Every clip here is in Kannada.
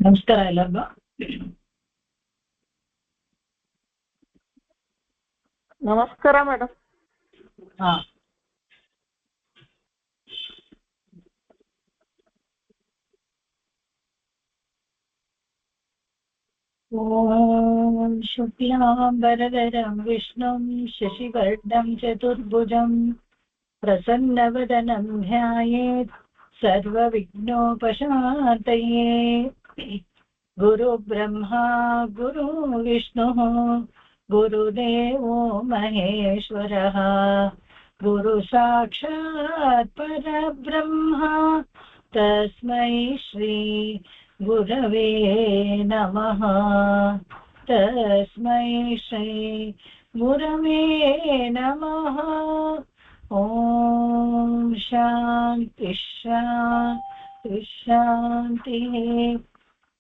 ನಮಸ್ಕಾರ ಎಲ್ಲರಿಗೂ. ನಮಸ್ಕಾರ ಮೇಡಮ್. ಹಾ, ಓಂ ಶುಕ್ಲಾಂಬರಧರಂ ವಿಷ್ಣುಂ ಶಶಿವರ್ಣಂ ಚತುರ್ಭುಜಂ ಪ್ರಸನ್ನವದನಂ ಧ್ಯಾಯೇತ್ ಸರ್ವವಿಘ್ನೋಪಶಾಂತಯೇ. ಗುರು ಬ್ರಹ್ಮ ಗುರು ವಿಷ್ಣು ಗುರುದೇವೋ ಮಹೇಶ್ವರಃ ಗುರು ಸಾಕ್ಷಾತ್ ಪರಬ್ರಹ್ಮ ತಸ್ಮೈ ಶ್ರೀ ಗುರವೇ ನಮಃ. ತಸ್ಮೈ ಶ್ರೀ ಗುರವೇ ನಮಃ. ಓಂ ಶಾಂತಿ ಶಾಂತಿ ಶಾಂತಿ.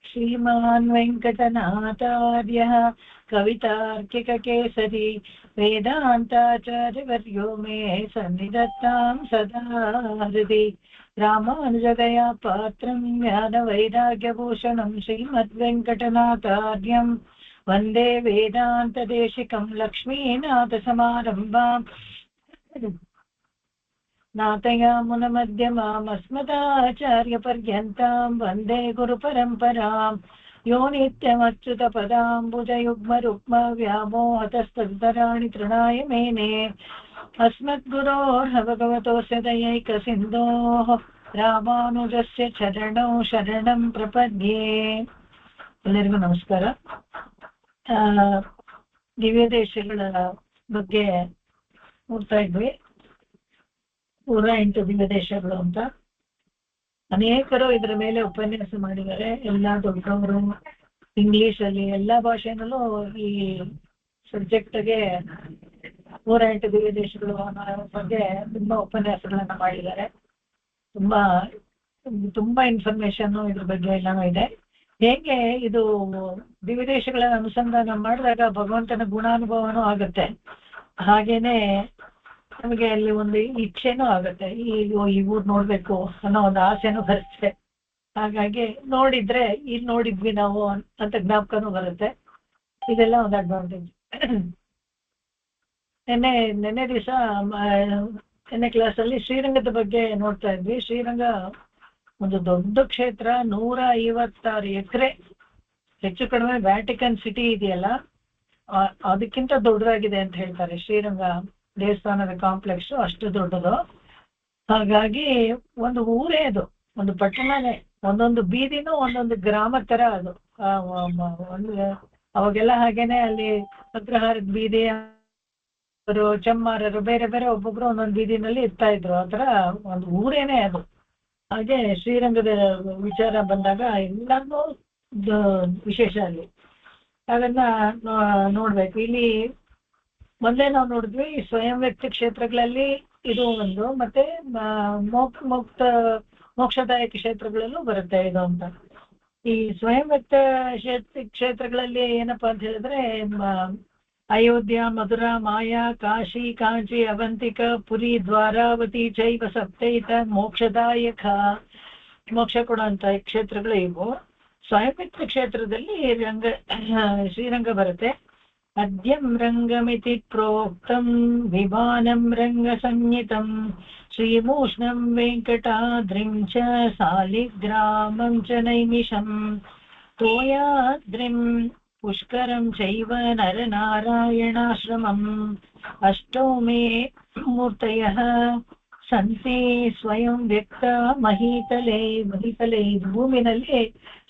ಶ್ರೀಮಾನ್ ವೆಂಕಟನಾಥಾರ್ಯಃ ಕವಿತಾರ್ಕಿಕಕೇಸರಿ ವೇದಾಂತಾಚಾರ್ಯವರ್ಯೋ ಮೇ ಸನ್ನಿಧತ್ತಾಂ ಸದಾ ಹೃದಿ. ರಾಮಾನುಜದಯಾ ಪಾತ್ರಂ ಜ್ಞಾನವೈರಾಗ್ಯಭೂಷಣಂ ಶ್ರೀಮದ್ವೆಂಕಟನಾಥಾರ್ಯಂ ವಂದೇ ವೇದಾಂತದೇಶಿಕಂ ಲಕ್ಷ್ಮೀನಾಥಸಮಾರಂಭಾಂ ನಾಥಯಾಮುನಮಧ್ಯಮಾಮಸ್ಮದಾಚಾರ್ಯಪರ್ಯಂತಾಂ ವಂದೇ ಗುರುಪರಂಪರಾಂ. ಯೋ ನಿತ್ಯಮಚ್ಯುತಪದಾಂಬುಜಯುಗ್ಮರುಕ್ಮ ವ್ಯಾಮೋಹತಸ್ತರಾಣಿ ತೃಣಾಯ ಮೇನೆ. ಅಸ್ಮದ್ಗುರೋರ್ಭಗವತೋಸ್ಯ ದಯೈಕಸಿಂಧೋಃ ರಾಮಾನುಜಸ್ಯ ಚರಣೌ ಶರಣಂ ಪ್ರಪದ್ಯೆ. ಎಲ್ಲರಿಗೂ ನಮಸ್ಕಾರ. ದಿವ್ಯ ದೇಶಗಳ ಬಗ್ಗೆ ನೋಡ್ತಾ ಇದ್ವಿ. 108 ದಿವ್ಯ ದೇಶಗಳು ಅಂತ ಅನೇಕರು ಇದರ ಮೇಲೆ ಉಪನ್ಯಾಸ ಮಾಡಿದ್ದಾರೆ. ಎಲ್ಲ ದೊಡ್ಡವರು ಇಂಗ್ಲಿಷಲ್ಲಿ ಎಲ್ಲ ಭಾಷೆನಲ್ಲೂ ಈ ಸಬ್ಜೆಕ್ಟ್ಗೆ 108 ದಿವ್ಯ ದೇಶಗಳು ಅನ್ನೋ ಬಗ್ಗೆ ತುಂಬಾ ಉಪನ್ಯಾಸಗಳನ್ನ ಮಾಡಿದ್ದಾರೆ. ತುಂಬಾ ಇನ್ಫಾರ್ಮೇಶನ್ ಇದ್ರ ಬಗ್ಗೆ ಎಲ್ಲಾನು ಇದೆ. ಹೇಗೆ ಇದು ದಿವ್ಯ ದೇಶಗಳ ಅನುಸಂಧಾನ ಮಾಡಿದಾಗ ಭಗವಂತನ ಗುಣಾನುಭವನೂ ಆಗುತ್ತೆ, ಹಾಗೇನೆ ನಮಗೆ ಅಲ್ಲಿ ಒಂದು ಇಚ್ಛೆನೂ ಆಗುತ್ತೆ. ಈ ಊರ್ ನೋಡ್ಬೇಕು ಅನ್ನೋ ಒಂದು ಆಸೆನೂ ಬರುತ್ತೆ. ಹಾಗಾಗಿ ನೋಡಿದ್ರೆ ಇಲ್ಲಿ ನೋಡಿದ್ವಿ ನಾವು ಅಂತ ಜ್ಞಾಪಕನೂ ಬರುತ್ತೆ. ಇದೆಲ್ಲ ಒಂದು ಅಡ್ವಾಂಟೇಜ್. ನೆನ್ನೆ ದಿವಸ ನೆನ್ನೆ ಕ್ಲಾಸಲ್ಲಿ ಶ್ರೀರಂಗದ ಬಗ್ಗೆ ನೋಡ್ತಾ ಇದ್ವಿ. ಶ್ರೀರಂಗ ಒಂದು ದೊಡ್ಡ ಕ್ಷೇತ್ರ, 156 ಎಕರೆ, ಹೆಚ್ಚು ಕಡಿಮೆ ವ್ಯಾಟಿಕನ್ ಸಿಟಿ ಇದೆಯಲ್ಲ ಅದಕ್ಕಿಂತ ದೊಡ್ಡದಾಗಿದೆ ಅಂತ ಹೇಳ್ತಾರೆ. ಶ್ರೀರಂಗ ದೇವಸ್ಥಾನದ ಕಾಂಪ್ಲೆಕ್ಸ್ ಅಷ್ಟು ದೊಡ್ಡದು. ಹಾಗಾಗಿ ಒಂದು ಊರೇ ಅದು, ಒಂದು ಪಟ್ಟಣನೇ. ಒಂದೊಂದು ಬೀದಿನೂ ಒಂದೊಂದು ಗ್ರಾಮ ತರ ಅದು. ಅವಾಗೆಲ್ಲ ಹಾಗೇನೆ ಅಲ್ಲಿ ಅಗ್ರಹಾರದ ಬೀದಿ, ಚಮ್ಮಾರರು ಬೇರೆ ಬೇರೆ ಒಬ್ಬೊಬ್ರು ಒಂದೊಂದು ಬೀದಿನಲ್ಲಿ ಇರ್ತಾ ಇದ್ರು. ಆ ತರ ಒಂದು ಊರೇನೆ ಅದು. ಹಾಗೆ ಶ್ರೀರಂಗದ ವಿಚಾರ ಬಂದಾಗ ಎಲ್ಲಾನು ವಿಶೇಷ ಅಲ್ಲಿ. ಅದನ್ನ ನೋಡ್ಬೇಕು. ಇಲ್ಲಿ ಮೊದಲೇ ನಾವು ನೋಡಿದ್ವಿ ಸ್ವಯಂ ವ್ಯಕ್ತಿ ಕ್ಷೇತ್ರಗಳಲ್ಲಿ ಇದು ಒಂದು, ಮತ್ತೆ ಮೋಕ್ಷದಾಯಕ ಕ್ಷೇತ್ರಗಳಲ್ಲೂ ಬರುತ್ತೆ ಇದು ಅಂತ. ಈ ಸ್ವಯಂ ವ್ಯಕ್ತ ಕ್ಷೇತ್ರಗಳಲ್ಲಿ ಏನಪ್ಪಾ ಅಂತ ಹೇಳಿದ್ರೆ ಅಯೋಧ್ಯ, ಮಧುರಾ, ಮಾಯಾ, ಕಾಶಿ, ಕಾಂಚಿ, ಅವಂತಿಕ, ಪುರಿ, ದ್ವಾರಾವತಿ ಚೈವ ಸಪ್ತೈತ ಮೋಕ್ಷದಾಯಕ, ಮೋಕ್ಷ ಕೊಡುವಂತ ಕ್ಷೇತ್ರಗಳು ಇವು. ಸ್ವಯಂ ವ್ಯಕ್ತ ಕ್ಷೇತ್ರದಲ್ಲಿ ಶ್ರೀರಂಗ ಬರುತ್ತೆ. ಅದ್ಯಂ ರಂಗಮಿತಿ ಪ್ರೋಕ್ತಂ ವಿಮಾನಂ ರಂಗ ಸಂಹಿತಂ ಶ್ರೀಮೂಷ್ಣಂ ವೆಂಕಟಾದ್ರಿಂ ಚ ಸಾಲಿಗ್ರಾಮಂ ಚ ನೈಮಿಷಂ ತೋಯಾದ್ರಿಂ ಪುಷ್ಕರಂ ಚೈವ ನರನಾರಾಯಣಾಶ್ರಮಂ ಅಷ್ಟೋ ಮೇ ಮೂರ್ತಯಃ ಸಂತಿ ಸ್ವಯಂ ವ್ಯಕ್ತ ಮಹೀತಲೆ. ಭೂಮಿನಲ್ಲಿ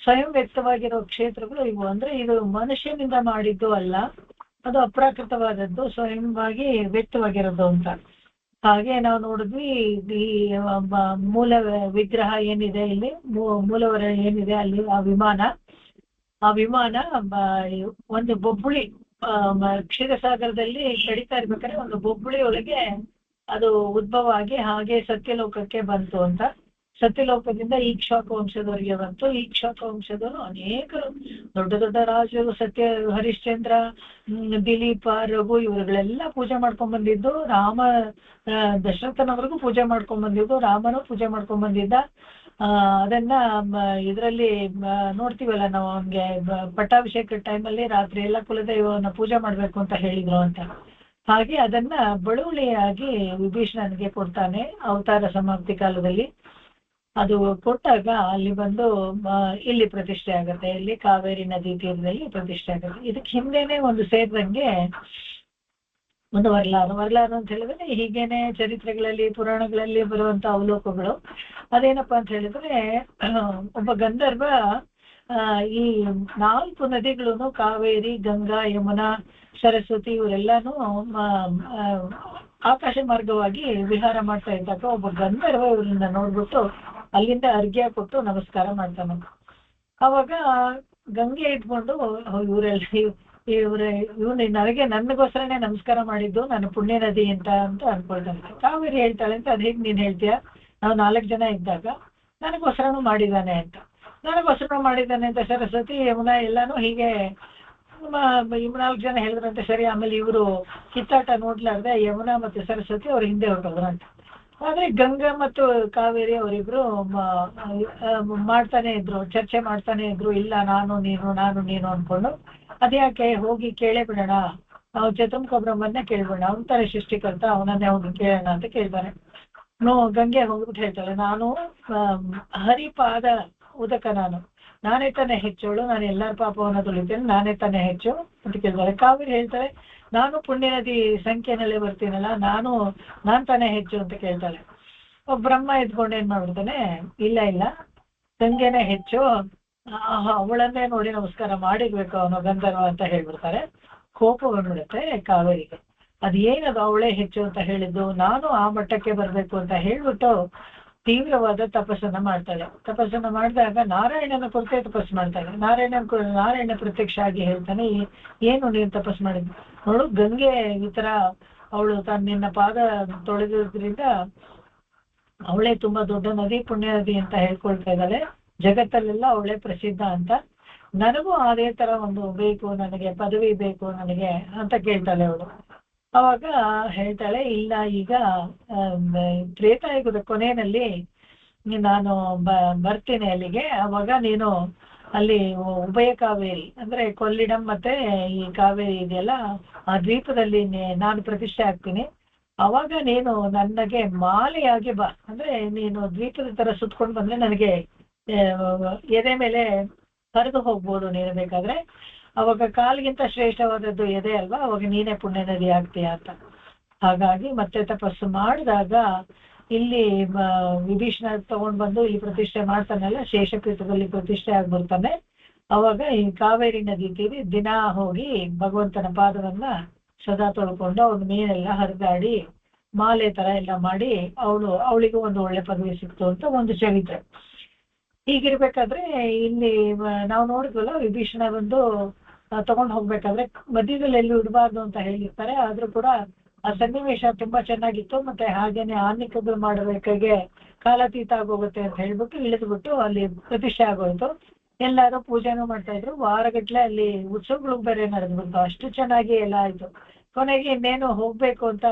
ಸ್ವಯಂ ವ್ಯಕ್ತವಾಗಿರೋ ಕ್ಷೇತ್ರಗಳು ಇವು. ಅಂದ್ರೆ ಇದು ಮನುಷ್ಯನಿಂದ ಮಾಡಿದ್ದು ಅಲ್ಲ, ಅದು ಅಪ್ರಾಕೃತವಾದದ್ದು, ಸ್ವಯಂವಾಗಿ ವ್ಯಕ್ತವಾಗಿರೋದು ಅಂತ. ಹಾಗೆ ನಾವು ನೋಡಿದ್ವಿ ಈ ಮೂಲ ವಿಗ್ರಹ ಏನಿದೆ ಇಲ್ಲಿ, ಮೂಲವರ ಏನಿದೆ ಅಲ್ಲಿ, ಆ ವಿಮಾನ ಒಂದು ಬೊಬ್ಬುಳಿ ಕ್ಷೀರಸಾಗರದಲ್ಲಿ ಕಡಿತಾ ಇರ್ಬೇಕಾದ್ರೆ ಒಂದು ಬೊಬ್ಬುಳಿ ಒಳಗೆ ಅದು ಉದ್ಭವ ಆಗಿ ಹಾಗೆ ಸತ್ಯಲೋಕಕ್ಕೆ ಬಂತು ಅಂತ. ಸತ್ಯಲೋಕದಿಂದ ಈಕ್ಷಾಕ ವಂಶದವರಿಗೆ ಬಂತು. ಈಕ್ಷಾಕ ವಂಶದವರು ಅನೇಕರು ದೊಡ್ಡ ದೊಡ್ಡ ರಾಜರು, ಹರಿಶ್ಚಂದ್ರ, ದಿಲೀಪ, ರಘು ಇವರುಗಳೆಲ್ಲ ಪೂಜೆ ಮಾಡ್ಕೊಂಡ್ ಬಂದಿದ್ದು. ದಶರಥನವರೆಗೂ ಪೂಜೆ ಮಾಡ್ಕೊಂಡ್ ಬಂದಿದ್ದು, ರಾಮನು ಪೂಜೆ ಮಾಡ್ಕೊಂಡ್ ಬಂದಿದ್ದ. ಅದನ್ನ ಇದರಲ್ಲಿ ನೋಡ್ತೀವಲ್ಲ ನಾವು, ಅವನ್ಗೆ ಪಟ್ಟಾಭಿಷೇಕ ಟೈಮಲ್ಲಿ ರಾತ್ರಿ ಎಲ್ಲ ಕುಲದೈವವನ್ನ ಪೂಜೆ ಮಾಡ್ಬೇಕು ಅಂತ ಹೇಳಿದ್ರು ಅಂತ. ಹಾಗೆ ಅದನ್ನ ಬಳುವಳಿಯಾಗಿ ವಿಭೀಷಣನಿಗೆ ಕೊಡ್ತಾನೆ ಅವತಾರ ಸಮಾಪ್ತಿ ಕಾಲದಲ್ಲಿ. ಅದು ಕೊಟ್ಟಾಗ ಅಲ್ಲಿ ಬಂದು ಇಲ್ಲಿ ಪ್ರತಿಷ್ಠೆ ಆಗುತ್ತೆ, ಇಲ್ಲಿ ಕಾವೇರಿ ನದಿ ತೀರದಲ್ಲಿ ಪ್ರತಿಷ್ಠೆ ಆಗುತ್ತೆ. ಇದಕ್ಕೆ ಹಿಂದೆನೆ ಒಂದು ಸೇರಿದಂಗೆ ಒಂದು ವರ್ಲಾರು ಅಂತ ಹೇಳಿದ್ರೆ ಹೀಗೇನೆ ಚರಿತ್ರೆಗಳಲ್ಲಿ ಪುರಾಣಗಳಲ್ಲಿ ಬರುವಂತ ಅವಲೋಕಗಳು. ಅದೇನಪ್ಪಾ ಅಂತ ಹೇಳಿದ್ರೆ, ಒಬ್ಬ ಗಂಧರ್ವ ಈ 4 ನದಿಗಳು ಕಾವೇರಿ, ಗಂಗಾ, ಯಮುನಾ, ಸರಸ್ವತಿ ಇವರೆಲ್ಲಾನು ಆಕಾಶ ಮಾರ್ಗವಾಗಿ ವಿಹಾರ ಮಾಡ್ತಾ ಇದ್ದಾಗ ಒಬ್ಬ ಗಂಧರ್ವ ಇವ್ರನ್ನ ನೋಡ್ಬಿಟ್ಟು ಅಲ್ಲಿಂದ ಅರ್ಘ್ಯ ಕೊಟ್ಟು ನಮಸ್ಕಾರ ಮಾಡ್ತಾನೆ. ಅವಾಗ ಗಂಗೆ ಇಟ್ಕೊಂಡು ಇವನು ನನಗೋಸ್ಕರನೇ ನಮಸ್ಕಾರ ಮಾಡಿದ್ದು, ನಾನು ಪುಣ್ಯ ನದಿ ಅಂತ ಅನ್ಕೊಳ್ತಾನೆ. ಕಾವೇರಿ ಹೇಳ್ತಾಳೆ ಅಂತ ಅದ್ ಹೇಗೆ ನೀನ್ ಹೇಳ್ತೀಯ, ನಾವು 4 ಜನ ಇದ್ದಾಗ ನನಗೋಸ್ಕರನೂ ಮಾಡಿದ್ದಾನೆ ಅಂತ. ಸರಸ್ವತಿ, ಯಮುನಾ ಎಲ್ಲಾನು ಹೀಗೆ 4 ಜನ ಹೇಳಿದ್ರಂತೆ. ಸರಿ, ಆಮೇಲೆ ಇವರು ಕಿತ್ತಾಟ ನೋಡ್ಲಾರ್ದೆ ಯಮುನಾ ಮತ್ತು ಸರಸ್ವತಿ ಅವ್ರ ಹಿಂದೆ ಹೊರಟೋದ್ರಂತ. ಆದ್ರೆ ಗಂಗಾ ಮತ್ತು ಕಾವೇರಿ ಅವರಿಬ್ರು ಮಾಡ್ತಾನೆ ಇದ್ರು, ಚರ್ಚೆ ಮಾಡ್ತಾನೆ ಇದ್ರು. ಇಲ್ಲ ನಾನು ನೀನು ಅನ್ಕೊಂಡು, ಅದ್ಯಾಕೆ ಹೋಗಿ ಕೇಳೇ ಬಿಡೋಣ, ನಾವು ಚತುರ್ಮುಖಬ್ರಹ್ಮನ್ನೇ ಕೇಳ್ಬೇಡ, ಅವನ ತರ ಸೃಷ್ಟಿಕರ್ತ, ಅವನನ್ನೇ ಹೋಗಿ ಕೇಳೋಣ ಅಂತ ಕೇಳ್ತಾರೆ. ಗಂಗೆ ಹೋಗ್ಬಿಟ್ಟು ಹೇಳ್ತಾಳೆ, ನಾನು ಹರಿಪಾದ ಉದಕ, ನಾನೇ ತಾನೇ ಹೆಚ್ಚೋಳು, ನಾನು ಎಲ್ಲರ ಪಾಪವನ್ನ ತೊಳಿತೇನೆ, ನಾನೇ ತಾನೇ ಹೆಚ್ಚು ಅಂತ ಕೇಳ್ತಾರೆ. ಕಾವೇರಿ ಹೇಳ್ತಾಳೆ, ನಾನು ಪುಣ್ಯ ನದಿ ಸಂಖ್ಯೆನಲ್ಲೇ ಬರ್ತೀನಲ್ಲ, ನಾನ್ ತಾನೇ ಹೆಚ್ಚು ಅಂತ ಕೇಳ್ತಾಳೆ. ಬ್ರಹ್ಮ ಎದ್ಕೊಂಡು ಏನ್ ಮಾಡ್ಬಿಡ್ತಾನೆ, ಇಲ್ಲ ಗಂಗೆನೇ ಹೆಚ್ಚು, ಅವಳನ್ನೇ ನೋಡಿ ನಮಸ್ಕಾರ ಮಾಡಿರ್ಬೇಕು ಅವನು ಗಂಧರ್ವ ಅಂತ ಹೇಳ್ಬಿಡ್ತಾರೆ. ಕೋಪ ಬಂದ್ಬಿಡುತ್ತೆ ಕಾವೇರಿಗೆ. ಅದೇನದು ಅವಳೇ ಹೆಚ್ಚು ಅಂತ ಹೇಳಿದ್ದು, ನಾನು ಆ ಮಟ್ಟಕ್ಕೆ ಬರ್ಬೇಕು ಅಂತ ಹೇಳ್ಬಿಟ್ಟು ತೀವ್ರವಾದ ತಪಸ್ಸನ್ನ ಮಾಡ್ತಾಳೆ. ತಪಸ್ಸನ್ನ ಮಾಡಿದಾಗ ನಾರಾಯಣನ ಕುರಿತೇ ತಪಸ್ಸು ಮಾಡ್ತಾಳೆ. ನಾರಾಯಣ ಪ್ರತ್ಯಕ್ಷ ಆಗಿ ಹೇಳ್ತಾನೆ, ಏನು ನೀನು ತಪಸ್ಸು ಮಾಡಿದ್ವಿ ನೋಡು, ಗಂಗೆ ಈ ತರ ಅವಳು ನಿನ್ನ ಪಾದ ತೊಳೆದ್ರಿಂದ ಅವಳೇ ತುಂಬಾ ದೊಡ್ಡ ನದಿ, ಪುಣ್ಯ ನದಿ ಅಂತ ಹೇಳ್ಕೊಳ್ತಾ ಇದ್ದಾಳೆ, ಜಗತ್ತಲ್ಲೆಲ್ಲ ಅವಳೇ ಪ್ರಸಿದ್ಧ ಅಂತ. ನನಗೂ ಅದೇ ತರ ಒಂದು ಬೇಕು, ನನಗೆ ಪದವಿ ಬೇಕು ನನಗೆ ಅಂತ ಕೇಳ್ತಾಳೆ ಅವಳು. ಅವಾಗ ಹೇಳ್ತಾಳೆ, ಇಲ್ಲ, ಈಗ ತ್ರೇತಾಯುಗದ ಕೊನೆಯಲ್ಲಿ ನಾನು ಬರ್ತೀನಿ ಅಲ್ಲಿಗೆ, ಅವಾಗ ನೀನು ಅಲ್ಲಿ ಉಭಯ ಕಾವೇರಿ ಅಂದ್ರೆ ಕೊಲ್ಲಿಡಂ ಮತ್ತೆ ಈ ಕಾವೇರಿ ಇದೆಯಲ್ಲ, ಆ ದ್ವೀಪದಲ್ಲಿ ನಾನು ಪ್ರತಿಷ್ಠೆ ಆಗ್ತೀನಿ. ಅವಾಗ ನೀನು ನನಗೆ ಮಾಲೆಯಾಗಿ ಬಾ, ಅಂದ್ರೆ ನೀನು ದ್ವೀಪದ ತರ ಸುತ್ಕೊಂಡು ಬಂದ್ರೆ ನನಗೆ ಎದೆ ಮೇಲೆ ಹರಿದು ಹೋಗ್ಬೋದು ನೀನು ಬೇಕಾದ್ರೆ. ಅವಾಗ ಕಾಲಿಗಿಂತ ಶ್ರೇಷ್ಠವಾದದ್ದು ಎದೆ ಅಲ್ವಾ, ಅವಾಗ ನೀನೇ ಪುಣ್ಯ ನದಿ ಆಗ್ತೀಯ ಅಂತ. ಹಾಗಾಗಿ ಮತ್ತೆ ತಪಸ್ಸು ಮಾಡಿದಾಗ ಇಲ್ಲಿ ವಿಭೀಷಣ ತಗೊಂಡ್ ಬಂದು ಇಲ್ಲಿ ಪ್ರತಿಷ್ಠೆ ಮಾಡ್ತಾನಲ್ಲ, ಶೇಷಪೀಠದಲ್ಲಿ ಪ್ರತಿಷ್ಠೆ ಆಗ್ಬಿಡ್ತಾನೆ. ಅವಾಗ ಈ ಕಾವೇರಿ ನದಿ ತೀರಿ ದಿನ ಹೋಗಿ ಭಗವಂತನ ಪಾದವನ್ನ ಸದಾ ತೊಳ್ಕೊಂಡು ಅವ್ನ ಮೇಲೆಲ್ಲ ಹರಿದಾಡಿ ಮಾಲೆ ತರ ಎಲ್ಲ ಮಾಡಿ ಅವಳಿಗೂ ಒಂದು ಒಳ್ಳೆ ಪದವಿ ಸಿಕ್ತು ಅಂತ ಒಂದು ಚರಿತ್ರೆ. ಹೀಗಿರ್ಬೇಕಾದ್ರೆ ಇಲ್ಲಿ ನಾವು ನೋಡಿದ್ವಲ್ಲ, ವಿಭೀಷಣ ಬಂದು ತಗೊಂಡ್ ಹೋಗ್ಬೇಕಾದ್ರೆ ಮಧ್ಯದಲ್ಲಿ ಎಲ್ಲಿ ಇಡಬಾರ್ದು ಅಂತ ಹೇಳಿರ್ತಾರೆ. ಆದ್ರೂ ಕೂಡ ಆ ಸನ್ನಿವೇಶ ತುಂಬಾ ಚೆನ್ನಾಗಿತ್ತು. ಮತ್ತೆ ಹಾಗೇನೆ ಆನ್ನಿಕಗಳು ಮಾಡಬೇಕಾಗೆ ಕಾಲಾತೀತ ಆಗೋಗುತ್ತೆ ಅಂತ ಹೇಳ್ಬಿಟ್ಟು ಇಳಿದ್ಬಿಟ್ಟು ಅಲ್ಲಿ ಪ್ರತಿಷ್ಠೆ ಆಗೋಯ್ತು. ಎಲ್ಲಾರು ಪೂಜೆನೂ ಮಾಡ್ತಾ ಇದ್ರು, ವಾರಗಟ್ಲೆ ಅಲ್ಲಿ ಉತ್ಸವಗಳು ಬೇರೆ ನಡೆದ್ಬಿಡ್ತು. ಅಷ್ಟು ಚೆನ್ನಾಗಿ ಎಲ್ಲ ಆಯ್ತು. ಕೊನೆಗೆ ಇನ್ನೇನು ಹೋಗ್ಬೇಕು ಅಂತ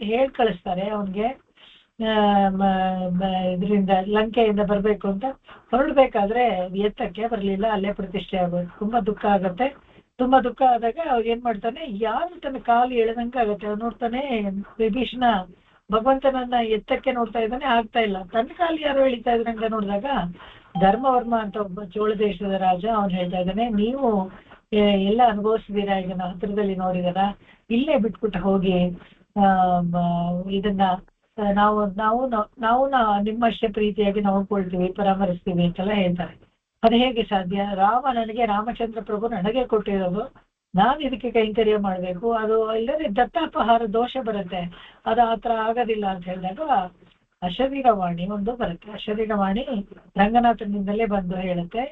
ಹೇಳ್ ಕಳಿಸ್ತಾರೆ ಅವನ್ಗೆ, ಇದರಿಂದ ಲಂಕೆಯಿಂದ ಬರ್ಬೇಕು ಅಂತ. ಹೊರಡ್ಬೇಕಾದ್ರೆ ಎತ್ತಕ್ಕೆ ಬರ್ಲಿಲ್ಲ, ಅಲ್ಲೇ ಪ್ರತಿಷ್ಠೆ ಆಗೋದು. ತುಂಬಾ ದುಃಖ ಆಗತ್ತೆ. ತುಂಬಾ ದುಃಖ ಆದಾಗ ಅವಾಗ ಏನ್ ಮಾಡ್ತಾನೆ, ಯಾರು ತನ್ನ ಕಾಲು ಎಳೆದಂಗ ಆಗತ್ತೆ. ಅವ್ನು ನೋಡ್ತಾನೆ, ವಿಭೀಷಣ ಭಗವಂತನನ್ನ ಎತ್ತಕ್ಕೆ ನೋಡ್ತಾ ಇದ್ದಾನೆ, ಆಗ್ತಾ ಇಲ್ಲ. ತನ್ನ ಕಾಲು ಯಾರು ಎಳಿತಾ ಇದ್ರಂಗ ನೋಡಿದಾಗ ಧರ್ಮವರ್ಮ ಅಂತ ಒಬ್ಬ ಚೋಳ ದೇಶದ ರಾಜ, ಅವ್ನು ಹೇಳ್ತಾ ಇದ್ದಾನೆ, ನೀವು ಎಲ್ಲ ಅನುಭವಿಸಿದೀರಾ, ಇದನ್ನ ಹತ್ರದಲ್ಲಿ ನೋಡಿದಾರ, ಇಲ್ಲೇ ಬಿಟ್ಬಿಟ್ಟು ಹೋಗಿ ಇದನ್ನ ನಾವು ನಿಮ್ಮಷ್ಟೇ ಪ್ರೀತಿಯಾಗಿ ನೋಡ್ಕೊಳ್ತೀವಿ, ಪರಾಮರಿಸ್ತೀವಿ ಅಂತೆಲ್ಲ ಹೇಳ್ತಾರೆ. ಅದು ಹೇಗೆ ಸಾಧ್ಯ? ರಾಮಚಂದ್ರ ಪ್ರಭು ನನಗೆ ಕೊಟ್ಟಿರೋದು, ನಾನು ಇದಕ್ಕೆ ಕೈಂಕರ್ಯ ಮಾಡ್ಬೇಕು, ಅದು ಇಲ್ಲದೆ ದತ್ತಾಪಹಾರ ದೋಷ ಬರುತ್ತೆ, ಅದು ಆತರ ಆಗೋದಿಲ್ಲ ಅಂತ ಹೇಳಿದಾಗ ಅಶರೀರವಾಣಿ ಒಂದು ಬರುತ್ತೆ. ಅಶರೀರವಾಣಿ ರಂಗನಾಥನಿಂದಲೇ ಬಂದು ಹೇಳುತ್ತೆ,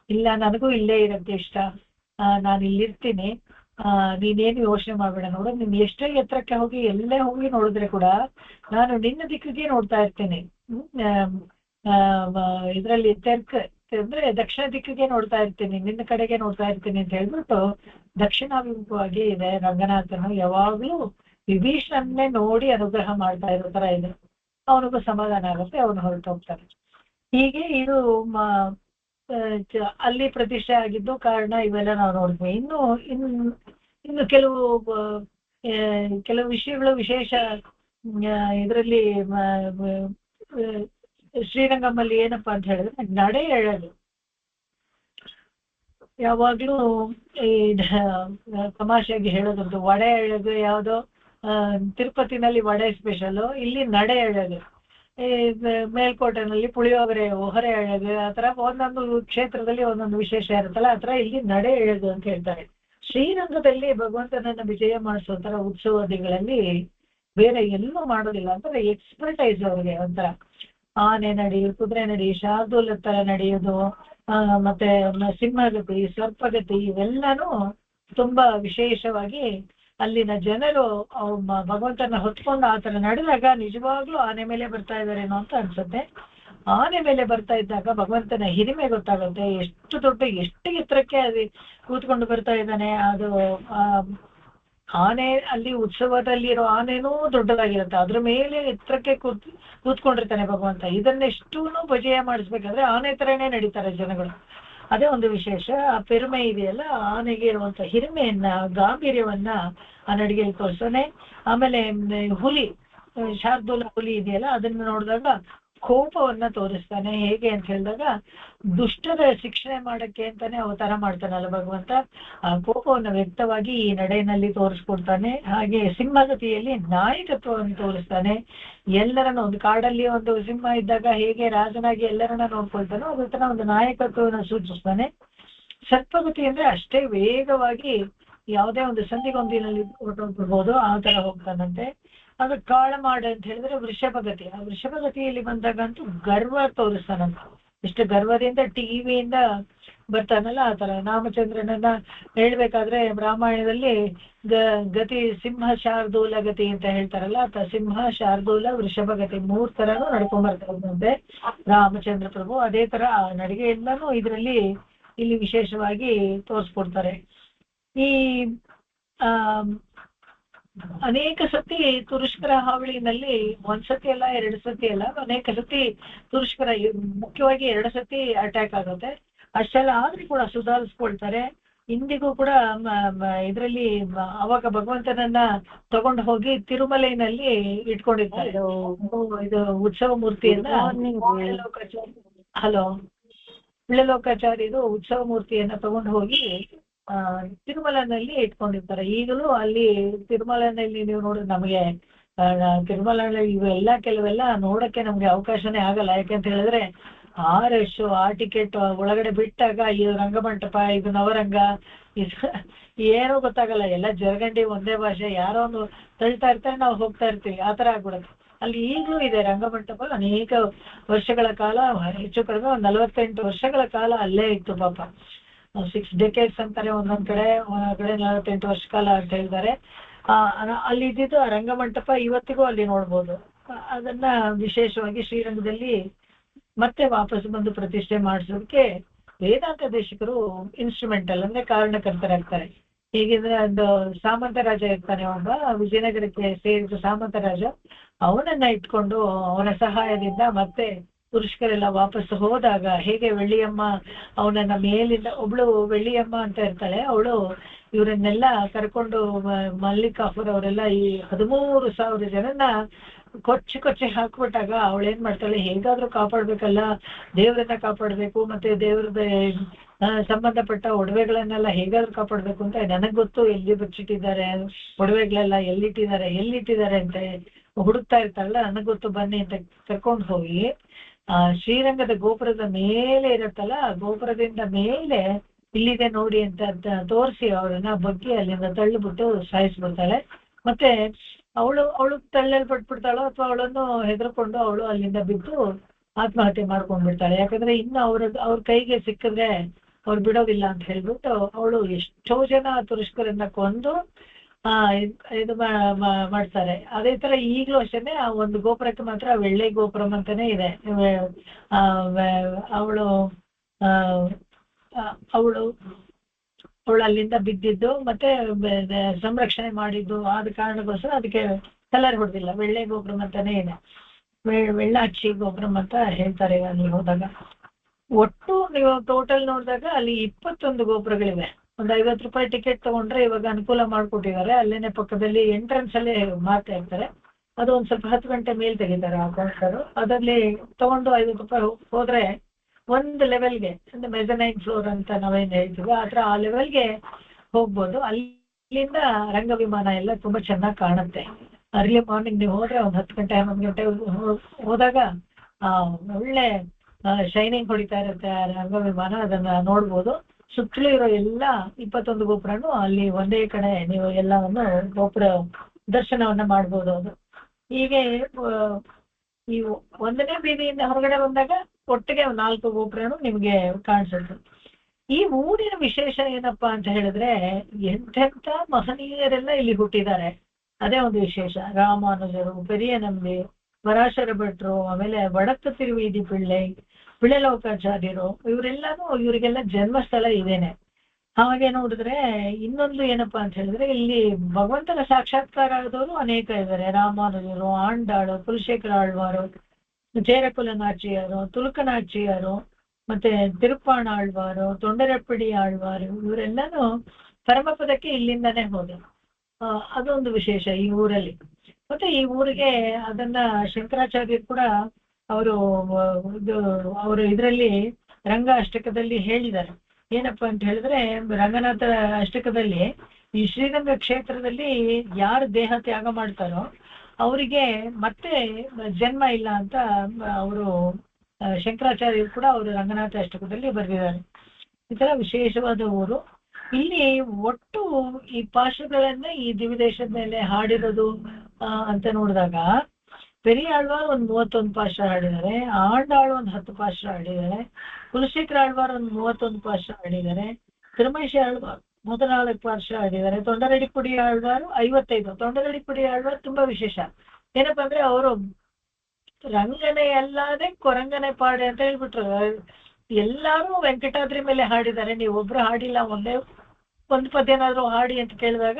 ಇಲ್ಲ ನನಗೂ ಇಲ್ಲೇ ಇರತ್ತೆ ಇಷ್ಟ, ನಾನು ಇಲ್ಲಿರ್ತೀನಿ, ನೀನೇನು ಯೋಚನೆ ಮಾಡ್ಬೇಡ, ನೋಡು ನೀನ್ ಎಷ್ಟೇ ಎತ್ತರಕ್ಕೆ ಹೋಗಿ ಎಲ್ಲೇ ಹೋಗಿ ನೋಡಿದ್ರೆ ಕೂಡ ನಾನು ನಿನ್ನ ದಿಕ್ಕಿಗೆ ನೋಡ್ತಾ ಇರ್ತೀನಿ. ಇದ್ರಲ್ಲಿ ಅಂದ್ರೆ ದಕ್ಷಿಣ ದಿಕ್ಕಿಗೆ ನೋಡ್ತಾ ಇರ್ತೀನಿ, ನಿನ್ನ ಕಡೆಗೆ ನೋಡ್ತಾ ಇರ್ತೀನಿ ಅಂತ ಹೇಳ್ಬಿಟ್ಟು ದಕ್ಷಿಣಾಭಿಮುಖವಾಗಿ ಇದೆ ರಂಗನಾಥನು. ಯಾವಾಗ್ಲೂ ವಿಭೀಷಣನ್ನೇ ನೋಡಿ ಅನುಗ್ರಹ ಮಾಡ್ತಾ ಇರೋ ತರ ಇದೆ. ಅವನಿಗೂ ಸಮಾಧಾನ ಆಗುತ್ತೆ, ಅವನು ಹೊರಟು ಹೋಗ್ತಾನೆ. ಹೀಗೆ ಇದು ಅಲ್ಲಿ ಪ್ರತಿಷ್ಠೆ ಆಗಿದ್ದು ಕಾರಣ ಇವೆಲ್ಲ ನಾವು ನೋಡಿದ್ವಿ. ಇನ್ನು ಕೆಲವು ವಿಷಯಗಳು ವಿಶೇಷ ಇದರಲ್ಲಿ ಶ್ರೀರಂಗಮಲ್ಲಿ ಏನಪ್ಪಾ ಅಂತ ಹೇಳಿದ್ರೆ ನಡೆ ಎಳೆದು. ಯಾವಾಗ್ಲೂ ಈ ತಮಾಷೆಯಾಗಿ ಹೇಳೋದ್ರದ್ದು ವಡೆ ಎಳೆದು ಯಾವುದೋ ತಿರುಪತಿನಲ್ಲಿ ವಡೆ ಸ್ಪೆಷಲ್, ಇಲ್ಲಿ ನಡೆ ಎಳೆದು. ಈ ಮೇಲ್ಕೋಟೆನಲ್ಲಿ ಪುಳಿಯೋಗರೆ ಹೊರೆ ಎಳೆದು, ಆ ತರ ಒಂದೊಂದು ಕ್ಷೇತ್ರದಲ್ಲಿ ಒಂದೊಂದು ವಿಶೇಷ ಇರುತ್ತಲ್ಲ, ಆ ತರ ಇಲ್ಲಿ ನಡೆ ಎಳೆದು ಅಂತ ಹೇಳ್ತಾರೆ. ಶ್ರೀರಂಗದಲ್ಲಿ ಭಗವಂತನನ್ನ ವಿಜಯ ಮಾಡಿಸೋ ತರ ಉತ್ಸವಾದಿಗಳಲ್ಲಿ ಬೇರೆ ಎಲ್ಲೂ ಮಾಡೋದಿಲ್ಲ. ಅಂದ್ರೆ ಎಕ್ಸ್ಪರ್ಟೈಸ್ ಅವ್ರಿಗೆ ಒಂಥರ ಆನೆ ನಡಿ, ಕುದುರೆ ನಡಿ, ಶಾರ್ದೂಲ ತರ ನಡೆಯೋದು, ಮತ್ತೆ ಸಿಂಹಗತಿ, ಸರ್ಪಗತಿ, ಇವೆಲ್ಲಾನು ತುಂಬಾ ವಿಶೇಷವಾಗಿ ಅಲ್ಲಿನ ಜನರು ಭಗವಂತನ ಹೊತ್ಕೊಂಡು ಆತರ ನಡೆದಾಗ ನಿಜವಾಗ್ಲೂ ಆನೆ ಮೇಲೆ ಬರ್ತಾ ಇದಾರೇನೋ ಅಂತ ಅನ್ಸುತ್ತೆ. ಆನೆ ಮೇಲೆ ಬರ್ತಾ ಇದ್ದಾಗ ಭಗವಂತನ ಹಿರಿಮೆ ಗೊತ್ತಾಗುತ್ತೆ. ಎಷ್ಟು ಎತ್ತರಕ್ಕೆ ಅದು ಕೂತ್ಕೊಂಡು ಬರ್ತಾ ಇದ್ದಾನೆ. ಅದು ಆನೆ ಅಲ್ಲಿ ಉತ್ಸವದಲ್ಲಿರೋ ಆನೆನೂ ದೊಡ್ಡದಾಗಿರುತ್ತೆ, ಅದ್ರ ಮೇಲೆ ಎತ್ತರಕ್ಕೆ ಕೂತ್ಕೊಂಡಿರ್ತಾನೆ ಭಗವಂತ. ಇದನ್ನೆಷ್ಟೂ ವಿಜಯ ಮಾಡಿಸ್ಬೇಕಾದ್ರೆ ಆನೆ ತರನೇ ನಡೀತಾರೆ ಜನಗಳು. ಅದೇ ಒಂದು ವಿಶೇಷ. ಆ ಪೆರುಮೆ ಇದೆಯಲ್ಲ, ಆನೆಗೆ ಇರುವಂತ ಹಿರಿಮೆಯನ್ನ, ಗಾಂಭೀರ್ಯವನ್ನ ಆ ನಡಿಗೆಯಲ್ಲಿ ತೋರಿಸ್ತಾನೆ. ಆಮೇಲೆ ಹುಲಿ, ಶಾರ್ದೂಲ ಹುಲಿ ಇದೆಯಲ್ಲ, ಅದನ್ನ ನೋಡಿದಾಗ ಕೋಪವನ್ನ ತೋರಿಸ್ತಾನೆ. ಹೇಗೆ ಅಂತ ಹೇಳಿದಾಗ ದುಷ್ಟದ ಶಿಕ್ಷಣೆ ಮಾಡಕ್ಕೆ ಅಂತಾನೆ ಅವತಾರ ಮಾಡ್ತಾನಲ್ಲ ಭಗವಂತ, ಆ ಕೋಪವನ್ನು ವ್ಯಕ್ತವಾಗಿ ಈ ನಡೆಯಲ್ಲಿ ತೋರಿಸ್ಕೊಡ್ತಾನೆ. ಹಾಗೆ ಸಿಂಹಗತಿಯಲ್ಲಿ ನಾಯಕತ್ವವನ್ನು ತೋರಿಸ್ತಾನೆ. ಎಲ್ಲರನ್ನ, ಒಂದು ಕಾಡಲ್ಲಿ ಒಂದು ಸಿಂಹ ಇದ್ದಾಗ ಹೇಗೆ ರಾಜನಾಗಿ ಎಲ್ಲರನ್ನ ನೋಡ್ಕೊಳ್ತಾನೋ ಅದೇ ತರ ಒಂದು ನಾಯಕತ್ವವನ್ನು ಸೂಚಿಸ್ತಾನೆ. ಸರ್ಪಗತಿ ಅಂದ್ರೆ ಅಷ್ಟೇ ವೇಗವಾಗಿ ಯಾವುದೇ ಒಂದು ಸಂಧಿಗೊಂದಿನಲ್ಲಿ ಹೊರಟೋಗ್ಬಿಡ್ಬೋದು, ಆ ತರ ಹೋಗ್ತಾನಂತೆ. ಅದು ಕಾಳಮಾಡ ಅಂತ ಹೇಳಿದ್ರೆ ವೃಷಭಗತಿ. ಆ ವೃಷಭಗತಿಯಲ್ಲಿ ಬಂದಾಗಂತೂ ಗರ್ವ ತೋರಿಸ್ತಾನಂತ. ಇಷ್ಟು ಗರ್ವದಿಂದ ಟಿವಿಯಿಂದ ಬರ್ತಾನಲ್ಲ, ಆ ತರ ರಾಮಚಂದ್ರನನ್ನ ಹೇಳ್ಬೇಕಾದ್ರೆ ರಾಮಾಯಣದಲ್ಲಿ ಗತಿ ಸಿಂಹ ಶಾರ್ದೂಲ ಗತಿ ಅಂತ ಹೇಳ್ತಾರಲ್ಲ, ಸಿಂಹ ಶಾರ್ದೂಲ ವೃಷಭಗತಿ 3 ತರನು ನಡ್ಕೊಂಡ್ ಬರ್ತಾರೆ ರಾಮಚಂದ್ರ ಪ್ರಭು. ಅದೇ ತರ ಆ ನಡಿಗೆಯಿಂದನೂ ಇಲ್ಲಿ ವಿಶೇಷವಾಗಿ ತೋರಿಸ್ಕೊಡ್ತಾರೆ. ಈ ಅನೇಕ ಸತಿ ತುರುಷ್ಕರ ಹಾವಳಿನಲ್ಲಿ, ಒಂದ್ಸತಿ ಅಲ್ಲ 2 ಸತಿ ಅಲ್ಲ, ಅನೇಕ ಸತಿ ತುರುಷ್ಕರ, ಮುಖ್ಯವಾಗಿ 2 ಸತಿ ಅಟ್ಯಾಕ್ ಆಗುತ್ತೆ. ಅಷ್ಟೆಲ್ಲ ಆದ್ರೂ ಕೂಡ ಸುಧಾರಿಸ್ಕೊಳ್ತಾರೆ. ಇಂದಿಗೂ ಕೂಡ ಇದರಲ್ಲಿ ಅವಾಗ ಭಗವಂತನನ್ನ ತಗೊಂಡು ಹೋಗಿ ತಿರುಮಲೆಯಲ್ಲಿ ಇಟ್ಕೊಂಡಿರ್ತಾರೆ. ಇದು ಉತ್ಸವ ಮೂರ್ತಿಯನ್ನ ಪಿಳ್ಳಲೋಕಾಚಾರ್ಯರು ಉತ್ಸವ ಮೂರ್ತಿಯನ್ನ ತಗೊಂಡು ಹೋಗಿ ತಿರುಮಲನಲ್ಲಿ ಇಟ್ಕೊಂಡಿರ್ತಾರೆ. ಈಗಲೂ ಅಲ್ಲಿ ತಿರುಮಲನಲ್ಲಿ ನೀವು ನೋಡಿದ್ರೆ ನಮಗೆ ತಿರುಮಲನಲ್ಲಿ ಇವೆಲ್ಲ ಕೆಲವೆಲ್ಲ ನೋಡಕ್ಕೆ ನಮ್ಗೆ ಅವಕಾಶನೇ ಆಗಲ್ಲ. ಯಾಕೆಂತ ಹೇಳಿದ್ರೆ ಆ ರಶ್, ಆ ಟಿಕೆಟ್, ಒಳಗಡೆ ಬಿಟ್ಟಾಗ ಇದು ರಂಗಮಂಟಪ, ಇದು ನವರಂಗ, ಏನೋ ಗೊತ್ತಾಗಲ್ಲ. ಎಲ್ಲ ಜರಗಂಡಿ, ಒಂದೇ ಭಾಷೆ, ಯಾರೋ ಒಂದು ತಳ್ತಾ ಇರ್ತಾರೆ, ನಾವು ಹೋಗ್ತಾ ಇರ್ತೀವಿ, ಆ ತರ ಆಗ್ಬಿಡುತ್ತೆ. ಅಲ್ಲಿ ಈಗಲೂ ಇದೆ ರಂಗಮಂಟಪ. ಅನೇಕ ವರ್ಷಗಳ ಕಾಲ, ಹೆಚ್ಚು ಕಡಿಮೆ 48 ವರ್ಷಗಳ ಕಾಲ ಅಲ್ಲೇ ಇತ್ತು ಪಾಪ. 6 decades ಅಂತಾರೆ ಒಂದೊಂದ್ ಕಡೆ 48 ವರ್ಷ ಕಾಲ ಅಂತ ಹೇಳ್ತಾರೆ. ಅಲ್ಲಿ ಇದ್ದಿದ್ದು ಆ ರಂಗಮಂಟಪ ಇವತ್ತಿಗೂ ಅಲ್ಲಿ ನೋಡ್ಬೋದು. ಅದನ್ನ ವಿಶೇಷವಾಗಿ ಶ್ರೀರಂಗದಲ್ಲಿ ಮತ್ತೆ ವಾಪಸ್ ಬಂದು ಪ್ರತಿಷ್ಠೆ ಮಾಡಿಸೋದಕ್ಕೆ ವೇದಾಂತ ದೇಶಿಕರು ಇನ್ಸ್ಟ್ರೂಮೆಂಟಲ್ ಅಂದ್ರೆ ಕಾರಣಕರ್ತರಾಗ್ತಾರೆ. ಹೇಗಿದ್ರೆ ಒಂದು ಸಾಮಂತ ರಾಜ ಇರ್ತಾನೆ, ಒಬ್ಬ ವಿಜಯನಗರಕ್ಕೆ ಸೇರಿದ ಸಾಮಂತ ರಾಜ. ಅವನನ್ನ ಇಟ್ಕೊಂಡು ಅವನ ಸಹಾಯದಿಂದ ಮತ್ತೆ ತುರುಷ್ಕರೆಲ್ಲ ವಾಪಸ್ ಹೋದಾಗ ಹೇಗೆ വെള്ളിಯಮ್ಮ ಅವನನ್ನ ಮೇಲಿಂದ, ಒಬ್ಳು വെള്ളിಯಮ್ಮ ಅಂತ ಇರ್ತಾಳೆ, ಅವಳು ಇವರನ್ನೆಲ್ಲ ಕರ್ಕೊಂಡು ಮಲ್ಲಿಕಾಫರ್ ಅವರೆಲ್ಲ ಈ 13,000 ಜನನ್ನ ಕೊಚ್ಚಿ ಹಾಕ್ಬಿಟ್ಟಾಗ ಅವಳೇನ್ ಮಾಡ್ತಾಳೆ, ಹೇಗಾದ್ರೂ ಕಾಪಾಡ್ಬೇಕಲ್ಲ, ದೇವರನ್ನ ಕಾಪಾಡ್ಬೇಕು, ಮತ್ತೆ ದೇವ್ರದ ಸಂಬಂಧಪಟ್ಟ ಒಡವೆಗಳನ್ನೆಲ್ಲ ಹೇಗಾದ್ರೂ ಕಾಪಾಡ್ಬೇಕು ಅಂತ, ನನಗ್ ಗೊತ್ತು ಎಲ್ಲಿ ಬಚ್ಚಿಟ್ಟಿದ್ದಾರೆ ಒಡವೆಗಳೆಲ್ಲ, ಎಲ್ಲಿಟ್ಟಿದ್ದಾರೆ ಅಂತ ಹುಡುಕ್ತಾ ಇರ್ತಾರಲ್ಲ, ನನಗ್ ಗೊತ್ತು ಬನ್ನಿ ಅಂತ ಕರ್ಕೊಂಡು ಹೋಗಿ ಶ್ರೀರಂಗದ ಗೋಪುರದ ಮೇಲೆ ಇರುತ್ತಲ್ಲ, ಗೋಪುರದಿಂದ ಮೇಲೆ ಇಲ್ಲಿದೆ ನೋಡಿ ಅಂತ ತೋರಿಸಿ ಅವರನ್ನ ಬಗ್ಗೆ ಅಲ್ಲಿಂದ ತಳ್ಳಿಬಿಟ್ಟು ಸಾಯಿಸ್ಬಿಡ್ತಾಳೆ. ಮತ್ತೆ ಅವಳು ತಳ್ಳಲ್ಲಿ ಪಟ್ಬಿಡ್ತಾಳೋ ಅಥವಾ ಅವಳನ್ನು ಹೆದರ್ಕೊಂಡು ಅವಳು ಅಲ್ಲಿಂದ ಬಿದ್ದು ಆತ್ಮಹತ್ಯೆ ಮಾಡ್ಕೊಂಡ್ಬಿಡ್ತಾಳೆ. ಯಾಕಂದ್ರೆ ಇನ್ನು ಅವ್ರ ಕೈಗೆ ಸಿಕ್ಕಿದ್ರೆ ಅವ್ರು ಬಿಡೋದಿಲ್ಲ ಅಂತ ಹೇಳ್ಬಿಟ್ಟು ಅವಳು ಎಷ್ಟೋ ಜನ ತುರುಷ್ಕರನ್ನ ಕೊಂದು ಇದು ಮಾಡ್ತಾರೆ. ಅದೇ ತರ ಈಗಲೂ ಅಷ್ಟೇನೆ ಆ ಒಂದು ಗೋಪುರಕ್ಕೆ ಮಾತ್ರ വെള്ളೈ ಗೋಪುರಂ ಅಂತಾನೆ ಇದೆ. ಅವಳು ಅಲ್ಲಿಂದ ಬಿದ್ದಿದ್ದು ಮತ್ತೆ ಸಂರಕ್ಷಣೆ ಮಾಡಿದ್ದು ಆದ ಕಾರಣಕ್ಕೋಸ್ಕರ ಅದಕ್ಕೆ ಕಲರ್ ಹೊಡೆದಿಲ್ಲ, വെള്ളೈ ಗೋಪುರಂ ಅಂತಾನೆ ಇದೆ. ವೆಳ್ಳಾಚಿ ಗೋಪುರಂ ಅಂತ ಹೇಳ್ತಾರೆ ಅಲ್ಲಿ ಹೋದಾಗ. ಒಟ್ಟು ನೀವು ಟೋಟಲ್ ನೋಡಿದಾಗ ಅಲ್ಲಿ 21 ಗೋಪುರಗಳಿವೆ. ಒಂದು 50 ರೂಪಾಯಿ ಟಿಕೆಟ್ ತಗೊಂಡ್ರೆ ಇವಾಗ ಅನುಕೂಲ ಮಾಡ್ಕೊಟ್ಟಿದ್ದಾರೆ. ಅಲ್ಲೇನೆ ಪಕ್ಕದಲ್ಲಿ ಎಂಟ್ರೆನ್ಸ್ ಅಲ್ಲೇ ಮಾರ್ತಾ ಇರ್ತಾರೆ. ಅದು ಒಂದ್ ಸ್ವಲ್ಪ 10 ಗಂಟೆ ಮೇಲೆ ತೆಗಿತಾರೆ ಆ ಕೌಂಟರು. ಅದರಲ್ಲಿ ತಗೊಂಡು 50 ರೂಪಾಯಿ ಹೋದ್ರೆ ಒಂದು ಲೆವೆಲ್ಗೆ, ಅಂದ್ರೆ ಮೆಜನೈನ್ ಫ್ಲೋರ್ ಅಂತ ನಾವೇನು ಹೇಳ್ತೀವಿ ಆ ಲೆವೆಲ್ಗೆ ಹೋಗ್ಬೋದು. ಅಲ್ಲಿಂದ ರಂಗ ವಿಮಾನ ಎಲ್ಲ ತುಂಬಾ ಚೆನ್ನಾಗಿ ಕಾಣುತ್ತೆ. ಅರ್ಲಿ ಮಾರ್ನಿಂಗ್ ನೀವು ಹೋದ್ರೆ ಒಂದು 10 ಗಂಟೆ 11 ಗಂಟೆ ಹೋದಾಗ ಒಳ್ಳೆ ಶೈನಿಂಗ್ ಹೊಡಿತಾ ಇರುತ್ತೆ ಆ ರಂಗ ವಿಮಾನ. ಅದನ್ನ ನೋಡ್ಬೋದು. ಸುತ್ತಲೂ ಇರೋ ಎಲ್ಲ 21 ಗೋಪುರನು ಅಲ್ಲಿ ಒಂದೇ ಕಡೆ ನೀವು ಎಲ್ಲವನ್ನು ಗೋಪುರ ದರ್ಶನವನ್ನ ಮಾಡ್ಬೋದು. ಅದು ಹೀಗೆ ಈ ಒಂದನೇ ಬೀದಿಯಿಂದ ಹೊರಗಡೆ ಬಂದಾಗ ಒಟ್ಟಿಗೆ 4 ಗೋಪುರನು ನಿಮ್ಗೆ ಕಾಣಿಸುತ್ತೆ. ಈ ಊರಿನ ವಿಶೇಷ ಏನಪ್ಪಾ ಅಂತ ಹೇಳಿದ್ರೆ ಎಂತೆಂಥ ಮಹನೀಯರೆಲ್ಲ ಇಲ್ಲಿ ಹುಟ್ಟಿದ್ದಾರೆ. ಅದೇ ಒಂದು ವಿಶೇಷ. ರಾಮಾನುಜರು, ಪೆರಿಯನಂಬಿ, ಪರಾಶರ ಭಟ್ರು, ಆಮೇಲೆ ವಡಕ್ಕು ತಿರುವೀದಿ ಪಿಳ್ಳೆಲೋಕಾಚಾರ್ಯರು, ಇವರಿಗೆಲ್ಲ ಜನ್ಮಸ್ಥಳ ಇದೇನೆ. ಹಾಗೆ ನೋಡಿದ್ರೆ ಇನ್ನೊಂದು ಏನಪ್ಪಾ ಅಂತ ಹೇಳಿದ್ರೆ ಇಲ್ಲಿ ಭಗವಂತನ ಸಾಕ್ಷಾತ್ಕಾರ ಆದವರು ಅನೇಕ ಇದ್ದಾರೆ. ರಾಮಾನುಜರು, ಆಂಡಾಳು, ಕುಲಶೇಖರ ಆಳ್ವಾರು, ಚೇರಕುಲ ನಾಚಿಯಾರು, ತುಳುಕ ನಾಚಿಯಾರು, ಮತ್ತೆ ತಿರುಪ್ಪಾಣ ಆಳ್ವಾರು, ತೊಂಡರಪ್ಪಡಿ ಆಳ್ವಾರು, ಇವರೆಲ್ಲಾನು ಪರಮಪದಕ್ಕೆ ಇಲ್ಲಿಂದಾನೇ ಹೋದರು. ಅದೊಂದು ವಿಶೇಷ ಈ ಊರಲ್ಲಿ. ಮತ್ತೆ ಈ ಊರಿಗೆ ಅದನ್ನ ಶಂಕರಾಚಾರ್ಯರು ಕೂಡ ಅವರು ಇದರಲ್ಲಿ ರಂಗ ಅಷ್ಟಕದಲ್ಲಿ ಹೇಳಿದ್ದಾರೆ. ಏನಪ್ಪಾ ಅಂತ ಹೇಳಿದ್ರೆ ರಂಗನಾಥ ಅಷ್ಟಕದಲ್ಲಿ ಈ ಶ್ರೀರಂಗ ಕ್ಷೇತ್ರದಲ್ಲಿ ಯಾರು ದೇಹ ತ್ಯಾಗ ಮಾಡ್ತಾರೋ ಅವರಿಗೆ ಮತ್ತೆ ಜನ್ಮ ಇಲ್ಲ ಅಂತ ಅವರು ಶಂಕರಾಚಾರ್ಯರು ಕೂಡ ಅವರು ರಂಗನಾಥ ಅಷ್ಟಕದಲ್ಲಿ ಬರೆದಿದ್ದಾರೆ. ಈ ತರ ವಿಶೇಷವಾದ ಊರು. ಇಲ್ಲಿ ಒಟ್ಟು ಈ ಪಾಶಗಳನ್ನ ಈ ದಿವಿದೇಶದ ಮೇಲೆ ಹಾಡಿರೋದು ಅಂತ ನೋಡಿದಾಗ ಪೆರಿಯಾಳ್ವಾರ್ ಒಂದು 31 ಪಾಶ ಹಾಡಿದ್ದಾರೆ, ಆಂಡಾಳು ಒಂದು 10 ಪಾಶ ಹಾಡಿದ್ದಾರೆ, ಕುಲಶೇಖರ ಆಳ್ವಾರ್ ಒಂದು 31 ಪಾಶ ಹಾಡಿದ್ದಾರೆ, ತಿರುಮೈಷ ಆಳ್ವಾರ್ 14 ಪಾಶ ಹಾಡಿದ್ದಾರೆ, ತೊಂಡರಡಿಪುಡಿ ಆಳ್ವಾರು 55. ತೊಂಡರಡಿಪುಡಿ ಆಳ್ವಾರ್ ತುಂಬಾ ವಿಶೇಷ. ಏನಪ್ಪಾ ಅಂದ್ರೆ ಅವರು ರಂಗನೆ ಅಲ್ಲದೆ ಕೊರಂಗನೆ ಪಾಡೆ ಅಂತ ಹೇಳ್ಬಿಟ್ರು. ಎಲ್ಲಾರು ವೆಂಕಟಾದ್ರಿ ಮೇಲೆ ಹಾಡಿದ್ದಾರೆ, ನೀವು ಒಬ್ರು ಹಾಡಿಲ್ಲ, ಒಂದು ಪದ್ಯನಾದ್ರೂ ಹಾಡಿ ಅಂತ ಕೇಳಿದಾಗ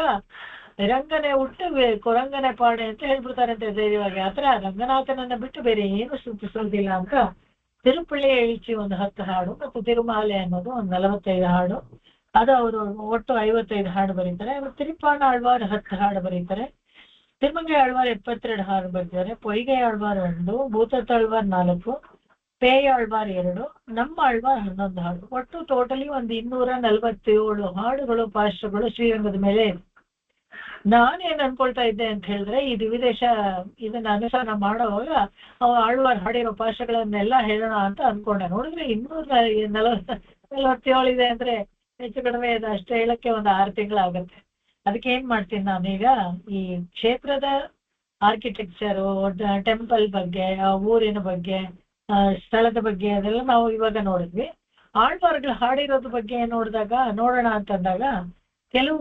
ರಂಗನೆ ಹುಟ್ಟು ಕೊರಂಗನೆ ಪಾಡೆ ಅಂತ ಹೇಳ್ಬಿಡ್ತಾರಂತೆ ಧೈರ್ಯವಾಗಿ. ಆತರ ರಂಗನಾಥನನ್ನ ಬಿಟ್ಟು ಬೇರೆ ಏನು ಸೂಚಿಸೋದಿಲ್ಲ ಅಂತ ತಿರುಪಳ್ಳಿ ಇಳಿಚಿ ಒಂದು 10 ಹಾಡು ಮತ್ತು ತಿರುಮಾಲೆ ಅನ್ನೋದು ಒಂದು 45 ಹಾಡು. ಅದು ಅವರು ಒಟ್ಟು 55 ಹಾಡು ಬರೀತಾರೆ. ತಿರುಪ್ಪಾಣ ಆಳ್ವಾರ್ 10 ಹಾಡು ಬರೀತಾರೆ. ತಿರುಮಂಗೈ ಆಳ್ವಾರ್ 72 ಹಾಡು ಬರೀತಾರೆ. ಪೊಯ್ಗೆ ಆಳ್ವಾರ್ 1, ಭೂತತ್ ಆಳ್ವಾರ್ 4, ಪೇಯ ಆಳ್ವಾರ್ 2, ನಮ್ಮ ಆಳ್ವಾರ್ 11 ಹಾಡು. ಒಟ್ಟು ಟೋಟಲಿ ಒಂದು 247 ಹಾಡುಗಳು ಪಾಶಗಳು ಶ್ರೀರಂಗದ ಮೇಲೆ ಇದೆ. ನಾನೇನ್ ಅನ್ಕೊಳ್ತಾ ಇದ್ದೆ ಅಂತ ಹೇಳಿದ್ರೆ ಈ ದಿವಿದೇಶ ಇದನ್ನ ಅನುಸರಣ ಮಾಡೋವಾಗ ಆಳ್ವಾರ್ ಹಾಡಿರೋ ಪಾಶಗಳನ್ನೆಲ್ಲ ಹೇಳೋಣ ಅಂತ ಅನ್ಕೊಂಡೆ. ನೋಡಿದ್ರೆ 247 ಇದೆ ಅಂದ್ರೆ ಹೆಚ್ಚು ಕಡಿಮೆ ಇದೆ. ಅಷ್ಟೇ ಹೇಳಕ್ಕೆ ಒಂದು 6 ತಿಂಗಳಾಗುತ್ತೆ. ಅದಕ್ಕೆ ಏನ್ ಮಾಡ್ತೀನಿ ನಾನೀಗ ಈ ಕ್ಷೇತ್ರದ ಆರ್ಕಿಟೆಕ್ಚರು, ಟೆಂಪಲ್ ಬಗ್ಗೆ, ಊರಿನ ಬಗ್ಗೆ, ಸ್ಥಳದ ಬಗ್ಗೆ ಅದೆಲ್ಲ ನಾವು ಇವಾಗ ನೋಡಿದ್ವಿ. ಆಳ್ವಾರ್ಗಳು ಹಾಡಿರೋದ್ರ ಬಗ್ಗೆ ನೋಡೋಣ ಅಂತಂದಾಗ ಕೆಲವು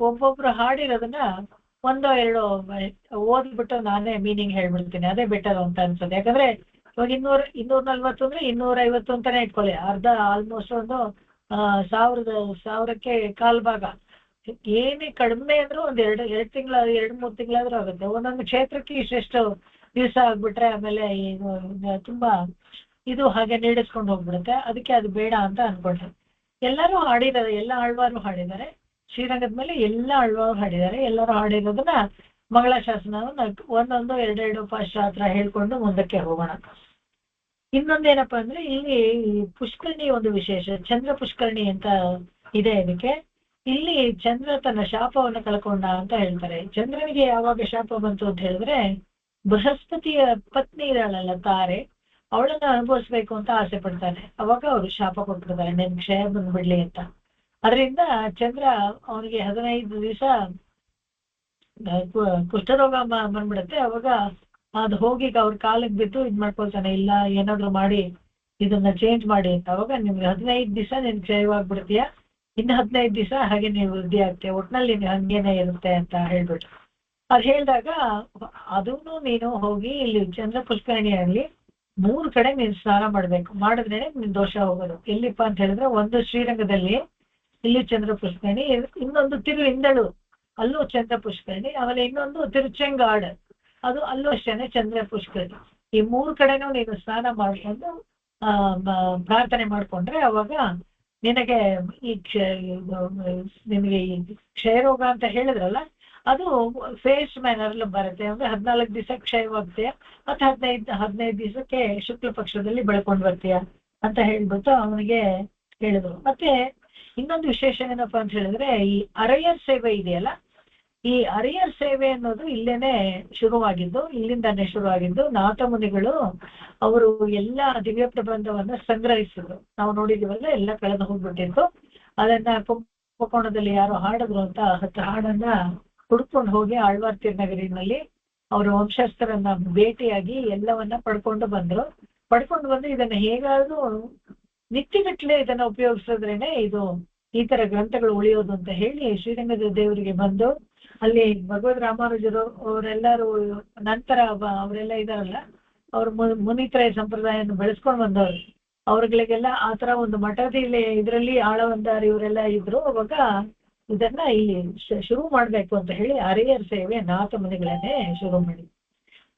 ಒಬ್ಬೊಬ್ರು ಹಾಡಿರೋದನ್ನ 1-2 ಓದ್ಬಿಟ್ಟು ನಾನೇ ಮೀನಿಂಗ್ ಹೇಳ್ಬಿಡ್ತೀನಿ. ಅದೇ ಬೆಟರ್ ಅಂತ ಅನ್ಸುತ್ತೆ. ಯಾಕಂದ್ರೆ ಇವಾಗ 240 ಅಂದ್ರೆ 250 ಅಂತಾನೆ ಇಟ್ಕೊಳ್ಳಿ. ಅರ್ಧ ಆಲ್ಮೋಸ್ಟ್ ಒಂದು 1000ಕ್ಕೆ 1/4 ಭಾಗ. ಏನೇ ಕಡಿಮೆ ಅಂದ್ರೂ ಒಂದು 2 ತಿಂಗಳ 2-3 ತಿಂಗಳಾದ್ರೂ ಆಗುತ್ತೆ. ಒಂದೊಂದು ಕ್ಷೇತ್ರಕ್ಕೆ ಇಷ್ಟೆಷ್ಟು ದಿವಸ ಆಗ್ಬಿಟ್ರೆ ಆಮೇಲೆ ತುಂಬಾ ಇದು ಹಾಗೆ ನೀಡಿಸ್ಕೊಂಡು ಹೋಗ್ಬಿಡುತ್ತೆ. ಅದಕ್ಕೆ ಅದು ಬೇಡ ಅಂತ ಅನ್ಕೊಂಡೆ. ಎಲ್ಲರೂ ಹಾಡಿದ್ದಾರೆ, ಎಲ್ಲ ಆಳ್ವಾರು ಹಾಡಿದ್ದಾರೆ. ಶ್ರೀರಂಗದ ಮೇಲೆ ಎಲ್ಲ ಆಳ್ವಾರು ಹಾಡಿದ್ದಾರೆ. ಎಲ್ಲರೂ ಹಾಡಿರೋದನ್ನ ಮಂಗಳಾಶಾಸನವನ್ನು 1-2 ಪಾಶ ಹತ್ರ ಹೇಳ್ಕೊಂಡು ಮುಂದಕ್ಕೆ ಹೋಗೋಣ. ಇನ್ನೊಂದೇನಪ್ಪಾ ಅಂದ್ರೆ ಇಲ್ಲಿ ಪುಷ್ಕರಣಿ ಒಂದು ವಿಶೇಷ. ಚಂದ್ರ ಪುಷ್ಕರಣಿ ಅಂತ ಇದೆ ಇದಕ್ಕೆ. ಇಲ್ಲಿ ಚಂದ್ರ ತನ್ನ ಶಾಪವನ್ನು ಕಳ್ಕೊಂಡ ಅಂತ ಹೇಳ್ತಾರೆ. ಚಂದ್ರನಿಗೆ ಯಾವಾಗ ಶಾಪ ಬಂತು ಅಂತ ಹೇಳಿದ್ರೆ ಬೃಹಸ್ಪತಿಯ ಪತ್ನಿ ಇರಲ್ಲ ತಾರೆ, ಅವಳನ್ನ ಅನುಭವಿಸ್ಬೇಕು ಅಂತ ಆಸೆ ಪಡ್ತಾನೆ. ಅವಾಗ ಅವರು ಶಾಪ ಕೊಟ್ಬಿಡ್ತಾರೆ, ನಿನ್ ಕ್ಷಯ ಬಂದ್ಬಿಡ್ಲಿ ಅಂತ. ಅದರಿಂದ ಚಂದ್ರ ಅವನಿಗೆ 15 ದಿವಸ ಕುಷ್ಠರೋಗ ಬಂದ್ಬಿಡುತ್ತೆ. ಅವಾಗ ಅದು ಹೋಗಿ ಅವ್ರ ಕಾಲಕ್ಕೆ ಬಿದ್ದು ಇದ್ ಮಾಡ್ಕೊಳ್ತಾನೆ, ಇಲ್ಲ ಏನಾದ್ರು ಮಾಡಿ ಇದನ್ನ ಚೇಂಜ್ ಮಾಡಿ ಅಂತ. ಅವಾಗ ನಿಮ್ಗೆ 15 ದಿವಸ ನಿನ್ ಕ್ಷಯವಾಗ್ಬಿಡ್ತೀಯ, ಇನ್ನು 15 ದಿವಸ ಹಾಗೆ ನೀವು ವೃದ್ಧಿ ಆಗ್ತೀಯ, ಒಟ್ನಲ್ಲಿ ನಿಮ್ಗೆ ಹಂಗೇನೆ ಇರುತ್ತೆ ಅಂತ ಹೇಳ್ಬಿಟ್ಟು ಅದ್ ಹೇಳಿದಾಗ ಅದನ್ನು ನೀನು ಹೋಗಿ ಇಲ್ಲಿ ಚಂದ್ರ ಪುಷ್ಕರಣಿಯಲ್ಲಿ 3 ಕಡೆ ನೀನು ಸ್ನಾನ ಮಾಡ್ಬೇಕು. ಮಾಡಿದ್ರೆ ನಿನ್ ದೋಷ ಹೋಗೋದು. ಎಲ್ಲಿಪ್ಪ ಅಂತ ಹೇಳಿದ್ರೆ ಒಂದು ಶ್ರೀರಂಗದಲ್ಲಿ ಇಲ್ಲಿ ಚಂದ್ರ ಪುಷ್ಕರಣಿ, ಇನ್ನೊಂದು ತಿರುವಿಂದಳು ಅಲ್ಲೂ ಚಂದ್ರ ಪುಷ್ಕರಣಿ, ಆಮೇಲೆ ಇನ್ನೊಂದು ತಿರುಚೆಂಗಾಡ್ ಅದು ಅಲ್ಲೂ ಅಷ್ಟೇನೆ ಚಂದ್ರ ಪುಷ್ಕರಣಿ. ಈ 3 ಕಡೆನೂ ನೀನು ಸ್ನಾನ ಮಾಡ್ಕೊಂಡು ಪ್ರಾರ್ಥನೆ ಮಾಡ್ಕೊಂಡ್ರೆ ಅವಾಗ ನಿನಗೆ ಈ ನಿನಗೆ ಈ ಕ್ಷಯರೋಗ ಅಂತ ಹೇಳಿದ್ರಲ್ಲ, ಅದು ಫೇಸ್ ಮ್ಯಾನರ್ ಬರುತ್ತೆ. ಅಂದ್ರೆ 14 ದಿವಸ ಕ್ಷಯವಾಗ್ತೀಯ, ಮತ್ತೆ 15 ದಿವಸಕ್ಕೆ ಶುಕ್ಲ ಪಕ್ಷದಲ್ಲಿ ಬೆಳ್ಕೊಂಡ್ ಬರ್ತೀಯ ಅಂತ ಹೇಳ್ಬಿಟ್ಟು ಅವನಿಗೆ ಹೇಳಿದ್ರು. ಮತ್ತೆ ಇನ್ನೊಂದು ವಿಶೇಷ ಏನಪ್ಪಾ ಅಂತ ಹೇಳಿದ್ರೆ, ಈ ಅರಯ್ಯರ್ ಸೇವೆ ಇದೆಯಲ್ಲ, ಈ ಅರಯ್ಯರ್ ಸೇವೆ ಅನ್ನೋದು ಇಲ್ಲೇನೆ ಶುರುವಾಗಿದ್ದು, ಇಲ್ಲಿಂದಾನೆ ಶುರುವಾಗಿದ್ದು. ನಾಥ ಮುನಿಗಳು ಅವರು ಎಲ್ಲ ದಿವ್ಯ ಪ್ರಬಂಧವನ್ನ ಸಂಗ್ರಹಿಸಿದ್ರು. ನಾವು ನೋಡಿದೀವಲ್ಲ, ಎಲ್ಲ ಕಳೆದು ಹೋಗ್ಬಿಟ್ಟಿತ್ತು. ಅದನ್ನ ಕುಂಭಕೋಣದಲ್ಲಿ ಯಾರೋ ಹಾಡಿದ್ರು ಅಂತ 10 ಹಾಡನ್ನ ಹುಡ್ಕೊಂಡು ಹೋಗಿ ಆಳ್ವಾರ್ ತಿರುನಗರಿನಲ್ಲಿ ಅವರು ವಂಶಸ್ಥರನ್ನ ಭೇಟಿಯಾಗಿ ಎಲ್ಲವನ್ನ ಪಡ್ಕೊಂಡು ಬಂದು ಇದನ್ನ ಹೇಗಾದ್ರೂ ನಿತ್ಯಗಟ್ಲೆ ಇದನ್ನ ಉಪಯೋಗಿಸಿದ್ರೇನೆ ಇದು ಈ ತರ ಗ್ರಂಥಗಳು ಉಳಿಯೋದು ಅಂತ ಹೇಳಿ ಶ್ರೀರಂಗದ ದೇವರಿಗೆ ಬಂದು ಅಲ್ಲಿ ಭಗವದ್ ರಾಮಾನುಜರು ಅವರೆಲ್ಲರೂ ನಂತರ ಅವರೆಲ್ಲ ಇದಾರಲ್ಲ, ಅವ್ರು ಮುನಿತ್ರಯ ಸಂಪ್ರದಾಯವನ್ನು ಬೆಳೆಸ್ಕೊಂಡು ಬಂದವರು. ಅವ್ರಗಳಿಗೆಲ್ಲ ಆತರ ಒಂದು ಮಠದಲ್ಲಿ ಇದರಲ್ಲಿ ಆಳವಂದಾರಿ ಇವರೆಲ್ಲ ಇದ್ರು. ಅವಾಗ ಇದನ್ನ ಇಲ್ಲಿ ಶುರು ಮಾಡ್ಬೇಕು ಅಂತ ಹೇಳಿ ಅರಿಯರ್ ಸೇವೆ ನಾಥ ಮುನಿಗಳನ್ನೇ ಶುರು ಮಾಡಿ.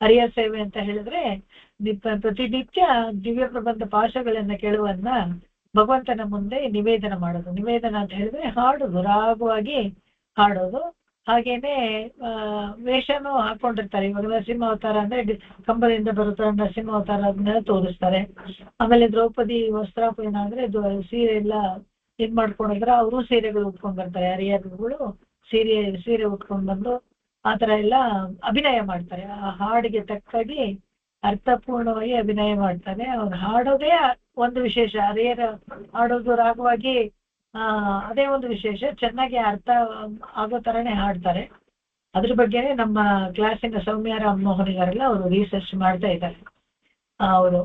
ಅರಿಯರ್ ಸೇವೆ ಅಂತ ಹೇಳಿದ್ರೆ ಪ್ರತಿನಿತ್ಯ ದಿವ್ಯ ಪ್ರಬಂಧ ಪಾಶಗಳನ್ನ ಕೇಳುವನ್ನ ಭಗವಂತನ ಮುಂದೆ ನಿವೇದನ ಮಾಡೋದು. ನಿವೇದನ ಅಂತ ಹೇಳಿದ್ರೆ ಹಾಡೋದು, ರಾಗವಾಗಿ ಹಾಡೋದು. ಹಾಗೇನೆ ವೇಷನೂ ಹಾಕೊಂಡಿರ್ತಾರೆ. ಇವಾಗ ನರಸಿಂಹ ಅವತಾರ ಅಂದ್ರೆ ಕಂಬದಿಂದ ಬರುತ್ತಾರೆ, ನರಸಿಂಹ ಅವತಾರ ಅದನ್ನೆಲ್ಲ ತೋರಿಸ್ತಾರೆ. ಆಮೇಲೆ ದ್ರೌಪದಿ ವಸ್ತ್ರಾಪಯಣ ಅಂದ್ರೆ ಸೀರೆ ಎಲ್ಲ ಇದ್ ಮಾಡ್ಕೊಂಡಿದ್ರೆ ಅವರು ಸೀರೆಗಳು ಉಟ್ಕೊಂಡ್ ಬರ್ತಾರೆ. ಹರಿಹರಗಳು ಸೀರೆ ಉಟ್ಕೊಂಡ್ ಬಂದು ಆತರ ಎಲ್ಲ ಅಭಿನಯ ಮಾಡ್ತಾರೆ. ಆ ಹಾಡಿಗೆ ತಕ್ಕಾಗಿ ಅರ್ಥಪೂರ್ಣವಾಗಿ ಅಭಿನಯ ಮಾಡ್ತಾರೆ. ಅವ್ರು ಹಾಡೋದೇ ಒಂದು ವಿಶೇಷ. ಹರಿಹರ ಹಾಡೋದು ರಾಗವಾಗಿ ಅದೇ ಒಂದು ವಿಶೇಷ. ಚೆನ್ನಾಗಿ ಅರ್ಥ ಆಗೋ ತರನೇ ಹಾಡ್ತಾರೆ. ಅದ್ರ ಬಗ್ಗೆನೆ ನಮ್ಮ ಕ್ಲಾಸಿನ ಸೌಮ್ಯ ರಾಮಮೋಹನಿಗಾರೆಲ್ಲ ಅವರು ರಿಸರ್ಚ್ ಮಾಡ್ತಾ ಇದ್ದಾರೆ. ಅವರು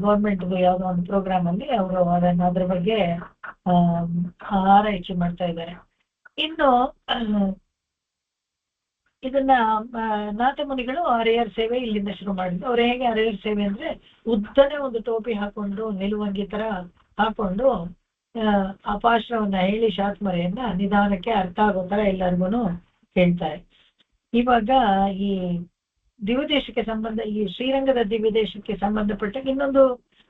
ಗೌರ್ಮೆಂಟ್ ಯಾವುದೋ ಒಂದು ಪ್ರೋಗ್ರಾಮ್ ಅಲ್ಲಿ ಅವರು ಅದ್ರ ಬಗ್ಗೆ ಆರೈಕೆ ಮಾಡ್ತಾ ಇದ್ದಾರೆ. ಇನ್ನು ಇದನ್ನ ನಾಥ ಮುನಿಗಳು ಹರಿಹರ ಸೇವೆ ಇಲ್ಲಿಂದ ಶುರು ಮಾಡಿದ್ರು. ಅವ್ರು ಹೇಗೆ ಹರಿಹರ ಸೇವೆ ಅಂದ್ರೆ ಉದ್ದನೆ ಒಂದು ಟೋಪಿ ಹಾಕೊಂಡು ನಿಲುವಂಗಿ ತರ ಹಾಕೊಂಡು ಅಪಾಶ್ರವನ್ನ ಹೇಳಿ ಶಾತ್ಮರೆಯನ್ನ ನಿಧಾನಕ್ಕೆ ಅರ್ಥ ಆಗೋ ತರ ಎಲ್ಲರಿಗೂ ಹೇಳ್ತಾರೆ. ಇವಾಗ ಈ ದಿವ್ಯದೇಶಕ್ಕೆ ಈ ಶ್ರೀರಂಗದ ದಿವ್ಯದೇಶಕ್ಕೆ ಸಂಬಂಧಪಟ್ಟ ಇನ್ನೊಂದು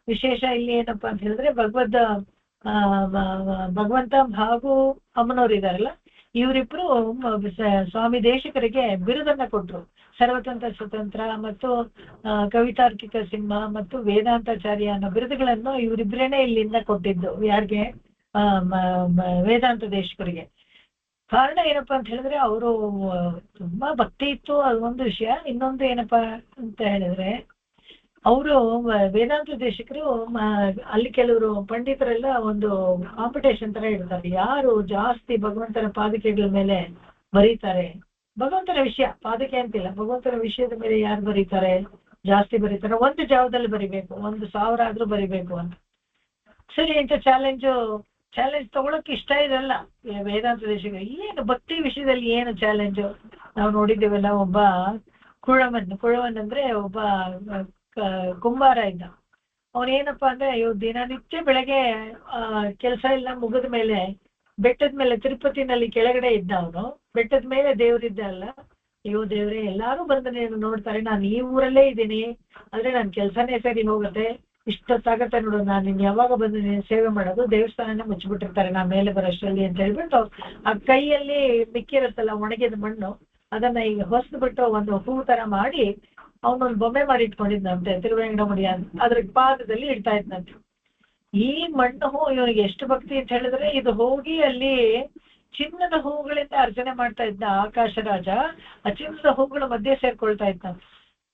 ವಿಶೇಷ ಇಲ್ಲಿ ಏನಪ್ಪಾ ಅಂತ ಹೇಳಿದ್ರೆ, ಭಗವಂತ ಹಾಗೂ ಅಮ್ಮನವ್ರು ಇದಾರಲ್ಲ, ಇವರಿಬ್ರು ಸ್ವಾಮಿ ದೇಶಿಕರಿಗೆ ಬಿರುದನ್ನ ಕೊಟ್ರು. ಸರ್ವತಂತ್ರ ಸ್ವತಂತ್ರ ಮತ್ತು ಕವಿತಾರ್ಕಿಕ ಸಿಂಹ ಮತ್ತು ವೇದಾಂತಾಚಾರ್ಯ ಅನ್ನೋ ಬಿರುದುಗಳನ್ನು ಇವರಿಬ್ರೇನೆ ಇಲ್ಲಿಂದ ಕೊಟ್ಟಿದ್ದು. ಯಾರಿಗೆ? ವೇದಾಂತ ದೇಶಿಕರಿಗೆ. ಕಾರಣ ಏನಪ್ಪಾ ಅಂತ ಹೇಳಿದ್ರೆ ಅವರು ತುಂಬಾ ಭಕ್ತಿ ಇತ್ತು, ಅದೊಂದು ವಿಷಯ. ಇನ್ನೊಂದು ಏನಪ್ಪಾ ಅಂತ ಹೇಳಿದ್ರೆ, ಅವರು ವೇದಾಂತ ದೇಶಿಕರು ಅಲ್ಲಿ ಕೆಲವರು ಪಂಡಿತರೆಲ್ಲ ಒಂದು ಕಾಂಪಿಟೇಷನ್ ತರ ಇಡ್ತಾರೆ. ಯಾರು ಜಾಸ್ತಿ ಭಗವಂತನ ಪಾದಕೆಗಳ ಮೇಲೆ ಬರೀತಾರೆ, ಭಗವಂತನ ವಿಷಯ ಪಾದಕೆ ಅಂತಿಲ್ಲ, ಭಗವಂತನ ವಿಷಯದ ಮೇಲೆ ಯಾರು ಬರೀತಾರೆ ಜಾಸ್ತಿ ಬರೀತಾರೆ, ಒಂದು ಜಾವದಲ್ಲಿ ಬರಿಬೇಕು, 1000 ಆದ್ರೂ ಬರಿಬೇಕು ಅಂತ. ಸರಿ ಅಂತ ಚಾಲೆಂಜ್ ತಗೊಳಕ್ ಇಷ್ಟ ಇರಲ್ಲ ವೇದಾಂತ ದೇಶಿಕರು. ಏನು ಭಕ್ತಿ ವಿಷಯದಲ್ಲಿ ಏನು ಚಾಲೆಂಜ್? ನಾವು ನೋಡಿದ್ದೇವಲ್ಲ, ಒಬ್ಬ ಕುಳವನ್ ಅಂದ್ರೆ ಒಬ್ಬ ಕುಂಬಾರ ಇದ್ದ. ಅವನೇನಪ್ಪಾ ಅಂದ್ರೆ ದಿನನಿತ್ಯ ಬೆಳಗ್ಗೆ ಕೆಲಸ ಎಲ್ಲ ಮುಗಿದ ಮೇಲೆ ಬೆಟ್ಟದ ಮೇಲೆ ತಿರುಪತಿನಲ್ಲಿ ಕೆಳಗಡೆ ಇದ್ದ. ಅವನು ಬೆಟ್ಟದ ಮೇಲೆ ದೇವ್ರಿದ್ದ ಅಲ್ಲ, ದೇವ್ರೆ ಎಲ್ಲಾರು ಬಂದು ನೀನು ನೋಡ್ತಾರೆ, ನಾನು ಈ ಊರಲ್ಲೇ ಇದ್ದೀನಿ, ಆದ್ರೆ ನನ್ ಕೆಲ್ಸನೇ ಸರಿ ಹೋಗುತ್ತೆ, ಇಷ್ಟೊತ್ತಾಗತ್ತೆ ನೋಡು, ನಾನು ನಿನ್ ಯಾವಾಗ ಬಂದು ನೀನು ಸೇವೆ ಮಾಡೋದು, ದೇವಸ್ಥಾನನೇ ಮುಚ್ಚಿಬಿಟ್ಟಿರ್ತಾರೆ ನಾ ಮೇಲೆ ಬರೋಷ್ಟರಲ್ಲಿ ಅಂತ ಹೇಳ್ಬಿಟ್ಟು ಆ ಕೈಯಲ್ಲಿ ಮಿಕ್ಕಿರುತ್ತಲ್ಲ ಒಣಗಿದ ಮಣ್ಣು, ಅದನ್ನ ಈಗ ಹೊಸಬಿಟ್ಟು ಒಂದು ಹೂ ತರ ಮಾಡಿ ಅವನೊಂದು ಬೊಮ್ಮೆ ಮಾಡಿ ಇಟ್ಕೊಂಡಿದ್ದಂತೆ, ತಿರುವೇಂಕಟಮುಡಿ ಅಂತ. ಅದ್ರ ಪಾದದಲ್ಲಿ ಇಡ್ತಾ ಇದ್ದಂತೆ. ಈ ಮಣ್ಣು ಇವನಿಗೆ ಎಷ್ಟು ಭಕ್ತಿ ಅಂತ ಹೇಳಿದ್ರೆ, ಇದು ಹೋಗಿ ಅಲ್ಲಿ ಚಿನ್ನದ ಹೂಗಳಿಂದ ಅರ್ಚನೆ ಮಾಡ್ತಾ ಇದ್ದ ಆಕಾಶ ರಾಜ. ಆ ಚಿನ್ನದ ಹೂಗಳ ಮಧ್ಯೆ ಸೇರ್ಕೊಳ್ತಾ ಇದ್ದಂತೆ.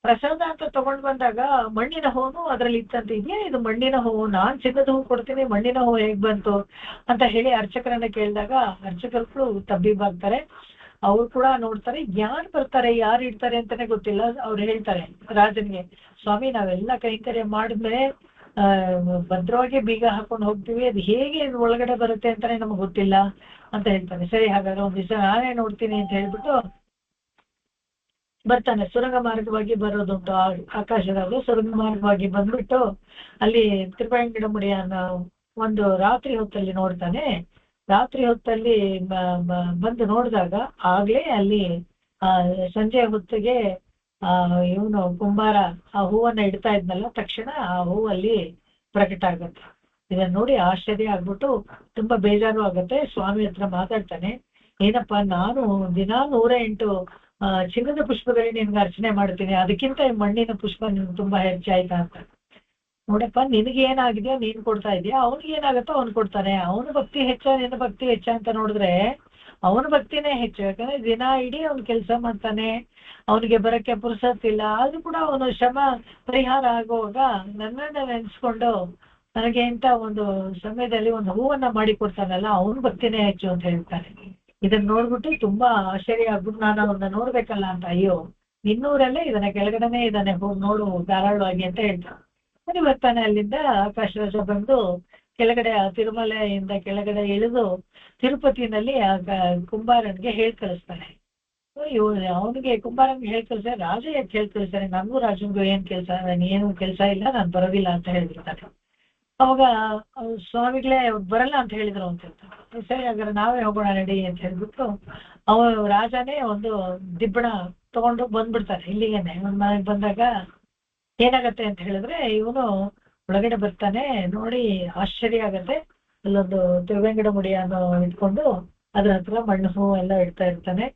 ಪ್ರಸಾದ ಅಂತ ತಗೊಂಡ್ ಬಂದಾಗ ಮಣ್ಣಿನ ಹೂವು ಅದ್ರಲ್ಲಿ ಇತ್ತಂತೆ. ಇದೆಯಾ ಇದು ಮಣ್ಣಿನ ಹೂವು, ನಾನ್ ಚಿನ್ನದ ಹೂ ಕೊಡ್ತೀನಿ, ಮಣ್ಣಿನ ಹೂವು ಹೇಗ್ ಬಂತು ಅಂತ ಹೇಳಿ ಅರ್ಚಕರನ್ನ ಕೇಳಿದಾಗ ಅರ್ಚಕರು ತಬ್ಬಿಬ್ಬಾಗ್ತಾರೆ. ಅವ್ರು ಕೂಡ ನೋಡ್ತಾರೆ, ಯಾರು ಬರ್ತಾರೆ ಯಾರು ಇಡ್ತಾರೆ ಅಂತಾನೆ ಗೊತ್ತಿಲ್ಲ. ಅವ್ರು ಹೇಳ್ತಾರೆ ರಾಜನಿಗೆ, ಸ್ವಾಮಿ ನಾವೆಲ್ಲ ಕೈಂಕರ್ಯ ಮಾಡಿದ್ಮೇಲೆ ಭದ್ರವಾಗಿ ಬೀಗ ಹಾಕೊಂಡು ಹೋಗ್ತೀವಿ, ಅದು ಹೇಗೆ ಒಳಗಡೆ ಬರುತ್ತೆ ಅಂತಾನೆ ನಮ್ಗೆ ಗೊತ್ತಿಲ್ಲ ಅಂತ ಹೇಳ್ತಾನೆ. ಸರಿ ಹಾಗಾದ್ರೆ ಒಂದ್ ದಿವಸ ನಾನೇ ನೋಡ್ತೀನಿ ಅಂತ ಹೇಳ್ಬಿಟ್ಟು ಬರ್ತಾನೆ. ಸುರಂಗ ಮಾರ್ಗವಾಗಿ ಬರೋದುಂಟು ಆಕಾಶದಲ್ಲಿ. ಸುರಂಗ ಮಾರ್ಗವಾಗಿ ಬಂದ್ಬಿಟ್ಟು ಅಲ್ಲಿ ತಿರುವೇಂಕಟಮುಡಿ ಅನ್ನೋ ಒಂದು ರಾತ್ರಿ ಹೊತ್ತಲ್ಲಿ ನೋಡ್ತಾನೆ. ರಾತ್ರಿ ಹೊತ್ತಲ್ಲಿ ಬಂದು ನೋಡಿದಾಗ ಆಗ್ಲೇ ಅಲ್ಲಿ ಸಂಜೆ ಹೊತ್ತಿಗೆ ಇವನು ಕುಂಬಾರ ಆ ಹೂವನ್ನ ಇಡ್ತಾ ಇದ್ನಲ್ಲ, ತಕ್ಷಣ ಆ ಹೂವಲ್ಲಿ ಪ್ರಕಟ ಆಗುತ್ತೆ. ಇದನ್ನ ನೋಡಿ ಆಶ್ಚರ್ಯ ಆಗ್ಬಿಟ್ಟು ತುಂಬಾ ಬೇಜಾರು ಆಗುತ್ತೆ. ಸ್ವಾಮಿ ಹತ್ರ ಮಾತಾಡ್ತಾನೆ, ಏನಪ್ಪಾ ನಾನು ದಿನಾ 108 ಚಿನ್ನದ ಪುಷ್ಪದಲ್ಲಿ ನಿನ್ಗೆ ಅರ್ಚನೆ ಮಾಡ್ತೀನಿ, ಅದಕ್ಕಿಂತ ಈ ಮಣ್ಣಿನ ಪುಷ್ಪ ನಿನ್ಗೆ ತುಂಬಾ ಹೆಚ್ಚಾಯ್ತಾ ಅಂತ. ನೋಡಪ್ಪ, ನಿನಗೆ ಏನಾಗಿದೆಯೋ ನೀನ್ ಕೊಡ್ತಾ ಇದೀಯಾ, ಅವ್ನಿಗೆ ಏನಾಗತ್ತೋ ಅವ್ನು ಕೊಡ್ತಾನೆ. ಅವನ ಭಕ್ತಿ ಹೆಚ್ಚ ನಿನ್ನ ಭಕ್ತಿ ಹೆಚ್ಚ ಅಂತ ನೋಡಿದ್ರೆ ಅವನ ಭಕ್ತಿನೇ ಹೆಚ್ಚು. ಯಾಕಂದ್ರೆ ದಿನ ಇಡೀ ಅವ್ನು ಕೆಲಸ ಮಾಡ್ತಾನೆ, ಅವನಿಗೆ ಬರಕ್ಕೆ ಪುರ್ಸತ್ತಿಲ್ಲ, ಆದ್ರೂ ಕೂಡ ಅವನು ಶ್ರಮ ಪರಿಹಾರ ಆಗುವಾಗ ನನ್ನನ್ನ ನೆನೆಸ್ಕೊಂಡು ನನಗೆ ಅಂತ ಒಂದು ಸಮಯದಲ್ಲಿ ಒಂದು ಹೂವನ್ನ ಮಾಡಿ ಕೊಡ್ತಾನಲ್ಲ, ಅವನ ಭಕ್ತಿನೇ ಹೆಚ್ಚು ಅಂತ ಹೇಳ್ತಾನೆ. ಇದನ್ನ ನೋಡ್ಬಿಟ್ಟು ತುಂಬಾ ಆಶ್ಚರ್ಯ ಆಗ್ಬಿಟ್ಟು ನಾನು ಅವನ್ನ ನೋಡ್ಬೇಕಲ್ಲ ಅಂತ, ಅಯ್ಯೋ ನಿನ್ನೂರಲ್ಲೇ ಇದನ್ನ ಕೆಳಗಡೆನೆ ಇದನ್ನೇ ಹೋಗಿ ನೋಡು ಧಾರಾಳವಾಗಿ ಅಂತ ಹೇಳ್ತಾನೆ. ಸರಿ ಬರ್ತಾನೆ. ಅಲ್ಲಿಂದ ಆಕಾಶರಾಜ ಬಂದು ಕೆಳಗಡೆ ತಿರುಮಲೆಯಿಂದ ಕೆಳಗಡೆ ಇಳಿದು ತಿರುಪತಿನಲ್ಲಿ ಕುಂಬಾರನ್ಗೆ ಹೇಳ್ ಕಳಿಸ್ತಾನೆ. ಅವನಿಗೆ ಕುಂಬಾರನ್ಗೆ ಹೇಳ್ ಕಳಿಸ್ತಾರೆ. ರಾಜ ಯಾಕೆ ಹೇಳ್ ಕಳಿಸ್ತಾರೆ, ನನಗೂ ರಾಜನ್ಗೂ ಏನ್ ಕೆಲಸ, ಏನು ಕೆಲಸ ಇಲ್ಲ, ನಾನು ಬರೋದಿಲ್ಲ ಅಂತ ಹೇಳ್ಬಿಡ್ತಾನೆ. ಅವಾಗ ಸ್ವಾಮಿಗಳೇ ಬರಲ್ಲ ಅಂತ ಹೇಳಿದ್ರು ಅಂತ ಹೇಳ್ತಾರೆ. ಸರಿ ಹಾಗಾದ್ರೆ ನಾವೇ ಹೋಗೋಣ ನಡಿ ಅಂತ ಹೇಳ್ಬಿಟ್ಟು ರಾಜನೇ ಒಂದು ದಿಬ್ಬಣ ತಗೊಂಡು ಬಂದ್ಬಿಡ್ತಾರೆ ಇಲ್ಲಿಗೇನೆ. ಒಂದ್ ಮನೆಗೆ ಬಂದಾಗ ಏನಾಗತ್ತೆ ಅಂತ ಹೇಳಿದ್ರೆ, ಇವನು ಒಳಗಡೆ ಬರ್ತಾನೆ. ನೋಡಿ ಆಶ್ಚರ್ಯ ಆಗತ್ತೆ. ಅಲ್ಲೊಂದು ತಿರುವೆಂಗಡ ಮುಡಿಯನ್ನು ಇಟ್ಕೊಂಡು ಅದ್ರ ಹತ್ರ ಮಣ್ಣು ಹೂ ಎಲ್ಲ ಇಡ್ತಾ ಇರ್ತಾನೆ.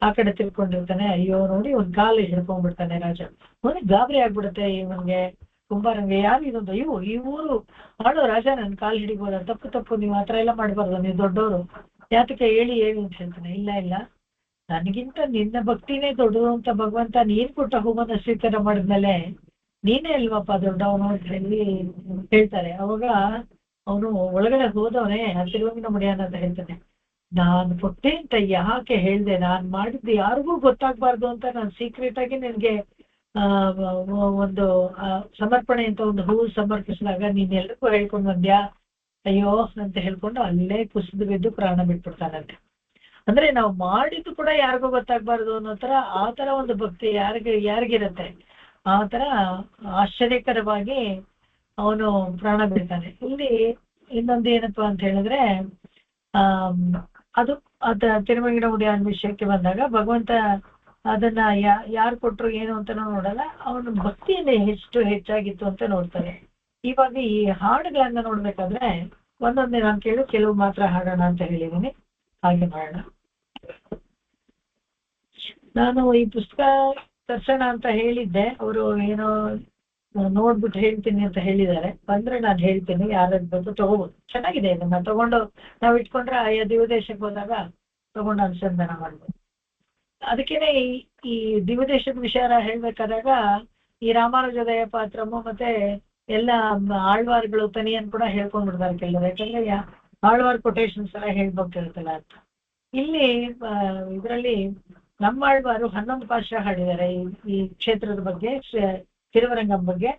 ಆ ಕಡೆ ತಿಳ್ಕೊಂಡಿರ್ತಾನೆ. ಅಯ್ಯೋ ನೋಡಿ ಒಂದ್ ಕಾಲು ಹಿಡ್ಕೊಂಡ್ಬಿಡ್ತಾನೆ ರಾಜ. ಅವನಿಗೆ ಗಾಬರಿ ಆಗ್ಬಿಡುತ್ತೆ ಇವನ್ಗೆ, ಕುಂಬಾರಂಗೆ. ಯಾರು ಇದೊಂದು, ಅಯ್ಯೋ ಈ ಊರು ಮಾಡೋ ರಾಜ ನನ್ ಕಾಲು ಹಿಡಿಬೋದ, ತಪ್ಪು ನೀವು ಆತರ ಎಲ್ಲ ಮಾಡ್ಬಾರ್ದು, ನೀವು ದೊಡ್ಡವರು, ಯಾತಕ್ಕೆ ಹೇಳಿ ಅಂತ ಹೇಳ್ತಾನೆ. ಇಲ್ಲ ನನಗಿಂತ ನಿನ್ನ ಭಕ್ತಿನೇ ದೊಡ್ಡದು ಅಂತ ಭಗವಂತ ನೀನ್ ಕೊಟ್ಟ ಹೂವನ್ನ ಸ್ವೀಕಾರ ಮಾಡಿದ್ಮೇಲೆ ನೀನೇ ಅಲ್ವಪ್ಪ ದೊಡ್ಡವನು ಅಂತ ಹೇಳಿ ಹೇಳ್ತಾರೆ. ಅವಾಗ ಅವನು ಒಳಗಡೆ ಹೋದವನೇ ತಿರುವಂಗಿನ ಮುಡಿಯಾನ ಅಂತ ಹೇಳ್ತಾನೆ. ನಾನು ಕೊಟ್ಟೆ ಅಂತ ಯಾಕೆ ಹೇಳ್ದೆ, ನಾನ್ ಮಾಡಿದ್ದು ಯಾರಿಗೂ ಗೊತ್ತಾಗ್ಬಾರ್ದು ಅಂತ ನಾನು ಸೀಕ್ರೆಟ್ ಆಗಿ ನಿನ್ಗೆ ಒಂದು ಸಮರ್ಪಣೆ ಅಂತ ಒಂದು ಹೂ ಸಮರ್ಪಿಸಿದಾಗ ನೀನ್ ಎಲ್ರಿಗೂ ಹೇಳ್ಕೊಂಡು ಬಂದ್ಯಾ, ಅಯ್ಯೋ ಅಂತ ಹೇಳ್ಕೊಂಡು ಅಲ್ಲೇ ಕುಸಿದು ಬಿದ್ದು ಪ್ರಾಣ ಬಿಟ್ಬಿಡ್ತಾನಂತೆ. ಅಂದ್ರೆ ನಾವು ಮಾಡಿದ್ದು ಕೂಡ ಯಾರಿಗೂ ಗೊತ್ತಾಗ್ಬಾರ್ದು ಅನ್ನೋ ತರ ಆ ತರ ಒಂದು ಭಕ್ತಿ ಯಾರಿಗಿರತ್ತೆ, ಆ ತರ ಆಶ್ಚರ್ಯಕರವಾಗಿ ಅವನು ಪ್ರಾಣ ಬಿಡ್ತಾನೆ. ಇಲ್ಲಿ ಇನ್ನೊಂದು ಏನಪ್ಪಾ ಅಂತ ಹೇಳಿದ್ರೆ, ಅದು ತಿರುಮಂಗಿನ ಮುಡಿಯನ್ ವಿಷಯಕ್ಕೆ ಬಂದಾಗ ಭಗವಂತ ಅದನ್ನ ಯಾರು ಕೊಟ್ರು ಏನು ಅಂತ ನೋಡಲ್ಲ, ಅವನ ಭಕ್ತಿಯನ್ನೇ ಹೆಚ್ಚಾಗಿತ್ತು ಅಂತ ನೋಡ್ತಾರೆ. ಇವಾಗ ಈ ಹಾಡುಗಳನ್ನ ನೋಡ್ಬೇಕಾದ್ರೆ ಒಂದೊಂದೇ ನಾನು ಕೆಲವು ಮಾತ್ರ ಹಾಡೋಣ ಅಂತ ಹೇಳಿದೀನಿ, ಹಾಗೆ ಮಾಡೋಣ. ನಾನು ಈ ಪುಸ್ತಕ ತರ್ಸೋಣ ಅಂತ ಹೇಳಿದ್ದೆ, ಅವರು ಏನೋ ನೋಡ್ಬಿಟ್ಟು ಹೇಳ್ತೀನಿ ಅಂತ ಹೇಳಿದ್ದಾರೆ. ಬಂದ್ರೆ ನಾನು ಹೇಳ್ತೀನಿ, ಯಾರಾದ್ರು ಬಂದು ತಗೋಬಹುದು. ಚೆನ್ನಾಗಿದೆ, ಇದನ್ನ ತಗೊಂಡು ನಾವ್ ಇಟ್ಕೊಂಡ್ರೆ ಆಯಾ ದಿವದೇಶಕ್ಕೆ ಹೋದಾಗ ತಗೊಂಡು ಅನುಸಂಧಾನ ಮಾಡ್ಬೋದು. ಅದಕ್ಕೇನೆ ಈ ದಿವದೇಶದ ವಿಚಾರ ಹೇಳ್ಬೇಕಾದಾಗ ಈ ರಾಮಾನುಜದಯ ಪಾತ್ರಮ್ಮ ಮತ್ತೆ ಎಲ್ಲ ಆಳ್ವಾರ್ಗಳು ತನಿಯನ್ ಕೂಡ ಹೇಳ್ಕೊಂಡ್ಬಿಡ್ತಾರೆ ಕೆಲವರು. ಯಾಕಂದ್ರೆ ಆಳ್ವಾರ್ ಕೊಟೇಶನ್ಸ್ ಎಲ್ಲ ಹೇಳ್ಬೋಗ್ತಿರ್ತಲ್ಲ ಅಂತ. ಇಲ್ಲಿ ಇದರಲ್ಲಿ ನಮ್ಮ ಆಳ್ವಾರು 11 ಪಾಶ ಹಾಡಿದ್ದಾರೆ ಈ ಕ್ಷೇತ್ರದ ಬಗ್ಗೆ, ತಿರುವರಂಗಂ ಬಗ್ಗೆ.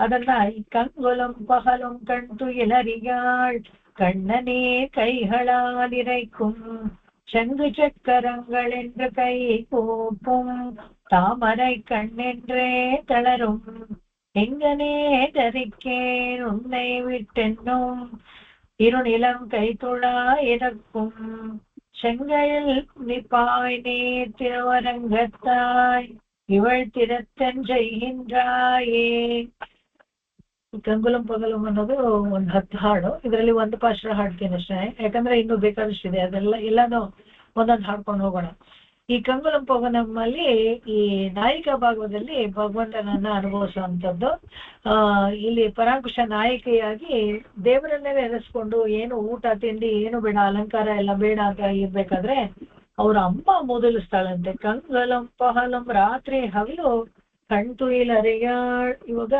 ಅದನ್ನ ಈ ಕಂಗೊಲಂ ಪಹಲಂ ಕಣ್ತು ಎಲರಿಗಾಳ್ ಕಣ್ಣನೇ கைகளாலிரைக்கும் சங்கு சக்கரங்களென்று கை கூப்பும் தாமரை கண்ணென்றே தளரும் எங்கனே தரிக்கேன் உன்னை விட்டென்னும் இருநிலம் கைத்துழா எனக்கும் செங்கையில் நிப்பாய் நீ திருவரங்கத்தாய் ಇವಳ್ ತಿರತ್ತನ್ ಜೈಹಿಂದ್ರಾಯೇ. ಕಂಗುಲಂ ಪಗಲಂ ಅನ್ನೋದು ಒಂದು 10 ಹಾಡು. ಇದರಲ್ಲಿ ಒಂದು ಪಾಶ್ರ ಹಾಡ್ತೀನಿ ಅಷ್ಟೇ, ಯಾಕಂದ್ರೆ ಇನ್ನೂ ಬೇಕಾದಷ್ಟಿದೆ. ಅದೆಲ್ಲ ಎಲ್ಲಾನು ಒಂದೊಂದು ಹಾಡ್ಕೊಂಡು ಹೋಗೋಣ. ಈ ಕಂಗುಲಂ ಪಗಲಂನಲ್ಲಿ ಈ ನಾಯಿಕಾ ಭಾಗದಲ್ಲಿ ಭಗವಂತನನ್ನ ಅನುಭವಿಸುವಂಥದ್ದು. ಇಲ್ಲಿ ಪರಾಂಕುಶ ನಾಯಕಿಯಾಗಿ ದೇವರನ್ನೇ ನೆನೆಸ್ಕೊಂಡು ಏನು ಊಟ ತಿಂಡಿ ಏನು ಬೇಡ, ಅಲಂಕಾರ ಎಲ್ಲ ಬೇಡ ಅಂತ ಇರ್ಬೇಕಾದ್ರೆ ಅವ್ರ ಅಮ್ಮ ಮೊದಲಿಸ್ತಾಳಂತೆ. ಕಂಗಲಂ ಪಹಲಂ, ರಾತ್ರಿ ಹಗಲು ಕಣ್ತು ಇಲರಿಗಾಳ್. ಇವಾಗ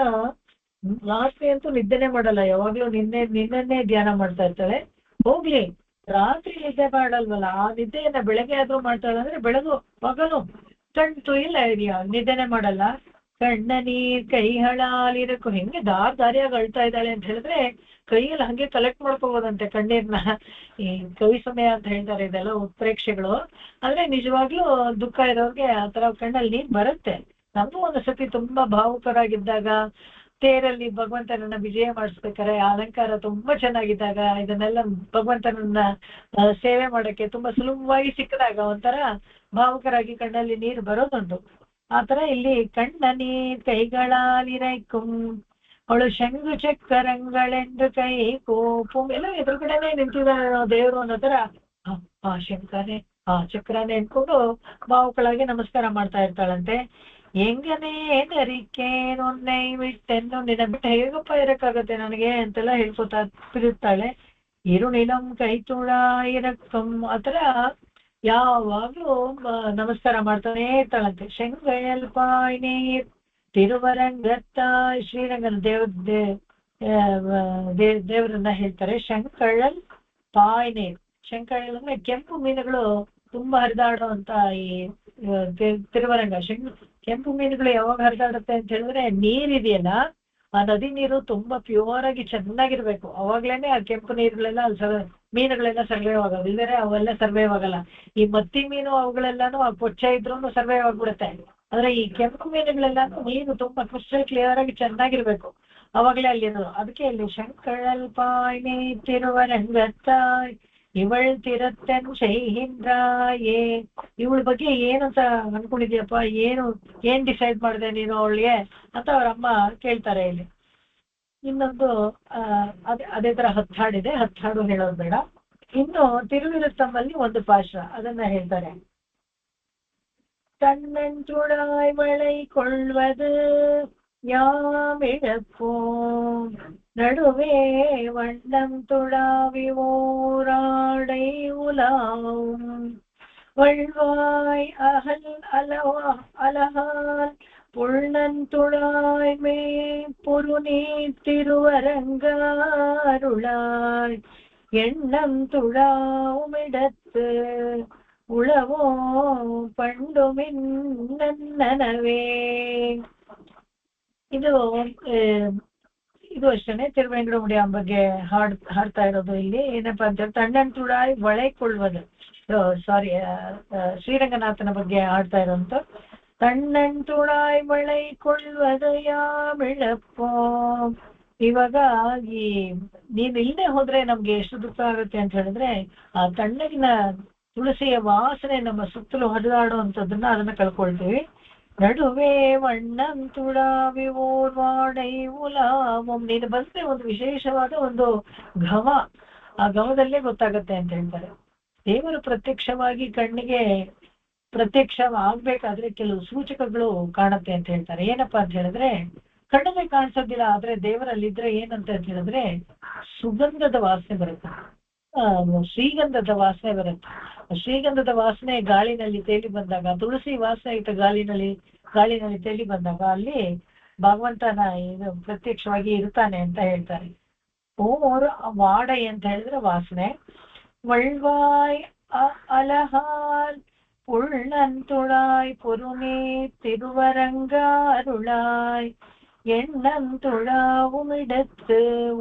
ರಾತ್ರಿ ಅಂತೂ ನಿದ್ದೆನೆ ಮಾಡಲ್ಲ, ಯಾವಾಗ್ಲೂ ನಿನ್ನನ್ನೇ ಧ್ಯಾನ ಮಾಡ್ತಾ ಇರ್ತಾಳೆ. ಹೋಗ್ಲಿ, ರಾತ್ರಿ ನಿದ್ದೆ ಮಾಡಲ್ವಲ್ಲ, ಆ ನಿದ್ದೆಯನ್ನ ಬೆಳಗ್ಗೆ ಆದ್ರೂ ಮಾಡ್ತಾಳೆ. ಅಂದ್ರೆ ಪಗಲು ಕಣ್ತು ಇಲರಿಗಾಳ್, ನಿದ್ದೆನೆ ಮಾಡಲ್ಲ. ಕಣ್ಣ ನೀರ್ ಕೈಹಳಾಲಿರಕು, ಹೆಂಗೆ ದಾರಿಯಾಗಿ ಅಳ್ತಾ ಇದ್ದಾಳೆ ಅಂತ ಹೇಳಿದ್ರೆ ಕೈಯಲ್ಲಿ ಹಂಗೆ ಕಲೆಕ್ಟ್ ಮಾಡ್ಕೋಬೋದಂತೆ ಕಣ್ಣೀರ್ನ. ಈ ಕವಿ ಸಮಯ ಅಂತ ಹೇಳ್ತಾರೆ, ಇದೆಲ್ಲ ಉತ್ಪ್ರೇಕ್ಷೆಗಳು. ಆದ್ರೆ ನಿಜವಾಗ್ಲೂ ದುಃಖ ಇರೋರ್ಗೆ ಆ ತರ ಕಣ್ಣಲ್ಲಿ ನೀರ್ ಬರುತ್ತೆ. ನಮಗೂ ಒಂದ್ಸತಿ ತುಂಬಾ ಭಾವುಕರಾಗಿದ್ದಾಗ, ತೇರಲ್ಲಿ ಭಗವಂತನನ್ನ ವಿಜಯ ಮಾಡಿಸ್ಬೇಕಾರೆ ಅಲಂಕಾರ ತುಂಬಾ ಚೆನ್ನಾಗಿದ್ದಾಗ, ಇದನ್ನೆಲ್ಲ ಭಗವಂತನನ್ನ ಸೇವೆ ಮಾಡಕ್ಕೆ ತುಂಬಾ ಸುಲಭವಾಗಿ ಸಿಕ್ಕಿದಾಗ ಒಂಥರ ಭಾವುಕರಾಗಿ ಕಣ್ಣಲ್ಲಿ ನೀರು ಬರೋದುಂಟು. ಆತರ ಇಲ್ಲಿ ಕಣ್ಣ ನೀರ್ ಕೈಗಳಾಲಿರೈಕುಂ ಅವಳು ಶಂಗು ಚಕ್ಕರಂಗಳೆಂದು ಕೈ ಕೋಪುಂ ಎಲ್ಲ ಎದುರುಗಡೆನೆ ನಿಂತಿದ್ದಾಳೆ ದೇವರು ಅನ್ನೋ ತರ ಆ ಶಂಕರೇ ಆ ಚಕ್ರನೇ ಅನ್ಕೊಂಡು ಬಾವುಗಳಾಗಿ ನಮಸ್ಕಾರ ಮಾಡ್ತಾ ಇರ್ತಾಳಂತೆ. ಹೆಂಗನೇ ನರಿಕೆ ನೊನ್ನೈ ಬಿಟ್ಟೆನ್ನು ನಿನ್ನ ಬಿಟ್ಟು ಹೇಗಪ್ಪ ಇರಕ್ಕಾಗತ್ತೆ ನನಗೆ ಅಂತೆಲ್ಲ ಹೇಳ್ಕೊತಾ ತಿರುಗ್ತಾಳೆ. ಇರುಳಿಲಂ ಕೈ ತುಳ ಇರಕ್ಕಂ ಆತರ ಯಾವಾಗ್ಲೂ ನಮಸ್ಕಾರ ಮಾಡ್ತಾನೆ ಇರ್ತಾಳಂತೆ. ಶಂಕಯಲ್ ಪಾಯ್ನೀರ್ ತಿರುವರಂಗತ್ತ ಶ್ರೀರಂಗನ ದೇವರನ್ನ ಹೇಳ್ತಾರೆ. ಶಂಕಳಲ್ ಪಾಯ್ನೀರ್, ಶಂಕಳಲ್ ಅಂದ್ರೆ ಕೆಂಪು ಮೀನುಗಳು ತುಂಬಾ ಹರಿದಾಡುವಂತ ಈ ತಿರುವರಂಗ. ಕೆಂಪು ಮೀನುಗಳು ಯಾವಾಗ ಹರಿದಾಡುತ್ತೆ ಅಂತ ಹೇಳಿದ್ರೆ ನೀರಿದೆಯಲ್ಲ, ಆ ನದಿ ನೀರು ತುಂಬಾ ಪ್ಯೂರ್ ಆಗಿ ಚೆನ್ನಾಗಿರ್ಬೇಕು, ಅವಾಗ್ಲೇನೆ ಆ ಕೆಂಪು ನೀರುಗಳೆಲ್ಲ ಅಲ್ಲಿ ಮೀನುಗಳೆಲ್ಲ ಸರ್ವೈವ್ ಆಗೋದು, ಇಲ್ಲದ್ರೆ ಅವೆಲ್ಲ ಸರ್ವೈವ್ ಆಗಲ್ಲ. ಈ ಮತ್ತಿ ಮೀನು ಅವುಗಳೆಲ್ಲಾನು ಆ ಕೊಚ್ಚ ಇದ್ರು ಸರ್ವೈವ್ ಆಗ್ಬಿಡುತ್ತೆ. ಆದ್ರೆ ಈ ಕೆಂಪು ಮೀನುಗಳೆಲ್ಲಾನು ನೀರು ತುಂಬಾ ಕ್ರಿಸ್ಟಲ್ ಕ್ಲಿಯರ್ ಆಗಿ ಚೆನ್ನಾಗಿರ್ಬೇಕು, ಅವಾಗ್ಲೇ ಅಲ್ಲಿರೋದು. ಅದಕ್ಕೆ ಇಲ್ಲಿ ಶಂಕಳಲ್ ಪಾಯ್ನಿ ತಿರುವರಂಗತ್ತಾಯ್ ಇವಳ್ ತಿರತ್ತನ್ ಶೈಹಿಂದ್ರಾಯೇ, ಇವಳ ಬಗ್ಗೆ ಏನಂತ ಅನ್ಕೊಂಡಿದ್ಯಪ್ಪ, ಏನ್ ಡಿಸೈಡ್ ಮಾಡಿದೆ ನೀನು ಅವಳಿಗೆ ಅಂತ ಅವ್ರಮ್ಮ ಕೇಳ್ತಾರೆ. ಇಲ್ಲಿ ಇನ್ನೊಂದು ಅದೇ ತರ ಹತ್ತಾಡಿದೆ, ಹತ್ತಾಡು ಹೇಳೋದು ಬೇಡ. ಇನ್ನು ತಿರುವಿರುತ್ತಮ್ಮಲ್ಲಿ ಒಂದು ಪಾಶ ಅದನ್ನ ಹೇಳ್ತಾರೆ. தன்னன்றுழாய் மழை கொள்வது யாமிழப்போ நடுவே வண்ணம் துழாவி ஓராடை உலாவும் வள்வாய் அகல் அலகால் புள்ளன் துழாய் மே பொருநீ திருவரங்காருளாய் எண்ணம் துழாவுமிடத்து ಉಳವೋ ಪಂಡು ಮಿನ್ನನವೇ. ಇದು ಅಷ್ಟೇನೆ ತಿರುವೆಂಕಟರಮಣ ಬಗ್ಗೆ ಹಾಡ್ತಾ ಇರೋದು. ಇಲ್ಲಿ ಏನಪ್ಪಾ ಅಂತ ಹೇಳಿ ತಣ್ಣನ್ ತುಳಾಯಿ ಒಳೆಕೊಳ್ಳುವುದು, ಸಾರಿ ಶ್ರೀರಂಗನಾಥನ ಬಗ್ಗೆ ಹಾಡ್ತಾ ಇರೋಂತ. ತಣ್ಣನ್ ತುಳಾಯಿ ಒಳೆಕೊಳ್ಳುವುದು ಯಾಮಿಳಪ್ಪೋ. ಇವಾಗ ಈ ನೀನ್ ಇಲ್ಲದೆ ಹೋದ್ರೆ ನಮ್ಗೆ ಎಷ್ಟು ದುಃಖ ಆಗುತ್ತೆ ಅಂತ ಹೇಳಿದ್ರೆ, ಆ ತಣ್ಣಗಿನ ತುಳಸಿಯ ವಾಸನೆ ನಮ್ಮ ಸುತ್ತಲೂ ಹರಿದಾಡುವಂಥದ್ದನ್ನ ಅದನ್ನ ಕಳ್ಕೊಳ್ತೀವಿ. ನಡುವೆ ವಣ್ಣಂ ತುಳಾವಿ ಓರ್ವಾಡೈ ಉಲಾವಂ, ನೀನು ಬಂದ್ರೆ ಒಂದು ವಿಶೇಷವಾದ ಒಂದು ಘಮ, ಆ ಘಮದಲ್ಲೇ ಗೊತ್ತಾಗತ್ತೆ ಅಂತ ಹೇಳ್ತಾರೆ. ದೇವರು ಪ್ರತ್ಯಕ್ಷವಾಗಿ ಕಣ್ಣಿಗೆ ಪ್ರತ್ಯಕ್ಷ ಆಗ್ಬೇಕಾದ್ರೆ ಕೆಲವು ಸೂಚಕಗಳು ಕಾಣುತ್ತೆ ಅಂತ ಹೇಳ್ತಾರೆ. ಏನಪ್ಪಾ ಅಂತ ಹೇಳಿದ್ರೆ, ಕಣ್ಣಿಗೆ ಕಾಣಿಸೋದಿಲ್ಲ, ಆದ್ರೆ ದೇವರಲ್ಲಿದ್ರೆ ಏನಂತ ಹೇಳಿದ್ರೆ ಸುಗಂಧದ ವಾಸನೆ ಬರುತ್ತೆ, ಶ್ರೀಗಂಧದ ವಾಸನೆ ಬರುತ್ತೆ. ಶ್ರೀಗಂಧದ ವಾಸನೆ ಗಾಳಿನಲ್ಲಿ ತೇಲಿ ಬಂದಾಗ, ತುಳಸಿ ವಾಸನೆ ಇದ್ದ ಗಾಳಿನಲ್ಲಿ ತೇಲಿ ಬಂದಾಗ ಅಲ್ಲಿ ಭಗವಂತನ ಇದು ಪ್ರತ್ಯಕ್ಷವಾಗಿ ಇರ್ತಾನೆ ಅಂತ ಹೇಳ್ತಾರೆ. ಓರ್ ವಾಡೈ ಅಂತ ಹೇಳಿದ್ರೆ ವಾಸನೆ. ವಳ್ವಾಯ್ ಅಲಹಾಲ್ ಪುಳ್ಳನ್ ತುಳಾಯ್ ಪುರುನೇ ತಿರುವರಂಗ ಅರುಳಾಯ್ எண்ணம் ತುಳಾವುಮಿಡತ್ತು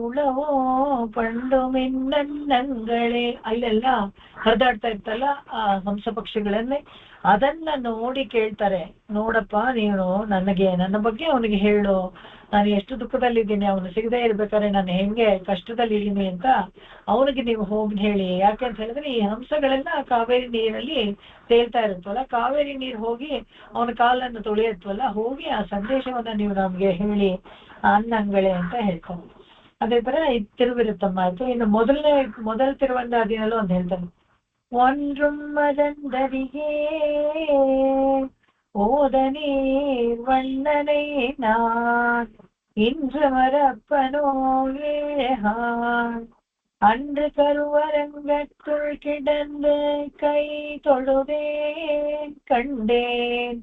ಉಳವೋ ಪಂಡು ಮಿನ್ನಂಗಳೇ. ಅಲ್ಲೆಲ್ಲ ಹರಿದಾಡ್ತಾ ಇರ್ತಲ್ಲ ಆ ಹಂಸ ಪಕ್ಷಿಗಳನ್ನೇ, ಅದನ್ನ ನೋಡಿ ಕೇಳ್ತಾರೆ, ನೋಡಪ್ಪ ನೀನು ನನ್ನ ಬಗ್ಗೆ ಅವನಿಗೆ ಹೇಳು, ನಾನು ಎಷ್ಟು ದುಃಖದಲ್ಲಿದ್ದೀನಿ, ಅವನು ಸಿಗದೆ ಇರ್ಬೇಕಾದ್ರೆ ನಾನು ಹೆಂಗೆ ಕಷ್ಟದಲ್ಲಿದ್ದೀನಿ ಅಂತ ಅವನಿಗೆ ನೀವು ಹೋಗಿ ಹೇಳಿ. ಯಾಕೆಂತ ಹೇಳಿದ್ರೆ ಈ ಹಂಸಗಳೆಲ್ಲ ಕಾವೇರಿ ನೀರಲ್ಲಿ ತೇಲ್ತಾ ಇರುತ್ತವಲ್ಲ, ಕಾವೇರಿ ನೀರು ಹೋಗಿ ಅವನ ಕಾಲನ್ನು ತೊಳೆಯತ್ವಲ್ಲ, ಹೋಗಿ ಆ ಸಂದೇಶವನ್ನ ನೀವು ನಮ್ಗೆ ಹೇಳಿ ಅನ್ನಂಗಳೇ ಅಂತ ಹೇಳ್ತಾರೆ. ಅದೇ ತರ ತಿರುವಿರುತ್ತಮ್ಮ ಆಯ್ತು. ಇನ್ನು ಮೊದಲ ತಿರುವಂದಾದಿನಲ್ಲೂ ಒಂದು ಹೇಳ್ತಾರೆ. ஒன்றும் மறந்தறியே ஓத நீர் வண்ணனை நான் இன்று மறப்பனோ ஏழான் அன்று கருவரங்கத்துள் கிடந்து கை தொழுதேன் கண்டேன்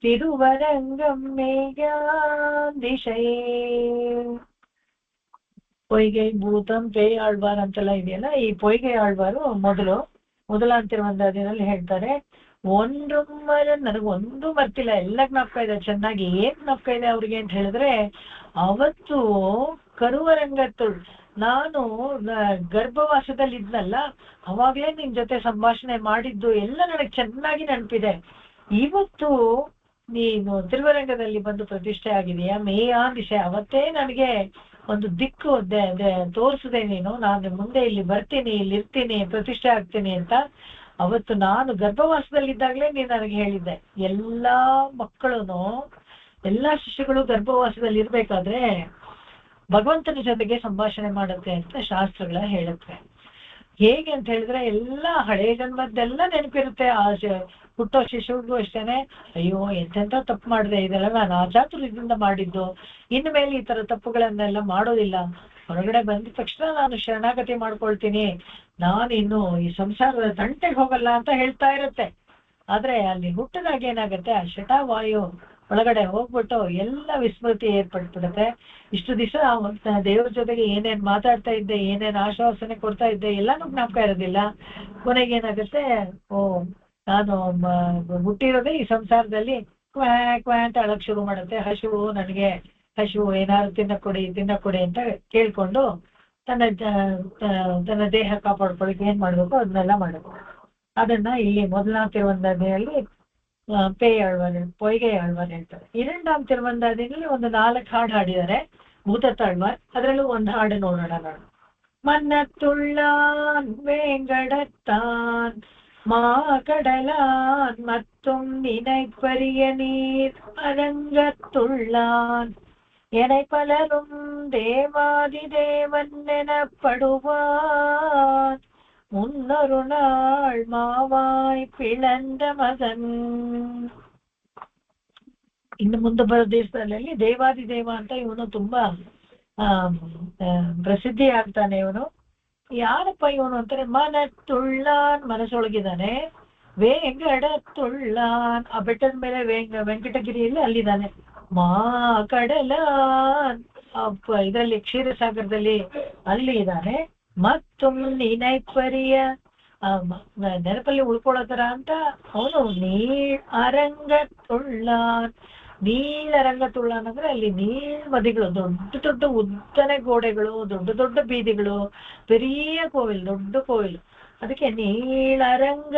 திருவரங்கம் மேகான் திசையே. பொய்கை ಭೂತಂ ಪೇಯ ಆಳ್ವಾರ್ ಅಂತೆಲ್ಲ ಇದೆಯಲ್ಲ, ಈ ಪೊಯ್ಗೆ ಆಳ್ವಾರು ಮೊದಲಾಂತಿರುವಂತದಿನಲ್ಲಿ ಹೇಳ್ತಾರೆ. ನನಗೊಂದು ಮರ್ತಿಲ್ಲ, ಎಲ್ಲ ಜ್ಞಾಪಕ ಇದೆ ಚೆನ್ನಾಗಿ. ಏನ್ ಜ್ಞಾಪಕ ಇದೆ ಅವ್ರಿಗೆ ಅಂತ ಹೇಳಿದ್ರೆ, ಅವತ್ತು ಕರುವರಂಗತ್ತು ನಾನು ಗರ್ಭವಾಸದಲ್ಲಿ ಇದ್ನಲ್ಲ, ಅವಾಗ್ಲೇ ನಿನ್ ಜೊತೆ ಸಂಭಾಷಣೆ ಮಾಡಿದ್ದು ಎಲ್ಲ ನನಗೆ ಚೆನ್ನಾಗಿ ನೆನಪಿದೆ. ಇವತ್ತು ನೀನು ತಿರುವರಂಗದಲ್ಲಿ ಬಂದು ಪ್ರತಿಷ್ಠೆ ಆಗಿದೆಯಾ, ಮೇಯಾನ್ ದಿಶೆ, ಅವತ್ತೇ ನನಗೆ ಒಂದು ದಿಕ್ಕು ತೋರಿಸಿದೆ ನೀನು, ನಾನು ಮುಂದೆ ಇಲ್ಲಿ ಬರ್ತೀನಿ, ಇಲ್ಲಿ ಇರ್ತೀನಿ, ಪ್ರತಿಷ್ಠೆ ಆಗ್ತೀನಿ ಅಂತ. ಅವತ್ತು ನಾನು ಗರ್ಭವಾಸದಲ್ಲಿದ್ದಾಗಲೇ ನೀನು ನನಗೆ ಹೇಳಿದ್ದೆ, ಎಲ್ಲಾ ಮಕ್ಕಳು ಎಲ್ಲಾ ಶಿಶುಗಳು ಗರ್ಭವಾಸದಲ್ಲಿ ಇರ್ಬೇಕಾದ್ರೆ ಭಗವಂತನ ಜೊತೆಗೆ ಸಂಭಾಷಣೆ ಮಾಡುತ್ತೆ ಅಂತ ಶಾಸ್ತ್ರಗಳ ಹೇಳುತ್ತೆ. ಹೇಗೆ ಅಂತ ಹೇಳಿದ್ರೆ ಎಲ್ಲಾ ಹಳೆ ಜನ್ಮದ್ದೆಲ್ಲ ನೆನಪಿರುತ್ತೆ. ಆ ಹುಟ್ಟೋ ಶಿಶುವಿಗೂ ಅಷ್ಟೇನೆ, ಅಯ್ಯೋ ಎಂತೆಂತ ತಪ್ಪು ಮಾಡಿದೆ, ಇದೆಲ್ಲ ನಾನು ಅಚಾತುರ್ಯದಿಂದ ಮಾಡಿದ್ದು, ಇನ್ನು ಮೇಲೆ ಈ ತರ ತಪ್ಪುಗಳನ್ನೆಲ್ಲ ಮಾಡೋದಿಲ್ಲ, ಹೊರಗಡೆ ಬಂದ ತಕ್ಷಣ ನಾನು ಶರಣಾಗತಿ ಮಾಡ್ಕೊಳ್ತೀನಿ, ನಾನು ಇನ್ನು ಈ ಸಂಸಾರದ ತಂಟೆಗೆ ಹೋಗಲ್ಲ ಅಂತ ಹೇಳ್ತಾ ಇರುತ್ತೆ. ಆದ್ರೆ ಅಲ್ಲಿ ಹುಟ್ಟಿದಾಗ ಏನಾಗುತ್ತೆ, ಆ ಶಟವಾಯು ಒಳಗಡೆ ಹೋಗ್ಬಿಟ್ಟು ಎಲ್ಲ ವಿಸ್ಮೃತಿ ಏರ್ಪಟ್ಬಿಡುತ್ತೆ. ಇಷ್ಟು ದಿವಸ ದೇವ್ರ ಜೊತೆಗೆ ಏನೇನ್ ಮಾತಾಡ್ತಾ ಇದ್ದೆ, ಏನೇನ್ ಆಶ್ವಾಸನೆ ಕೊಡ್ತಾ ಇದ್ದೆ ಎಲ್ಲಾನು ಜ್ಞಾಪಕ ಇರೋದಿಲ್ಲ. ಕೊನೆಗೆ ಏನಾಗುತ್ತೆ, ಓ ನಾನು ಹುಟ್ಟಿರೋದೇ ಈ ಸಂಸಾರದಲ್ಲಿ, ಕ್ವಾ ಕ್ವಾ ಅಂತ ಅಳಕ್ ಶುರು ಮಾಡುತ್ತೆ. ಹಸಿವು, ನನಗೆ ಹಸಿವು, ಏನಾದ್ರು ತಿನ್ನ ಕೊಡಿ ಅಂತ ಕೇಳ್ಕೊಂಡು ತನ್ನ ದೇಹ ಕಾಪಾಡ್ಕೊಳ್ಳಿಕ್ಕೆ ಏನ್ ಮಾಡ್ಬೇಕು ಅದನ್ನೆಲ್ಲ ಮಾಡಬೇಕು. ಅದನ್ನ ಇಲ್ಲಿ ಮೊದಲನೇ ತಿರುವಂದಾದಿಯಲ್ಲಿ ಪೊಯ್ಗೆ ಆಳ್ವಾರ್ ಹೇಳ್ತಾರೆ. இரண்டாம் ತಿರುವಂದಾದಿನಲ್ಲಿ ಒಂದು 4 ಹಾಡು ಹಾಡಿದ್ದಾರೆ ಭೂತತ್ತಾಳ್ವಾರ್. ಅದರಲ್ಲೂ ಒಂದು ಹಾಡು ನೋಡೋಣ. ನಾನು மன்னத்துள்ளான் வேங்கடத்தான் மாகடலான் மத்தும் நினைப்பரிய நீர் அரங்கத்துள்ளான் எனை பலரும் தேவாதி தேவன் எனப்படுவான் முன்னொரு நாள் மாவாய் பிளந்த மகன். ಇನ್ನು ಮುಂದೆ ಬರೋ ದಿವಸದಲ್ಲಿ ದೇವಾದಿ ದೇವ ಅಂತ ಇವನು ತುಂಬಾ ಪ್ರಸಿದ್ಧಿ ಆಗ್ತಾನೆ. ಇವನು ಯಾರಪ್ಪ ಇವನು ಅಂತಾರೆ, ಮನತ್ತುಳ್ಳಾನ್, ಮನಸ್ಸೊಳಗಿದ್ದಾನೆ, ವೇಂಗಡತ್ತುಳ್ಳಾನ್, ಆ ಬೆಟ್ಟದ ಮೇಲೆ ವೆಂಕಟಗಿರಿಯಲ್ಲಿ ಅಲ್ಲಿದ್ದಾನೆ, ಮಾ ಕಡಲಾನ್ ಇದರಲ್ಲಿ ಕ್ಷೀರಸಾಗರದಲ್ಲಿ ಅಲ್ಲಿ ಇದ್ದಾನೆ, ಮತ್ತು ನಿನೈಪರಿಯ ನೆನಪಲ್ಲಿ ಉಳ್ಕೊಳ್ಳೋ ತರ ಅಂತ ಅವನು ಅರಂಗತ್ತುಳ್ಳಾನ್. ನೀಳರಂಗತ್ತುಳ್ಳಾನ್ ಅಂದ್ರೆ ಅಲ್ಲಿ ನೀಳ್ಮದಿಗಳು, ದೊಡ್ಡ ದೊಡ್ಡ ಉದ್ದನೆ ಗೋಡೆಗಳು, ದೊಡ್ಡ ದೊಡ್ಡ ಬೀದಿಗಳು, ಪೆರಿಯ ಕೋವಿಲ್, ದೊಡ್ಡ ಕೋವಿಲ್, ಅದಕ್ಕೆ ನೀಳರಂಗತ್ತುಳ್ಳಾನ್.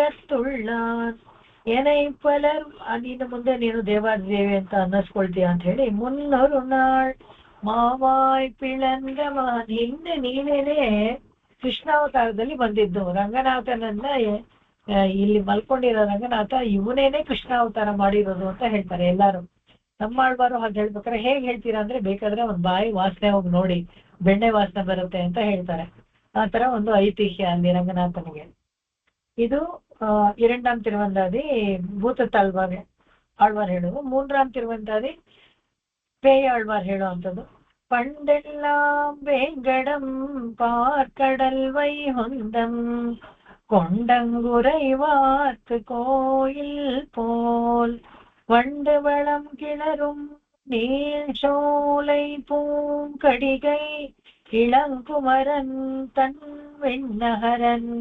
ಏನೈ ಪಲರ್, ನೀನು ಮುಂದೆ ನೀನು ದೇವಾದೇವಿ ಅಂತ ಅನ್ನಿಸ್ಕೊಳ್ತೀಯ ಅಂತ ಹೇಳಿ, ಮುನ್ನೊರು ನಾಳ್ ಮಾವಾಯ್ ಪಿಳಂಗ ಮಹನ್, ಹಿಂದೆ ನೀನೇನೆ ಕೃಷ್ಣಾವತಾರದಲ್ಲಿ ಬಂದಿದ್ದು. ರಂಗನಾಥನನ್ನ ಇಲ್ಲಿ ಮಲ್ಕೊಂಡಿರೋ ರಂಗನಾಥ ಇವನೇನೆ ಕೃಷ್ಣಾವತಾರ ಮಾಡಿರೋದು ಅಂತ ಹೇಳ್ತಾರೆ ಎಲ್ಲಾರು. ನಮ್ಮಾಳ್ವಾರು ಹಾಗೆ ಹೇಳ್ಬೇಕಾರೆ ಹೇಗೆ ಹೇಳ್ತೀರಾ ಅಂದ್ರೆ, ಬೇಕಾದ್ರೆ ಒಂದ್ ಬಾಯಿ ವಾಸನೆ ಹೋಗಿ ನೋಡಿ, ಬೆಣ್ಣೆ ವಾಸನೆ ಬರುತ್ತೆ ಅಂತ ಹೇಳ್ತಾರೆ. ಆ ತರ ಒಂದು ಐತಿಹ್ಯ ಅಲ್ಲಿ ರಂಗನಾಥನಿಗೆ. ಇದು இரண்டாம் ತಿರುವಂದಾದಿ ಭೂತತ್ತಾಳ್ವಾರ್ ಹೇಳೋದು. ಮೂರನೇ ತಿರುವಂದಾದಿ பேயாழ்வார் ಹೇಳುವಂಥದ್ದು. பண்டெல்லாம் வேங்கடம் பார்க்கடல் வைகுந்தம் கொண்டங்குறைவார்க்கு கோயில் போல் வண்டு வளம் கிளரும் நீள் சோலை பூங்கடிகை ಇಳಂಕುಮರನ್ ತನ್ ವೆಣ್ಣಹರನ್.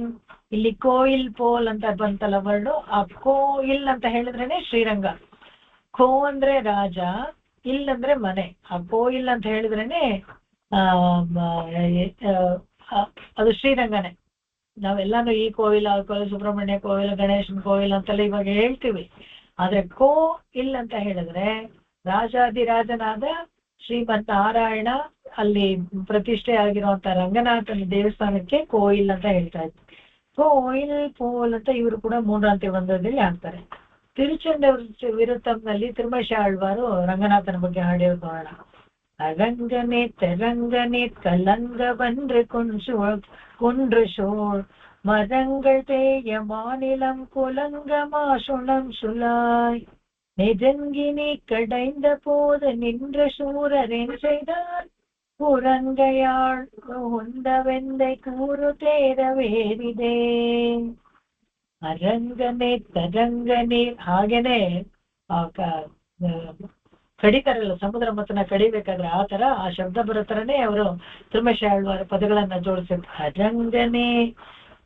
ಇಲ್ಲಿ ಕೋಯಿಲ್ ಪೋಲ್ ಅಂತ ಬಂತಲ್ಲ ವರ್ಡು, ಆ ಕೋಯಿಲ್ ಅಂತ ಹೇಳಿದ್ರೇನೆ ಶ್ರೀರಂಗ. ಕೋ ಅಂದ್ರೆ ರಾಜ, ಇಲ್ ಅಂದ್ರೆ ಮನೆ. ಆ ಕೋಯಿಲ್ ಅಂತ ಹೇಳಿದ್ರೇನೆ ಅದು ಶ್ರೀರಂಗನೇ. ನಾವೆಲ್ಲಾನು ಈ ಕೋವಿಲ್, ಆ ಕೋವಿಲ್, ಸುಬ್ರಹ್ಮಣ್ಯ ಕೋವಿಲ್, ಗಣೇಶನ್ ಕೋವಿಲ್ ಅಂತೆಲ್ಲ ಇವಾಗ ಹೇಳ್ತೀವಿ. ಆದ್ರೆ ಕೋ ಇಲ್ ಅಂತ ಹೇಳಿದ್ರೆ ರಾಜಾದಿರಾಜನಾದ ಶ್ರೀಮಂತ ನಾರಾಯಣ ಅಲ್ಲಿ ಪ್ರತಿಷ್ಠೆ ಆಗಿರುವಂತ ರಂಗನಾಥನ ದೇವಸ್ಥಾನಕ್ಕೆ ಕೋಯಿಲ್ ಅಂತ ಹೇಳ್ತಾ ಇದ್ರು. ಕೋಯಿಲ್ ಪೋಲ್ ಅಂತ ಇವರು ಕೂಡ ಮೂರನೇ ತಿರುವಂದಾದಿಯಲ್ಲಿ ಆಗ್ತಾರೆ. ತಿರುಚಂಡ ವಿರುತ್ತಂನಲ್ಲಿ ತಿರುಮೇಶ ಆಳ್ವಾರು ರಂಗನಾಥನ ಬಗ್ಗೆ ಹಾಡಿರೋದು ನೋಡೋಣ. அரங்கனே தெரங்கனே கலங்க வன்று குன்று சோழ் மரங்கள் தேய மாநிலம் குலங்க மாசுணம் சுலாய் நெஜங்கினி கடைந்த போது நின்ற சூரரின் செய்தார் புறங்கையாள் ಹೊಂದವೆಂದೆ ಕೂರು ತೇರವೇರಿದೆ. ಅರಂಗನೆ ತರಂಗನೆ, ಹಾಗೇನೆ ಕಡಿತಾರಲ್ಲ ಸಮುದ್ರ ಮತನ ಕಡಿಬೇಕಾದ್ರೆ ಆ ತರ ಆ ಶಬ್ದ ಬರೋ ತರನೇ ಅವರು ತಿರುಮೇಶ ಆಳ್ವಾರ ಪದಗಳನ್ನ ಜೋಡಿಸಿದ್ರು. ಅರಂಗನೆ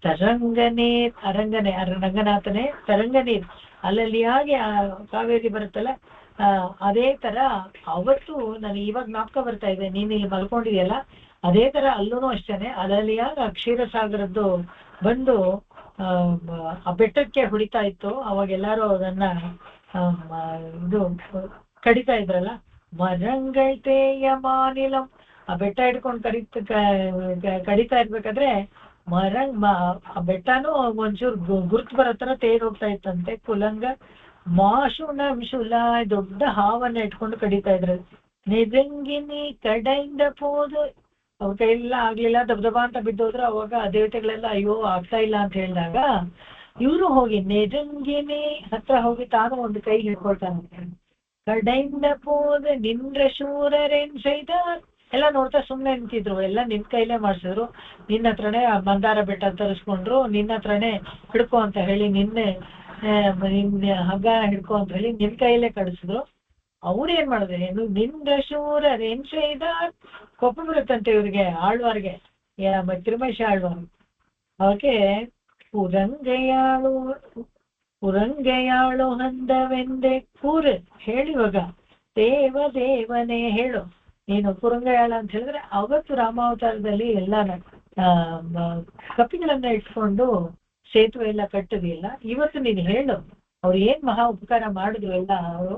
ತರಂಗನೆ, ಅರಂಗನೆ ರಂಗನಾಥನೇ, ತರಂಗನೀರ್ ಅಲ್ಲಲ್ಲಿ ಹಾಗೆ ಕಾವೇರಿ ಬರುತ್ತಲ್ಲ, ಅದೇ ತರ ಅವತ್ತು ನನಗೆ ಇವಾಗ ಜ್ಞಾಪಕ ಬರ್ತಾ ಇದೆ, ನೀನ್ ಇಲ್ಲಿ ಮಲ್ಕೊಂಡಿದೆಯಲ್ಲ ಅದೇ ತರ ಅಲ್ಲೂ ಅಷ್ಟೇನೆ ಅಲ್ಲಲ್ಲಿಯಾಗ ಕ್ಷೀರಸಾಗರದ್ದು ಬಂದು ಆ ಬೆಟ್ಟಕ್ಕೆ ಹೊಡಿತಾ ಇತ್ತು. ಅವಾಗ ಎಲ್ಲಾರು ಅದನ್ನ ಇದು ಕಡಿತಾ ಇದ್ರಲ್ಲ. ಮರಂಗಳ್ ತೇಯ ಮಾನಿಲಂ, ಆ ಬೆಟ್ಟ ಹಿಡ್ಕೊಂಡು ಕಡಿತಾ ಇರ್ಬೇಕಾದ್ರೆ ಆ ಬೆಟ್ಟನೂ ಒಂಚೂರು ಗುರ್ತು ಬರೋ ತರ ತೇರ್ ಹೋಗ್ತಾ ಇತ್ತಂತೆ. ಕುಲಂಗ ಮಾಶುನಂಶುಲ ದೊಡ್ಡ ಹಾವನ್ನ ಇಟ್ಕೊಂಡು ಕಡಿತಾ ಇದ್ರು. ನಿಜಂಗಿನಿ ಕಡೆಯಿಂದ ಹೋದು ಅವ್ರ ಕೈಯೆಲ್ಲ ಆಗ್ಲಿಲ್ಲ, ದಬ ಅಂತ ಬಿದ್ದೋದ್ರು. ಅವಾಗ ದೇವತೆಗಳೆಲ್ಲ ಅಯ್ಯೋ ಆಗ್ತಾ ಇಲ್ಲ ಅಂತ ಹೇಳಿದಾಗ ಇವರು ಹೋಗಿ ನಿಜಂಗಿನಿ ಹತ್ರ ಹೋಗಿ ತಾನು ಒಂದು ಕೈ ಹಿಡ್ಕೊಳ್ತಾನೆ. ಕಡೆಯಿಂದ ಹೋದ ನಿಂದ್ರ ಶೂರರೇನ್ ಸೈದ ಎಲ್ಲ ನೋಡ್ತಾ ಸುಮ್ನೆ ನಿಂತಿದ್ರು. ಎಲ್ಲ ನಿನ್ ಕೈಲೇ ಮಾಡ್ಸಿದ್ರು. ನಿನ್ನ ಹತ್ರನೇ ಮಂದಾರ ಬೆಟ್ಟ ತರಿಸ್ಕೊಂಡ್ರು, ನಿನ್ನ ಹತ್ರನೇ ಹಿಡ್ಕೊ ಅಂತ ಹೇಳಿ ನಿನ್ನೆ ಹಗ್ಗ ಹಿಡ್ಕೊ ಅಂತ ಹೇಳಿ ನಿನ್ ಕೈಲೇ ಕಳಿಸಿದ್ರು. ಅವ್ರೇನ್ ಮಾಡಿದ್ರೆ ನಿಂದ್ರ ಶೂರರೇನ್ ಸೈದ ಕೋಪ ಬರುತ್ತಂತೆ ಇವ್ರಿಗೆ, ಆಳ್ವಾರ್ಗೆ, ತಿರುಮೇಶ ಆಳ್ವಾರ್. ಅವಕ್ಕೆ ಪುರಂಗೆಯಾಳು ಹಂದವೆಂದೆ ಕೂರು ಹೇಳಿವಾಗ ದೇವನೇ ಹೇಳು ನೀನು ಪುರಂಗಯಾಳ ಅಂತ ಹೇಳಿದ್ರೆ. ಅವತ್ತು ರಾಮಾವತಾರದಲ್ಲಿ ಎಲ್ಲಾನ ಕಪಿಗಳನ್ನ ಇಟ್ಕೊಂಡು ಸೇತುವೆ ಎಲ್ಲ ಕಟ್ಟದಿಲ್ಲ. ಇವತ್ತು ನೀನು ಹೇಳು ಅವ್ರು ಏನ್ ಮಹಾ ಉಪಕಾರ ಮಾಡಿದ್ರು ಎಲ್ಲ ಅವರು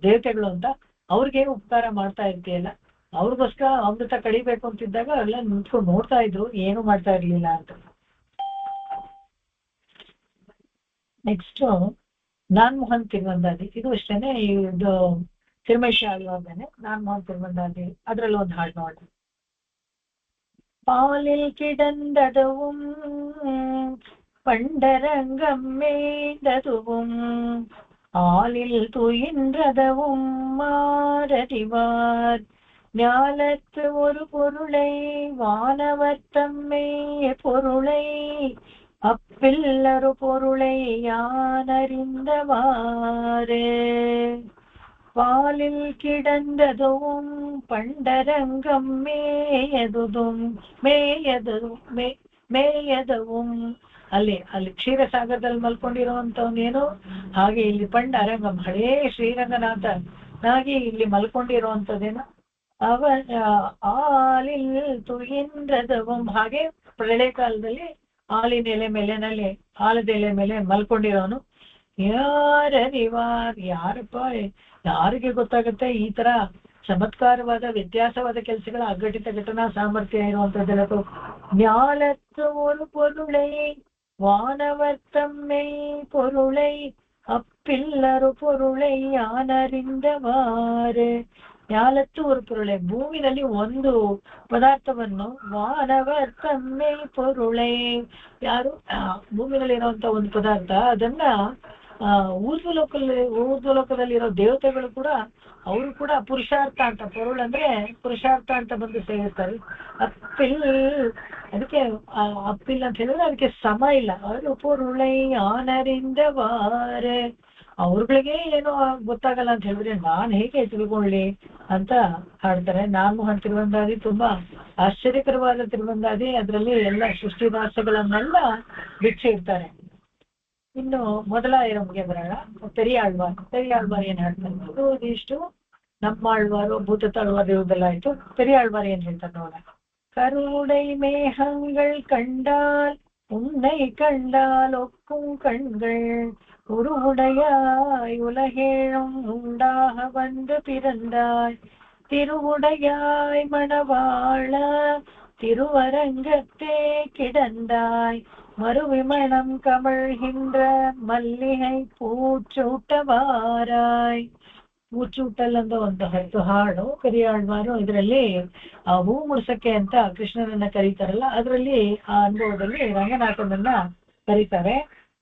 ದೇವತೆಗಳು ಅಂತ. ಅವ್ರಿಗೆ ಉಪಕಾರ ಮಾಡ್ತಾ ಇರ್ತೀಯಲ್ಲ, ಅವ್ರಿಗೋಸ್ಕರ ಅಮೃತ ಕಡಿಬೇಕು ಅಂತಿದ್ದಾಗ ಎಲ್ಲ ನಿಂತ್ಕೊಂಡು ನೋಡ್ತಾ ಇದ್ರು, ಏನು ಮಾಡ್ತಾ ಇರ್ಲಿಲ್ಲ ಅಂತ. ನೆಕ್ಸ್ಟ್ ನಾನ್ಮೋಹನ್ ತಿರುವಂದಾದಿ. ಇದು ಅಷ್ಟೇನೆ, ಇದು ತಿರುಮೇಶ ಆಳ್ವಾರ್ದೇನೆ. ನಾನ್ಮೋಹನ್ ತಿರುವಂದಾದಿ ಅದ್ರಲ್ಲಿ ಒಂದು ಹಾಡು ನೋಡಿ. பாலில் கிடந்ததுவும் பண்டரங்கம்மேந்ததுவும் ஆலில் துயின்றதவும் மாரறிவார் ஞாலத்து ஒரு பொருளை வானவர்த்தம்மே பொருளை அப்பில்லரு பொருளை யானறிந்தவாறு. பாலில் கிடந்ததும் பண்டரங்கம் ಮೇಯದவும் ಅಲ್ಲಿ ಕ್ಷೀರಸಾಗರದಲ್ಲಿ ಮಲ್ಕೊಂಡಿರುವಂತವನೇನು, ಹಾಗೆ ಇಲ್ಲಿ ಪಂಡರಂಗಂ ಹಳೇ ಶ್ರೀರಂಗನಾಥನಾಗಿ ಇಲ್ಲಿ ಮಲ್ಕೊಂಡಿರುವಂತದೇನು. ಆಲಿಲ್ ತುಯಿಂದ್ರದವಂ ಹಾಗೆ ಪ್ರಳಯ ಕಾಲದಲ್ಲಿ ಆಲಿನ ಎಲೆ ಮೇಲೆನಲ್ಲಿ ಆಲದ ಎಲೆ ಮೇಲೆ ಮಲ್ಕೊಂಡಿರೋನು. ಯಾರರಿವಾರ್ ಯಾರಪ್ಪ, ಯಾರಿಗೆ ಗೊತ್ತಾಗುತ್ತೆ ಈ ತರ ಚಮತ್ಕಾರವಾದ ವ್ಯತ್ಯಾಸವಾದ ಕೆಲಸಗಳ ಅಘಟಿತ ಘಟನಾ ಸಾಮರ್ಥ್ಯ ಇರುವಂತದ್ದೆಲ್ಲ. ஞாலத்து ஒரு பொருளை வானவர்த்தம்மை பொருளை ಅಪ್ಪಿಲ್ಲರು பொருளை ಯಾನರಿಂದವಾರೆ. ஞாலத்து ஒரு பொருளை ಭೂಮಿನಲ್ಲಿ ಒಂದು ಪದಾರ್ಥವನ್ನು, ವಾನವರ್ತಮ್ಮೆ பொருளை ಯಾರು ಭೂಮಿನಲ್ಲಿ ಇರುವಂತ ಒಂದು ಪದಾರ್ಥ, ಅದನ್ನ ಊರ್ಧ್ವಲೋಕದಲ್ಲಿರೋ ದೇವತೆಗಳು ಕೂಡ ಅವರು ಕೂಡ ಪುರುಷಾರ್ಥ ಅಂತ, ಪೊರುಳು ಅಂದ್ರೆ ಪುರುಷಾರ್ಥ ಅಂತ ಬಂದು ಸೇರಿರ್ತಾರೆ. ಅದಕ್ಕೆ ಅಪ್ಪಿಲ್ಲ ಅಂತ ಹೇಳಿದ್ರೆ ಅದಕ್ಕೆ ಸಮ ಇಲ್ಲ. ಅವರು ಪೊರುಳೈ ಆನರಿಂದವಾರೆ, ಅವ್ರಗಳಿಗೆ ಏನೋ ಗೊತ್ತಾಗಲ್ಲ ಅಂತ ಹೇಳಿದ್ರೆ ನಾನ್ ಹೇಗೆ ತಿಳ್ಕೊಳ್ಳಿ ಅಂತ ಹಾಡ್ತಾರೆ. ನಾನ್ಮೋಹನ್ ತಿರುವಂದಾದಿ ತುಂಬಾ ಆಶ್ಚರ್ಯಕರವಾದ ತಿರುವಂದಾದಿ. ಅದರಲ್ಲಿ ಎಲ್ಲ ಸೃಷ್ಟಿದಾಸಗಳನ್ನೆಲ್ಲ ಬಿಚ್ಚಿರ್ತಾರೆ. ಇನ್ನು ಮೊದಲ ಇರೋಮ್ಗೆ ಬರೋಣ. ಪೆರಿಯಾಳ್ವಾರ್ ಏನ್ ಹೇಳ್ತಾರೆ, ಇದಿಷ್ಟು நம்மாழ்வாரோ பூதத்தாழ்வார் ಇರುವುದೆಲ್ಲ ಆಯ್ತು. பெரியாழ்வார் ಏನ್ ಹೇಳ್ತಾರೆ ನೋಡ. கருடை மேகங்கள் கண்டால் உன்னை கண்டால் ஒக்கும் கண்கள் உருவுடையாய் உலகேழும் உண்டாக வந்து பிறந்தாய் திருவுடையாய் மணவாள திருவரங்கத்தே கிடந்தாய் மறுவிமணம் கமழ்கின்ற மல்லிகை பூச்சೂಟವಾರಾಯ್. பூச்சೂಟಲ್ ಅಂತ ಒಂದು ಹಾಡು ಪೆರಿಯಾಳ್ವಾರು. ಇದರಲ್ಲಿ ಹೂ ಮುಡ್ಸಕ್ಕೆ ಅಂತ ಕೃಷ್ಣನನ್ನ ಕರೀತಾರಲ್ಲ, ಅದರಲ್ಲಿ ಆ ಅನುಭವದಲ್ಲಿ ರಂಗನಾಥನನ್ನ ಕರೀತಾರೆ.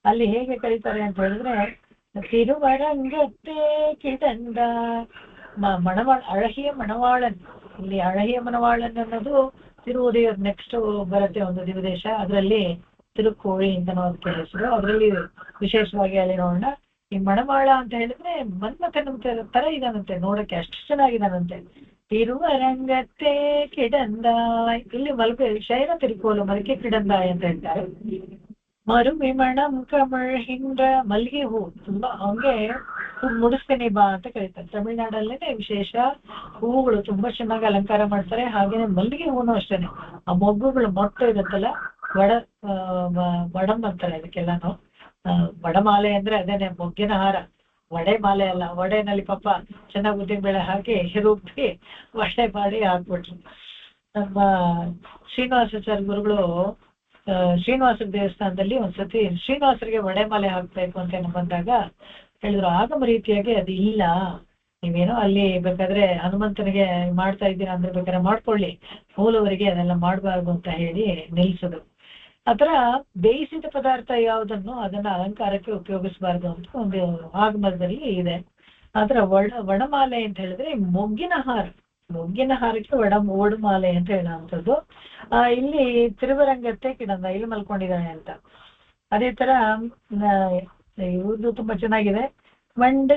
ಅಲ್ಲಿ ಹೇಗೆ ಕರೀತಾರೆ ಅಂತ ಹೇಳಿದ್ರೆ, ತಿರುವರಂಗತ್ತೇ ಕಿಡಂದ ಅழகிய ಮಣವಾಳನ್. ಇಲ್ಲಿ ಅழகிய ಮಣವಾಳನ್ ಅನ್ನೋದು ತಿರುವುದಯ ನೆಕ್ಸ್ಟ್ ಬರುತ್ತೆ ಒಂದು ದಿವದೇಶ. ಅದರಲ್ಲಿ ತಿರುಕೋಳಿ ಅಂತ ಅದಕ್ಕೆ ಹೆಸರು. ಅದರಲ್ಲಿ ವಿಶೇಷವಾಗಿ ಅಲ್ಲಿ ನೋಡೋಣ. ಈ ಮಣವಾಳ ಅಂತ ಹೇಳಿದ್ರೆ ಮನ್ಮಥನ ತರ ಇದಾನಂತೆ, ನೋಡಕ್ಕೆ ಅಷ್ಟು ಚೆನ್ನಾಗಿದಾನಂತೆ. ತಿರುವರಂಗತ್ತೇ ಕಿಡಂದಾಯ್, ಇಲ್ಲಿ ಶಯನ ತಿರುಕೋಲು ಮಲಕೆ ಕಿಡಂದಾಯ್ ಅಂತ ಹೇಳ್ತಾರೆ. ಮರುವಿಮಣಂ ಕಮಳ್ ಹಿಂಡ್ರ, ಮಲ್ಲಿಗೆ ಹೂ ತುಂಬಾ ಹಂಗೆ ಮುಡಿಸ್ತೀನಿ ಬಾ ಅಂತ ಕರೀತಾರೆ. ತಮಿಳ್ನಾಡಲ್ಲೇನೆ ವಿಶೇಷ ಹೂವುಗಳು ತುಂಬಾ ಚೆನ್ನಾಗಿ ಅಲಂಕಾರ ಮಾಡ್ತಾರೆ. ಹಾಗೇನೆ ಮಲ್ಲಿಗೆ ಹೂನು ಅಷ್ಟೇನೆ, ಆ ಮೊಗ್ಗುಗಳು ಮೊಟ್ಟೆ ಇರುತ್ತಲ್ಲ, ವಡಂ ಅಂತಾರೆ ಅದಕ್ಕೆಲ್ಲಾನು. ವಡಮಾಲೆ ಅಂದ್ರೆ ಅದೇನೆ ಮೊಗ್ಗಿನ ಹಾರ, ವಡೆ ಮಾಲೆ ಅಲ್ಲ. ವಡೆನಲ್ಲಿ ಪಾಪ ಚೆನ್ನಾಗಿ ಉದ್ದಿನ ಬೇಳೆ ಹಾಕಿ ರುಬ್ಬಿ ವಡೆ ಮಾಡಿ ಹಾಕ್ಬಿಟ್ರು. ನಮ್ಮ ಶ್ರೀನಿವಾಸಾಚಾರ್ಯ ಗುರುಗಳು ಶ್ರೀನಿವಾಸ ದೇವಸ್ಥಾನದಲ್ಲಿ ಒಂದ್ಸತಿ ಶ್ರೀನಿವಾಸರಿಗೆ ಒಡೆಮಾಲೆ ಹಾಕ್ಬೇಕು ಅಂತ ಬಂದಾಗ ಹೇಳಿದ್ರು, ಆಗಮ ರೀತಿಯಾಗಿ ಅದು ಇಲ್ಲ, ನೀವೇನೋ ಅಲ್ಲಿ ಬೇಕಾದ್ರೆ ಹನುಮಂತನಿಗೆ ಮಾಡ್ತಾ ಇದ್ದೀರಾ ಅಂದ್ರೆ ಬೇಕಾದ್ರೆ ಮಾಡ್ಕೊಳ್ಳಿ, ಮೂಲವರಿಗೆ ಅದೆಲ್ಲ ಮಾಡಬಾರ್ದು ಅಂತ ಹೇಳಿ ನಿಲ್ಸಿದ್ರು. ಆತರ ಬೇಯಿಸಿದ ಪದಾರ್ಥ ಯಾವುದನ್ನು ಅದನ್ನ ಅಲಂಕಾರಕ್ಕೆ ಉಪಯೋಗಿಸಬಾರ್ದು ಅಂತ ಒಂದು ಆಗಮದಲ್ಲಿ ಇದೆ. ಆತರ ವಡಮಾಲೆ ಅಂತ ಹೇಳಿದ್ರೆ ಮೊಗ್ಗಿನ ಹಾರಕ್ಕೆ ಒಡಮಾಲೆ ಅಂತ ಹೇಳುವಂಥದ್ದು. ಇಲ್ಲಿ ತಿರುವರಂಗತ್ತೆ ಕಿಡಂದ ಇಲ್ಲಿ ಮಲ್ಕೊಂಡಿದ್ದಾನೆ ಅಂತ. ಅದೇ ತರ ಇವ್ರದ್ದು ತುಂಬಾ ಚೆನ್ನಾಗಿದೆ. வண்டு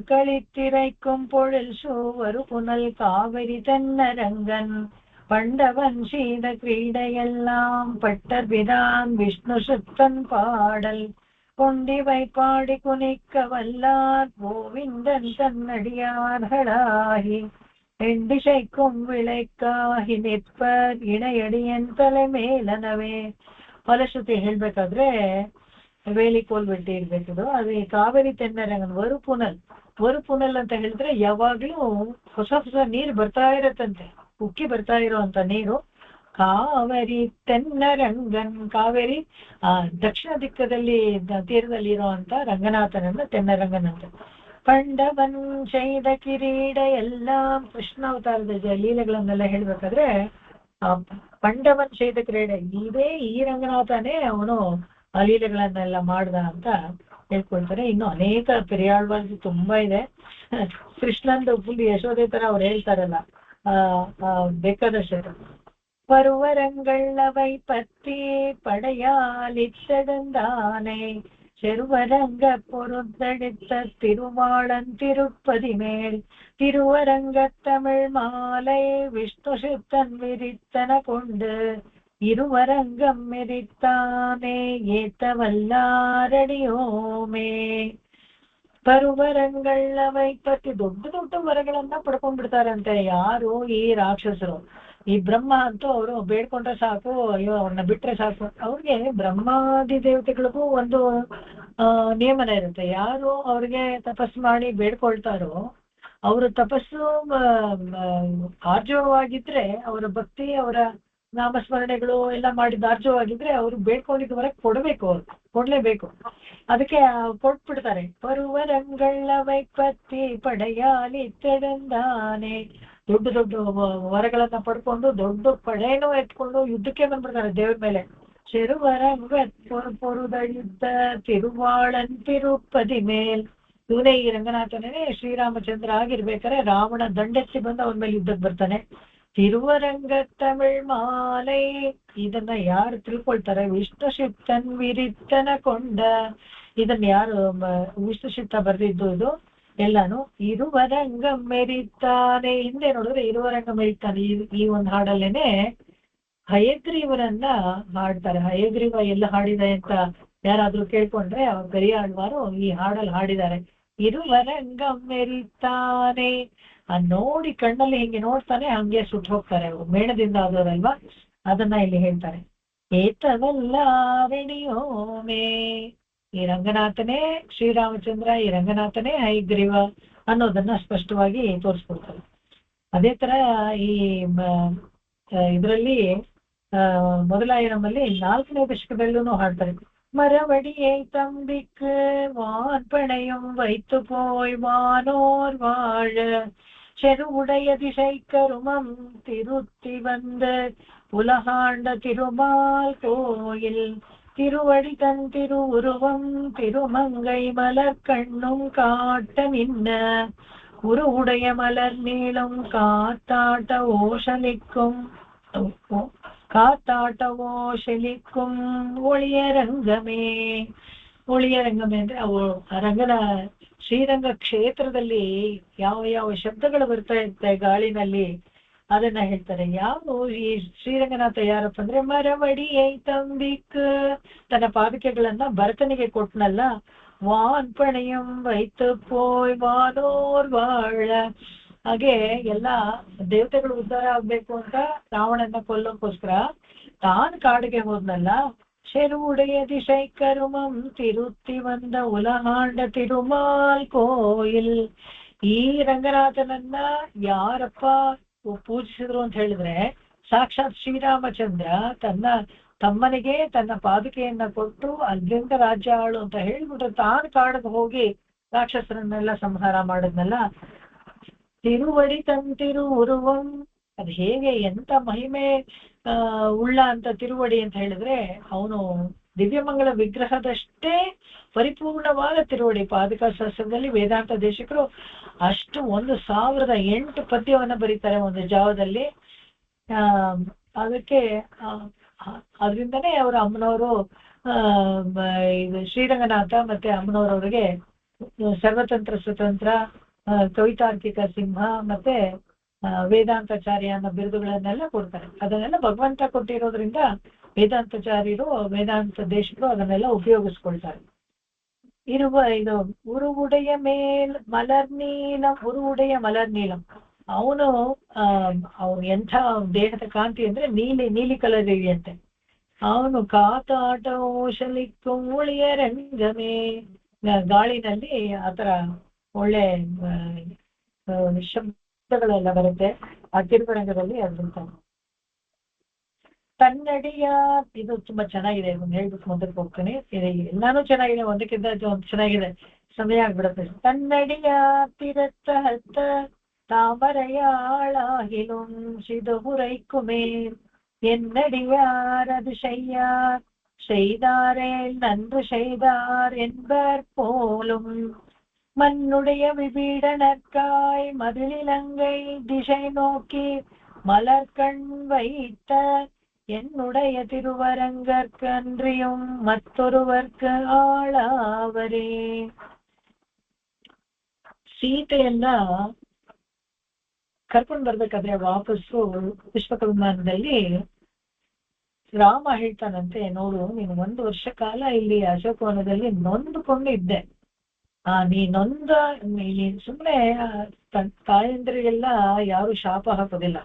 களித்திரைக்கும் பொழில் சூவரு புனல் காவிரி தென்னரங்கன் பண்டவன் சீத கிரீடையெல்லாம் பட்டர்பிரான் விஷ்ணு சுத்தன் பாடல் கொண்டிவை பாடி குனிக்க வல்லார் கோவிந்தன் தன்னடியார்களாகி எண்டிசைக்கும் விளைக்காகி நிற்பர் இணையடிಯನ್ ತಲೆ ಮೇಲನವೇ. ಫಲಶ್ರುತಿ ಹೇಳ್ಬೇಕಾದ್ರೆ ವೇಲಿ ಕೋಲ್ಬಿಟ್ಟು ಇರ್ಬೇಕಿದು. ಅದೇ ಕಾವೇರಿ ತೆನ್ನರಂಗನ್ ವರುಪುನಲ್ ಅಂತ ಹೇಳಿದ್ರೆ ಯಾವಾಗ್ಲೂ ಹೊಸ ನೀರು ಬರ್ತಾ ಇರತ್ತಂತೆ, ಉಕ್ಕಿ ಬರ್ತಾ ಇರುವಂತ ನೀರು. ಕಾವೇರಿ ತೆನ್ನರಂಗನ್, ಕಾವೇರಿ ದಕ್ಷಿಣ ದಿಕ್ಕದಲ್ಲಿ ತೀರದಲ್ಲಿ ಇರುವಂತ ರಂಗನಾಥನನ್ನ ತೆನ್ನರಂಗನ್ ಅಂತ. ಪಂಡವನ್ ಶೈದ ಕಿರೀಡ ಎಲ್ಲ ಕೃಷ್ಣಾವತಾರದ ಲೀಲೆಗಳನ್ನೆಲ್ಲ ಹೇಳ್ಬೇಕಾದ್ರೆ ಪಂಡವನ್ ಶೈದ ಕ್ರೀಡೆ ಇದೇ ಈ ರಂಗನಾಥನೇ ಅವನು ಆ ಲೀಲೆಗಳನ್ನೆಲ್ಲ ಮಾಡ್ದ ಅಂತ ಹೇಳ್ಕೊಳ್ತಾರೆ. ಇನ್ನು ಅನೇಕ ಪೆರಿಯಾಳ್ವಾರ್ದು ತುಂಬಾ ಇದೆ. ಕೃಷ್ಣಂದು ಫುಲ್ ಯಶೋದೆ ತರ ಅವ್ರು ಹೇಳ್ತಾರಲ್ಲ, ಬೇಕಾದಷ್ಟು. பருவரங்களை பற்றி படையாலித்தடந்தானே செருவரங்க பொருந்தெடுத்த திருமாளன் திருப்பதி மேல் திருவரங்க தமிழ் மாலை விஷ்ணு சித்தன் விரித்தன கொண்டு இருவரங்கம் மெரித்தானே ಏತವಲ್ಲಾರಡಿಯೋಮೇ. ಪರುವರಂಗಳವೈ ಪತ್ತಿ ದೊಡ್ಡ ವರಗಳನ್ನ ಪಡ್ಕೊಂಡ್ಬಿಡ್ತಾರಂತೆ ಯಾರು? ಈ ರಾಕ್ಷಸರು. ಈ ಬ್ರಹ್ಮ ಅಂತೂ ಅವರು ಬೇಡ್ಕೊಂಡ್ರೆ ಸಾಕು, ಅಯ್ಯೋ ಅವ್ರನ್ನ ಬಿಟ್ರೆ ಸಾಕು. ಅವ್ರಿಗೆ ಬ್ರಹ್ಮಾದಿ ದೇವತೆಗಳಿಗೂ ಒಂದು ನಿಯಮನ ಇರುತ್ತೆ. ಯಾರು ಅವ್ರಿಗೆ ತಪಸ್ಸು ಮಾಡಿ ಬೇಡ್ಕೊಳ್ತಾರೋ, ಅವರು ತಪಸ್ಸು ಆರ್ಜವವಾಗಿದ್ರೆ, ಅವರ ಭಕ್ತಿ ಅವರ ನಾಮಸ್ಮರಣೆಗಳು ಎಲ್ಲ ಮಾಡಿದ ಆರ್ಜವಾಗಿದ್ರೆ ಅವರು ಬೇಡ್ಕೊಂಡಿದ್ದ ಹೊರಗೆ ಕೊಡ್ಲೇಬೇಕು. ಅದಕ್ಕೆ ಕೊಟ್ಬಿಡ್ತಾರೆ. ಪರುವರಂಗಳ ವೈಪತ್ತಿ ಪಡೆಯಾಲಿ ತೆಡಂದಾನೆ. ದೊಡ್ಡ ವರಗಳನ್ನ ಪಡ್ಕೊಂಡು ದೊಡ್ಡ ಪಡೆನೂ ಎತ್ಕೊಂಡು ಯುದ್ಧಕ್ಕೆ ಬಂದ್ಬಿಡ್ತಾರೆ ದೇವ್ರ ಮೇಲೆ. ಚೆರುವರಂಗ ಪೊರುದಳಿದ್ದ ತಿರುವಾಳನ್ ತಿರುಪದಿ ಮೇಲ್. ಇವನೇ ಈ ರಂಗನಾಥನೇ ಶ್ರೀರಾಮಚಂದ್ರ ಆಗಿರ್ಬೇಕಾದ್ರೆ ರಾವಣ ದಂಡೆತ್ತಿ ಬಂದು ಅವನ ಮೇಲೆ ಯುದ್ಧಕ್ಕೆ ಬರ್ತಾನೆ. ತಿರುವರಂಗ ತಮಿಳ್ ಮಾಲೆ, ಇದನ್ನ ಯಾರು ತಿಳ್ಕೊಳ್ತಾರೆ? ವಿಷ್ಣು ಶಿಪ್ತನ್ ವಿರಿತ್ತನ ಕೊಂಡ. ಇದನ್ನ ಯಾರು ವಿಷ್ಣು ಶಿಪ್ತ ಬರ್ದಿದ್ದು ಇದು ಎಲ್ಲಾನು. ಇರುವರಂಗ ಮೆರಿತಾನೆ, ಹಿಂದೆ ನೋಡಿದ್ರೆ ಇರುವರಂಗ ಮೆರಿತಾನೆ. ಈ ಒಂದು ಹಾಡಲ್ಲೇನೆ ಹಯಗ್ರೀವರನ್ನ ಹಾಡ್ತಾರೆ. ಹಯಗ್ರೀವ ಎಲ್ಲ ಹಾಡಿದೆ ಅಂತ ಯಾರಾದ್ರೂ ಕೇಳ್ಕೊಂಡ್ರೆ ಅವ್ರ ಪೆರಿಯಾಳ್ವಾರು ಈ ಹಾಡಲ್ಲಿ ಹಾಡಿದ್ದಾರೆ. ಇರುವರಂಗ ಮೆರಿತಾನೆ, ನೋಡಿ ಕಣ್ಣಲ್ಲಿ ಹಿಂಗೆ ನೋಡ್ತಾನೆ, ಹಂಗೆ ಸುಟ್ಟು ಹೋಗ್ತಾರೆ. ಮೇಣದಿಂದ ಆದೋರಲ್ವಾ, ಅದನ್ನ ಇಲ್ಲಿ ಹೇಳ್ತಾರೆ. ಏತವಲ್ಲಾರಣಿಯೋಮೇ, ಈ ರಂಗನಾಥನೇ ಶ್ರೀರಾಮಚಂದ್ರ, ಈ ರಂಗನಾಥನೇ ಹಯಗ್ರೀವ ಅನ್ನೋದನ್ನ ಸ್ಪಷ್ಟವಾಗಿ ತೋರಿಸ್ಕೊಡ್ತಾರೆ. ಅದೇ ತರ ಈ ಇದರಲ್ಲಿ ಮೊದಲಾಯಿರಮಲ್ಲಿ 4ನೇ ದಶಕದಲ್ಲೂ ಹಾಡ್ತಾರೆ. மரவடியை தம்பிக்கு வான் பணையும் வைத்து போய் வானோர் வாழ செருவுடைய திசை கருமம் திருத்தி வந்த உலகாண்ட திருமால் கோயில் திருவடி தன் திருவுருவம் திருமங்கை மலர் கண்ணும் காட்ட நின்ன உருவுடைய மலர் நீளம் ಕಾತಾಟವೋ ಶಲಿಕ್ಕುಂ ಒಳಿಯರಂಗಮೇ. ಒಳಿಯರಂಗಮೇ ಅಂದ್ರೆ ಅವು ರಂಗನ ಶ್ರೀರಂಗ ಕ್ಷೇತ್ರದಲ್ಲಿ ಯಾವ ಶಬ್ದಗಳು ಬರ್ತಾ ಇರುತ್ತೆ ಗಾಳಿನಲ್ಲಿ, ಅದನ್ನ ಹೇಳ್ತಾರೆ. ಯಾವ ಈ ಶ್ರೀರಂಗನಾಥ ಯಾರಪ್ಪ ಅಂದ್ರೆ ಮರವಡಿ ಐತಂಬಿಕ್, ತನ್ನ ಪಾದುಕೆಗಳನ್ನ ಭರತನಿಗೆ ಕೊಟ್ನಲ್ಲ. ವಾನ್ ಪಣೆಯಂ ವೈತು ಪೋಯ್ ವಾನೋರ್ ವಾಳ, ಹಾಗೆ ಎಲ್ಲಾ ದೇವತೆಗಳು ಉದ್ಧಾರ ಆಗ್ಬೇಕು ಅಂತ ರಾವಣನ ಕೊಲ್ಲೋಕ್ಕೋಸ್ಕರ ತಾನು ಕಾಡಿಗೆ ಹೋದ್ನಲ್ಲ. ಶೆರುವುಡೆಯ ದಿಶೈ ಕರುಮಂ ತಿರುತ್ತಿ ಬಂದ ಉಲಹಾಂಡ ತಿರುಮಾಲ್ ಕೋಯಿಲ್. ಈ ರಂಗನಾಥನನ್ನ ಯಾರಪ್ಪ ಪೂಜಿಸಿದ್ರು ಅಂತ ಹೇಳಿದ್ರೆ ಸಾಕ್ಷಾತ್ ಶ್ರೀರಾಮಚಂದ್ರ ತಮ್ಮನಿಗೆ ತನ್ನ ಪಾದುಕೆಯನ್ನ ಕೊಟ್ಟು ಅಲ್ಲಿಂದ ರಾಜ್ಯ ಆಳು ಅಂತ ಹೇಳ್ಬಿಟ್ಟು ತಾನು ಕಾಡಿಗೆ ಹೋಗಿ ರಾಕ್ಷಸರನ್ನೆಲ್ಲ ಸಂಹಾರ ಮಾಡಿದ್ನಲ್ಲ. ತಿರುವಡಿ ತಂತಿರು ಉರುವಂ, ಅದು ಹೇಗೆ ಎಂತ ಮಹಿಮೆ ಉಳ್ಳ ಅಂತ ತಿರುವಡಿ ಅಂತ ಹೇಳಿದ್ರೆ, ಅವನು ದಿವ್ಯಮಂಗಲ ವಿಗ್ರಹದಷ್ಟೇ ಪರಿಪೂರ್ಣವಾದ ತಿರುವಡಿ. ಪಾದುಕಾ ಶಾಸ್ತ್ರದಲ್ಲಿ ವೇದಾಂತ ದೇಶಿಕರು ಅಷ್ಟು 1008 ಪದ್ಯವನ್ನ ಬರೀತಾರೆ ಒಂದು ಜಾವದಲ್ಲಿ. ಅದಕ್ಕೆ ಅದರಿಂದನೇ ಅವರ ಅಮ್ಮನವರು ಇದು ಶ್ರೀರಂಗನಾಥ ಮತ್ತೆ ಅಮ್ಮನವರವರಿಗೆ ಸರ್ವತಂತ್ರ ಸ್ವತಂತ್ರ, ಕವಿತಾರ್ಕಿಕ ಸಿಂಹ ಮತ್ತೆ ವೇದಾಂತಾಚಾರ್ಯ ಅನ್ನೋ ಬಿರುದುಗಳನ್ನೆಲ್ಲ ಕೊಡ್ತಾರೆ. ಅದನ್ನೆಲ್ಲ ಭಗವಂತ ಕೊಟ್ಟಿರೋದ್ರಿಂದ ವೇದಾಂತಾಚಾರ್ಯರು, ವೇದಾಂತ ದೇಶಿಕರು ಅದನ್ನೆಲ್ಲ ಉಪಯೋಗಿಸ್ಕೊಳ್ತಾರೆ. ಇದು ಉರುವುಡೆಯ ಮಲರ್ನೀಲಂ, ಉರುವುಡೆಯ ಮಲರ್ನೀಲಂ. ಅವನು ಎಂಥ ದೇಹದ ಕಾಂತಿ ಅಂದ್ರೆ ನೀಲಿ ಕಲರ್ ಇದೆಯಂತೆ. ಅವನು ಕಾತಾಟ ಓಶಲಿಕ್ಕುಳಿಯ ರಂಗಮೇ, ಗಾಳಿನಲ್ಲಿ ಆತರ ಒಳ್ಳೆ ಶಬ್ದಗಳೆಲ್ಲ ಬರುತ್ತೆ ಆ ತಿರುಗರಂಗದಲ್ಲಿ. ಅದ್ರಿಂದ ಕನ್ನಡಿಯ, ಇದು ತುಂಬಾ ಚೆನ್ನಾಗಿದೆ, ಹೇಳ್ಬಿಟ್ಟು ಮುಂದಕ್ಕೆ ಹೋಗ್ತೇನೆ. ಎಲ್ಲಾನು ಚೆನ್ನಾಗಿದೆ, ಒಂದಕ್ಕಿಂತ ಒಂದು ಚೆನ್ನಾಗಿದೆ, ಸಮಯ ಆಗ್ಬಿಡುತ್ತೆ. ಕನ್ನಡಿಯ ತಿರತ್ತ ಹತ್ತ தாமரையாளாகிலும் சிதுகுரைக்குமே என்னடியாரது செய்யார் செய்தாரேல் நன்று செய்தார் என்பர் போலும் மண்ணுடைய விபீடனற்காய் மதிலிலங்கை திசை நோக்கி மலர்கண் வைத்த என்னுடைய திருவரங்கற்கு அன்றியும் மற்றொருவர்க்கு ஆளாவரே. ಸೀತೆಯನ್ನ ಕರ್ಕೊಂಡು ಬರ್ಬೇಕಾದ್ರೆ ವಾಪಸ್ಸು ಪುಷ್ಪಕ ವಿಮಾನದಲ್ಲಿ ರಾಮ ಹೇಳ್ತಾನಂತೆ, ನೋಡು ನೀನು 1 ವರ್ಷ ಕಾಲ ಇಲ್ಲಿ ಅಶೋಕವನದಲ್ಲಿ ನೊಂದುಕೊಂಡು ಇದ್ದೆ. ನೀನ್ ಸುಮ್ಮನೆ ತಾಯಂದ್ರಿಗೆಲ್ಲ ಯಾರು ಶಾಪ ಹಾಕೋದಿಲ್ಲ,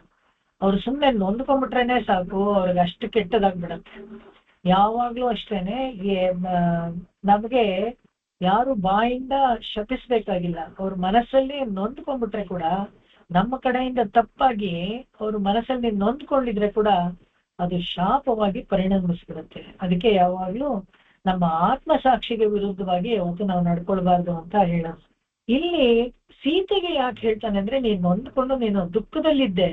ಅವ್ರು ಸುಮ್ಮನೆ ನೊಂದ್ಕೊಂಡ್ಬಿಟ್ರೇನೆ ಸಾಕು, ಅವ್ರಿಗೆ ಅಷ್ಟು ಕೆಟ್ಟದಾಗ್ಬಿಡತ್ತೆ. ಯಾವಾಗ್ಲೂ ಅಷ್ಟೇನೆ, ನಮಗೆ ಯಾರು ಬಾಯಿಂದ ಶಪಿಸ್ಬೇಕಾಗಿಲ್ಲ, ಅವ್ರ ಮನಸ್ಸಲ್ಲಿ ನೊಂದ್ಕೊಂಡ್ಬಿಟ್ರೆ ಕೂಡ, ನಮ್ಮ ಕಡೆಯಿಂದ ತಪ್ಪಾಗಿ ಅವ್ರ ಮನಸ್ಸಲ್ಲಿ ನೊಂದ್ಕೊಂಡಿದ್ರೆ ಕೂಡ ಅದು ಶಾಪವಾಗಿ ಪರಿಣಮಿಸ್ಬಿಡುತ್ತೆ. ಅದಕ್ಕೆ ಯಾವಾಗ್ಲೂ ನಮ್ಮ ಆತ್ಮಸಾಕ್ಷಿಗೆ ವಿರುದ್ಧವಾಗಿ ಯಾವತ್ತು ನಾವು ನಡ್ಕೊಳ್ಬಾರ್ದು ಅಂತ ಹೇಳೋದು. ಇಲ್ಲಿ ಸೀತೆಗೆ ಯಾಕೆ ಹೇಳ್ತಾನೆ ಅಂದ್ರೆ, ನೀನ್ ನೊಂದ್ಕೊಂಡು ನೀನು ದುಃಖದಲ್ಲಿದ್ದೆ,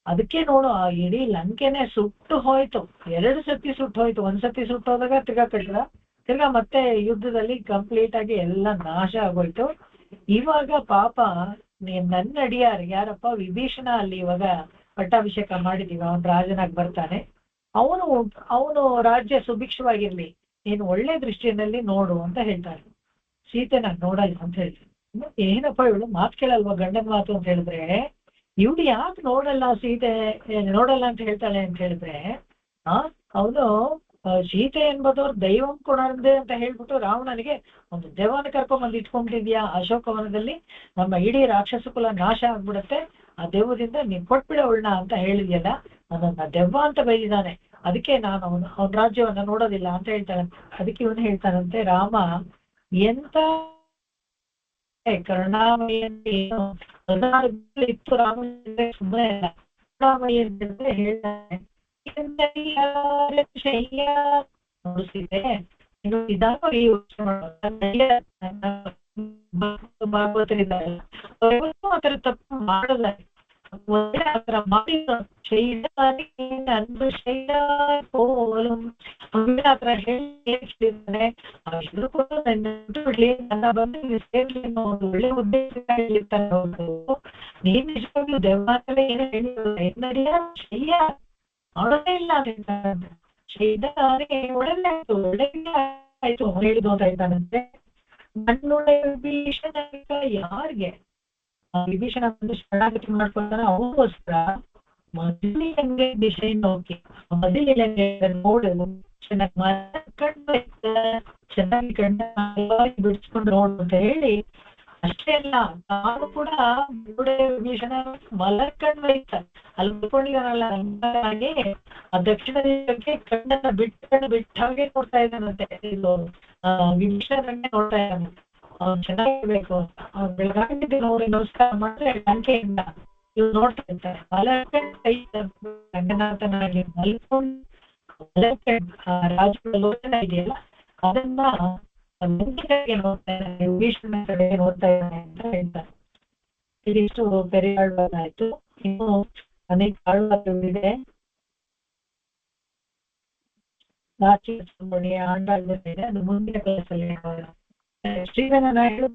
ಅದಕ್ಕೆ ನೋಡು ಆ ಇಡೀ ಲಂಕೆನೆ ಸುಟ್ಟು ಹೋಯ್ತು. 2 ಸತಿ ಸುಟ್ಟು ಹೋಯ್ತು. 1 ಸತಿ ಸುಟ್ಟೋದಾಗ ತಿರ್ಗಾ ಮತ್ತೆ ಯುದ್ಧದಲ್ಲಿ ಕಂಪ್ಲೀಟ್ ಆಗಿ ಎಲ್ಲ ನಾಶ ಆಗೋಯ್ತು. ಇವಾಗ ಪಾಪ ನನ್ನ ಅಡಿಯಾರ್ ಯಾರಪ್ಪ, ವಿಭೀಷಣ ಅಲ್ಲಿ ಇವಾಗ ಪಟ್ಟಾಭಿಷೇಕ ಮಾಡಿದೀವಿ, ಅವನ್ ರಾಜನಾಗಿ ಬರ್ತಾನೆ, ಅವನು ರಾಜ್ಯ ಸುಭಿಕ್ಷವಾಗಿರ್ಲಿ, ನೀನು ಒಳ್ಳೆ ದೃಷ್ಟಿಯಲ್ಲಿ ನೋಡು ಅಂತ ಹೇಳ್ತಾರೆ. ಸೀತೆ ನಾನು ನೋಡಲ್ಲ ಅಂತ ಹೇಳ್ತೀನಿ. ಏನಪ್ಪ ಇವಳು ಮಾತು ಕೇಳಲ್ವಾ, ಗಂಡನ ಮಾತು ಅಂತ ಹೇಳಿದ್ರೆ, ಇವಳು ಯಾಕೆ ನೋಡಲ್ಲ ಸೀತೆ ನೋಡಲ್ಲ ಅಂತ ಹೇಳ್ತಾಳೆ ಅಂತ ಹೇಳಿದ್ರೆ, ಅವನು ಸೀತೆ ಎಂಬುದವ್ರು ದೈವಂ ಕೊಡಂದೆ ಅಂತ ಹೇಳ್ಬಿಟ್ಟು ರಾವಣನಿಗೆ ಒಂದು ದೆವ್ವನ ಕರ್ಕೊಂಡ್ಬಂದು ಇಟ್ಕೊಂಡಿದ್ಯಾ ಅಶೋಕವನದಲ್ಲಿ, ನಮ್ಮ ಇಡೀ ರಾಕ್ಷಸ ಕುಲ ನಾಶ ಆಗ್ಬಿಡತ್ತೆ, ಆ ದೆವ್ವದಿಂದ ನೀನ್ ಕೊಟ್ಬಿಡ ಅವಳನ್ನ ಅಂತ ಹೇಳಿದ್ಯಲ್ಲ, ಅದನ್ನ ದೆವ್ವ ಅಂತ ಬೈದಿದ್ದಾನೆ, ಅದಕ್ಕೆ ನಾನು ಅವನ ರಾಜ್ಯವನ್ನ ನೋಡೋದಿಲ್ಲ ಅಂತ ಹೇಳ್ತಾನಂತೆ. ಅದಕ್ಕೆ ಇವನು ಹೇಳ್ತಾನಂತೆ, ರಾಮ ಎಂತ ಕರುಣಾಮಯಲ್ಲಿ ಇತ್ತು ರಾಮ ಸುಮ್ಮನೆ ಕರುಣಾಮಯಿ ಅಂತ ಹೇಳ್ತಾನೆ. ನೋಡಿಸಿದೆ ಭಾಗವತರಿದ್ದಾರೆ, ಆತರ ತಪ್ಪು ಮಾಡಲ್ಲ, ಆತರ ಮಾಡಿದ ಆತರ ಹೇಳಿರ್ತಾನೆ. ಹೆದರ್ಕೊಂಡು ಬಿಡ್ಲಿ, ನನ್ನ ಬಂದು ಸೇರ್ಲಿ ಅನ್ನೋ ಒಂದು ಒಳ್ಳೆ ಉದ್ದೇಶ ಹೇಳಿರ್ತಾನೆ. ನೀನ್ ನಿಜವಾಗ್ಲೂ ದೆವ್ವ ಏನೋ ಹೇಳಿಲ್ಲ, ಶಯ್ಯ ಮಾಡೋದೇ ಇಲ್ಲ ಅಂತ ಶೈದಾನೆ ಒಳ್ಳೆ ಆಯ್ತು, ಒಳ್ಳೆ ಆಯ್ತು ಹೇಳಿದ್ದು ಅಂತ ಹೇಳ್ತಾನಂತೆ. ನನ್ನೊಳ್ಳೆ ವಿಭೀಷಣ ಯಾರಿಗೆ ವಿಭೀಷಣ ಬಂದು ಶರಣಾಗತಿ ಮಾಡ್ಕೊಳ್ತಾನೆ, ಅವರಿಗೋಸ್ಕರ ಮೊದಲಿಗೆ ದಿಶೆ ನೋಕಿ ಮೊದಲಿಗೆ ನೋಡಲು ಚೆನ್ನಾಗಿ ಕಣ್ಣ ಬಿಡಿಸ್ಕೊಂಡು ನೋಡು ಅಂತ ಹೇಳಿ, ಅಷ್ಟೇ ಅಲ್ಲ ನಾನು ಕೂಡ ವಿಭೀಷಣ ಮಲರ್ಕಂಡ್ ವಹಿತ ಅಲ್ಲಿ ಬಿಟ್ಕೊಂಡಿದ್ದಾನಲ್ಲ ಹಾಗೆ ಆ ದಕ್ಷಿಣ ದಿಕ್ಕಕ್ಕೆ ಕಣ್ಣನ್ನ ಬಿಟ್ಟ ಹಾಗೆ ನೋಡ್ತಾ ಇದ್ದಾನಂತೆ. ಇದು ವಿಭೀಷಣನ್ನೇ ನೋಡ್ತಾ ಇದ್ದಾನೆ, ಅವ್ನು ಚೆನ್ನಾಗಿರ್ಬೇಕು ಅಂತ. ಅವ್ನು ಬೆಳಗಾಗಿದ್ದು ನೋಡಿ ನಮಸ್ಕಾರ ಮಾಡಿದ್ರೆ ಲಂಕೆಯಿಂದ ಇವ್ರು ನೋಡ್ತಾ ಇರ್ತಾರೆ. ಮಲರ್ಕಂಡ್ ಕೈ ರಂಗನಾಥನಾಗಿ ಮಲ್ಕೊಂಡು ರಾಜಲೋಚನ ಇದೆಯಲ್ಲ ಅದನ್ನ ವೆಂಕಟಗೆ ನೋಡ್ತಾ ಇದ್ದಾನೆ, ವಿಭೀಷಣನ ಕಡೆಗೆ ನೋಡ್ತಾ ಇದ್ದಾನೆ ಅಂತ ಹೇಳ್ತಾರೆ. ಇದಿಷ್ಟು ಪೆರಿಯಾಳ್ವಾರಾಯ್ತು. ಇನ್ನು ಅನೇಕ ಆಳ್ವಾರಗಳಿದೆ. ನಾಚಿಕೆಮುನಿ ಆಂಡಾಳ್ವಾರ ಅದು ಮುಂದಿನ ಕ್ಲಾಸಲ್ಲಿ ಶ್ರೀರಂಗನಾಯ್ಡು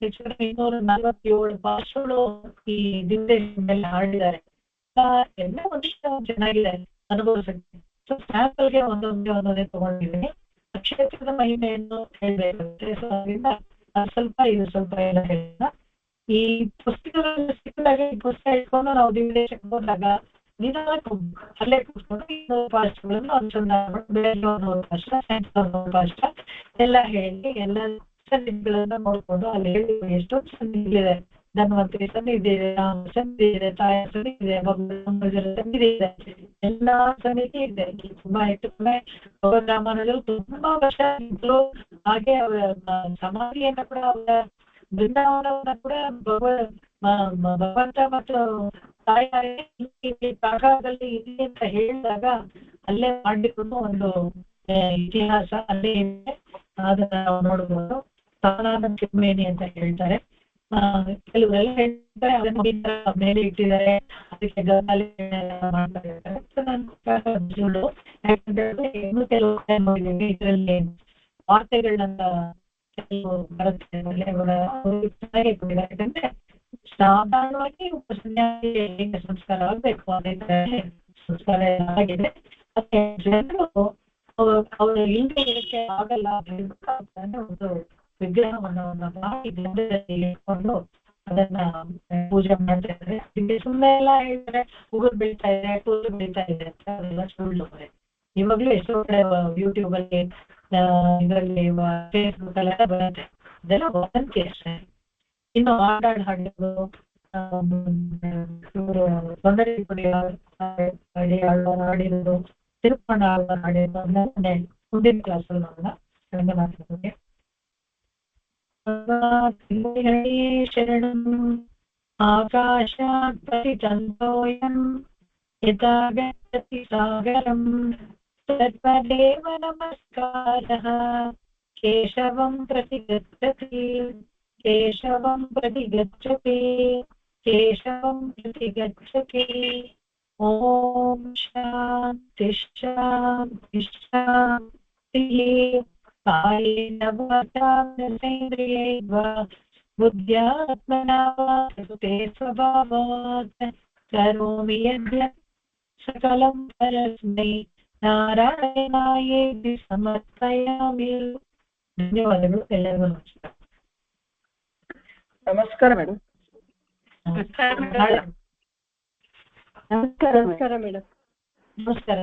ಹೆಚ್ಚು 247 ಭಾಷೆಗಳು ಈ ದಿವಸದಲ್ಲಿ ಹಾಡಿದ್ದಾರೆ. ಎಲ್ಲ ಒಂದಿಷ್ಟು ಚೆನ್ನಾಗಿದೆ ಅನುಭವಿಸುತ್ತೆ. ಸೊ ಸ್ಯಾಂಪಲ್ಗೆ ಒಂದೊಂದೇ ತಗೊಂಡಿದ್ದೀನಿ. ಕ್ಷೇತ್ರದ ಮಹಿಮೆಯನ್ನು ಹೇಳ್ಬೇಕಾಗುತ್ತೆ. ಸೊ ಅದರಿಂದ ಸ್ವಲ್ಪ ಇದು ಸ್ವಲ್ಪ ಎಲ್ಲ ಹೇಳಿಲ್ಲ. ಈ ಪುಸ್ತಕಗಳಲ್ಲಿ ಸಿಕ್ಕಿದಾಗ ಈ ಪುಸ್ತಕ ಇಟ್ಕೊಂಡು ನಾವು ವಿದೇಶಕ್ಕೆ ಹೋದಾಗ ನಿಧಾನಕ್ಕೆ ಅಲ್ಲೇ ಕೂತ್ಕೊಂಡು ಇನ್ನೂರು ಭಾಷೆಗಳನ್ನು ಅನುಸಂಧಾನ ಮಾಡಿ ಬೇರೆ ಒಂದು ಭಾಷೆ ಭಾಷೆ ಎಲ್ಲ ಹೇಳಿ ಎಲ್ಲ ಸನ್ನಿಧಿಗಳನ್ನ ನೋಡ್ಕೊಂಡು ಅಲ್ಲಿ ಹೇಳಿ ಎಷ್ಟೊಂದು ಸನ್ನಿಧಿಗಳಿದೆ. ಧನ್ವಂತರಿ ಸನ್ನಿಧಿ ಇದೆ, ರಾಮ ಸನ್ನಿಧಿ ಇದೆ, ತಾಯ ಸನ್ನಿಧಿ ಇದೆ, ಭಗವಂತರ ಸನ್ನಿಧಿ ಇದೆ, ಎಲ್ಲಾ ಸನ್ನಿಧಿ ಇದೆ. ತುಂಬಾ ಹೆಚ್ಚು ಭಗವದ್ ರಾಮಾನುಜರು ತುಂಬಾ ವರ್ಷ ಇದ್ರು. ಹಾಗೆ ಅವರ ಸಮಾಧಿಯನ್ನ ಕೂಡ ಅವರ ಬೃಂದಾವನವನ್ನ ಕೂಡ ಭಗವಂತ ಮತ್ತು ತಾಯಿ ಕಾಕಾದಲ್ಲಿ ಇದೆ ಅಂತ ಹೇಳಿದಾಗ ಅಲ್ಲೇ ಮಾಡಿಕೊಂಡು ಒಂದು ಇತಿಹಾಸ ಅಲ್ಲೇ ಇದೆ. ಅದನ್ನ ನಾವು ನೋಡ್ಬೋದು. ಸಾಲಾನ ಚಿಮ್ಮೇನಿ ಅಂತ ಹೇಳ್ತಾರೆ. ಕೆಲವರೆಲ್ಲ ಹೇಳ್ತಾರೆ ಅದನ್ನ ಮೇಲೆ ಇಟ್ಟಿದ್ದಾರೆ, ಅದಕ್ಕೆ ಗಮನಲ್ಲಿ ಮಾಡ್ತಾ ಇರ್ತಾರೆ. ಯಾಕಂದ್ರೆ ಇನ್ನು ಕೆಲವು ನೋಡಿದ್ದೀವಿ ಇದರಲ್ಲಿ ವಾರ್ತೆಗಳನ್ನ ಕೆಲವು ಬರುತ್ತೆ. ಯಾಕಂದ್ರೆ ಸಾಧಾರಣವಾಗಿ ಉಪಸನ್ಯಾಸಿ ಹೇಗೆ ಸಂಸ್ಕಾರ ಆಗ್ಬೇಕು ಅದೇ ತರ ಸಂಸ್ಕಾರ ಆಗಿದೆ. ಮತ್ತೆ ಜನರು ಅವರು ಇಲ್ಲದೆ ಇರಕ್ಕೆ ಆಗಲ್ಲ ಒಂದು ವಿಗ್ರಹವನ್ನು ಮಾಡಿ ಗಂಧದಲ್ಲಿ ಇಟ್ಕೊಂಡು ಅದನ್ನ ಪೂಜೆ ಮಾಡ್ತಾ ಇದ್ದಾರೆ. ಇಲ್ಲಿ ಸುಮ್ಮನೆ ಎಲ್ಲ ಹೇಳ್ತಾರೆ ಉಗುರು ಬೀಳ್ತಾ ಇದೆ, ಕೂದಲು ಬೀಳ್ತಾ ಇದೆ ಅಂತ, ಅದೆಲ್ಲ ಸುಳ್ಳು. ಇವಾಗ್ಲೂ ಎಷ್ಟೋ ಕಡೆ ಯೂಟ್ಯೂಬ್ ಅಲ್ಲಿ ಇದರಲ್ಲಿ ಫೇಸ್ಬುಕ್ ಅಲ್ಲೆಲ್ಲ ಬರುತ್ತೆ. ಅದೆಲ್ಲ ವದಂತಿ ಅಷ್ಟೇ. ಇನ್ನು ಹಾಡಾಡ್ ಹಾಡಿದ್ರು ಇವರು ತೊಂದರೆ ಪುಡಿ ಹಾಡಿರೋದು, ತಿರುಪಣ ಹಾಡಿರೋದು ಅದನ್ನ ಮುಂದಿನ ಕ್ಲಾಸಲ್ಲಿ ನೋಡೋಣ. ರಂಗನಾಥನಿಗೆ ಶರಣಂ ಆಕಾಶಾತ್ ಪತಿತಂತೋಯಂ ಯಥಾ ಗಚ್ಚತಿ ಸಾಗರಂ ತದ್ವದೇವ ನಮಸ್ಕಾರಃ ಕೇಶವಂ ಪ್ರತಿ ಗಚ್ಚತಿ ಕೇಶವಂ ಪ್ರತಿ ಗಚ್ಚತಿ ಕೇಶವಂ ಪ್ರತಿ ಗಚ್ಚತಿ. ಓಂ ಶಾಂತಿ ಶಾಂತಿ ಶಾಂತಿಃ. ಕಾಯೇನ ವಾಚಾ ಮನಸೇಂದ್ರಿಯೈರ್ವಾ ಬುದ್ಧ್ಯಾತ್ಮನಾ ವಾ ಪ್ರಕೃತೆ ಸ್ವಭಾವಾತ್ ಕರೋಮಿ ಯದ್ಯತ್ ಸಕಲಂ ಪರಸ್ಮೈ ನಾರಾಯಣಾಯೇತಿ ಸಮರ್ಪಯಾಮಿ. ಧನ್ಯವಾದಗಳು ಎಲ್ಲರಿಗೂ. ನಮಸ್ಕಾರ ಮೇಡಮ್. ನಮಸ್ಕಾರ ನಮಸ್ಕಾರ ಮೇಡಮ್. ನಮಸ್ಕಾರ.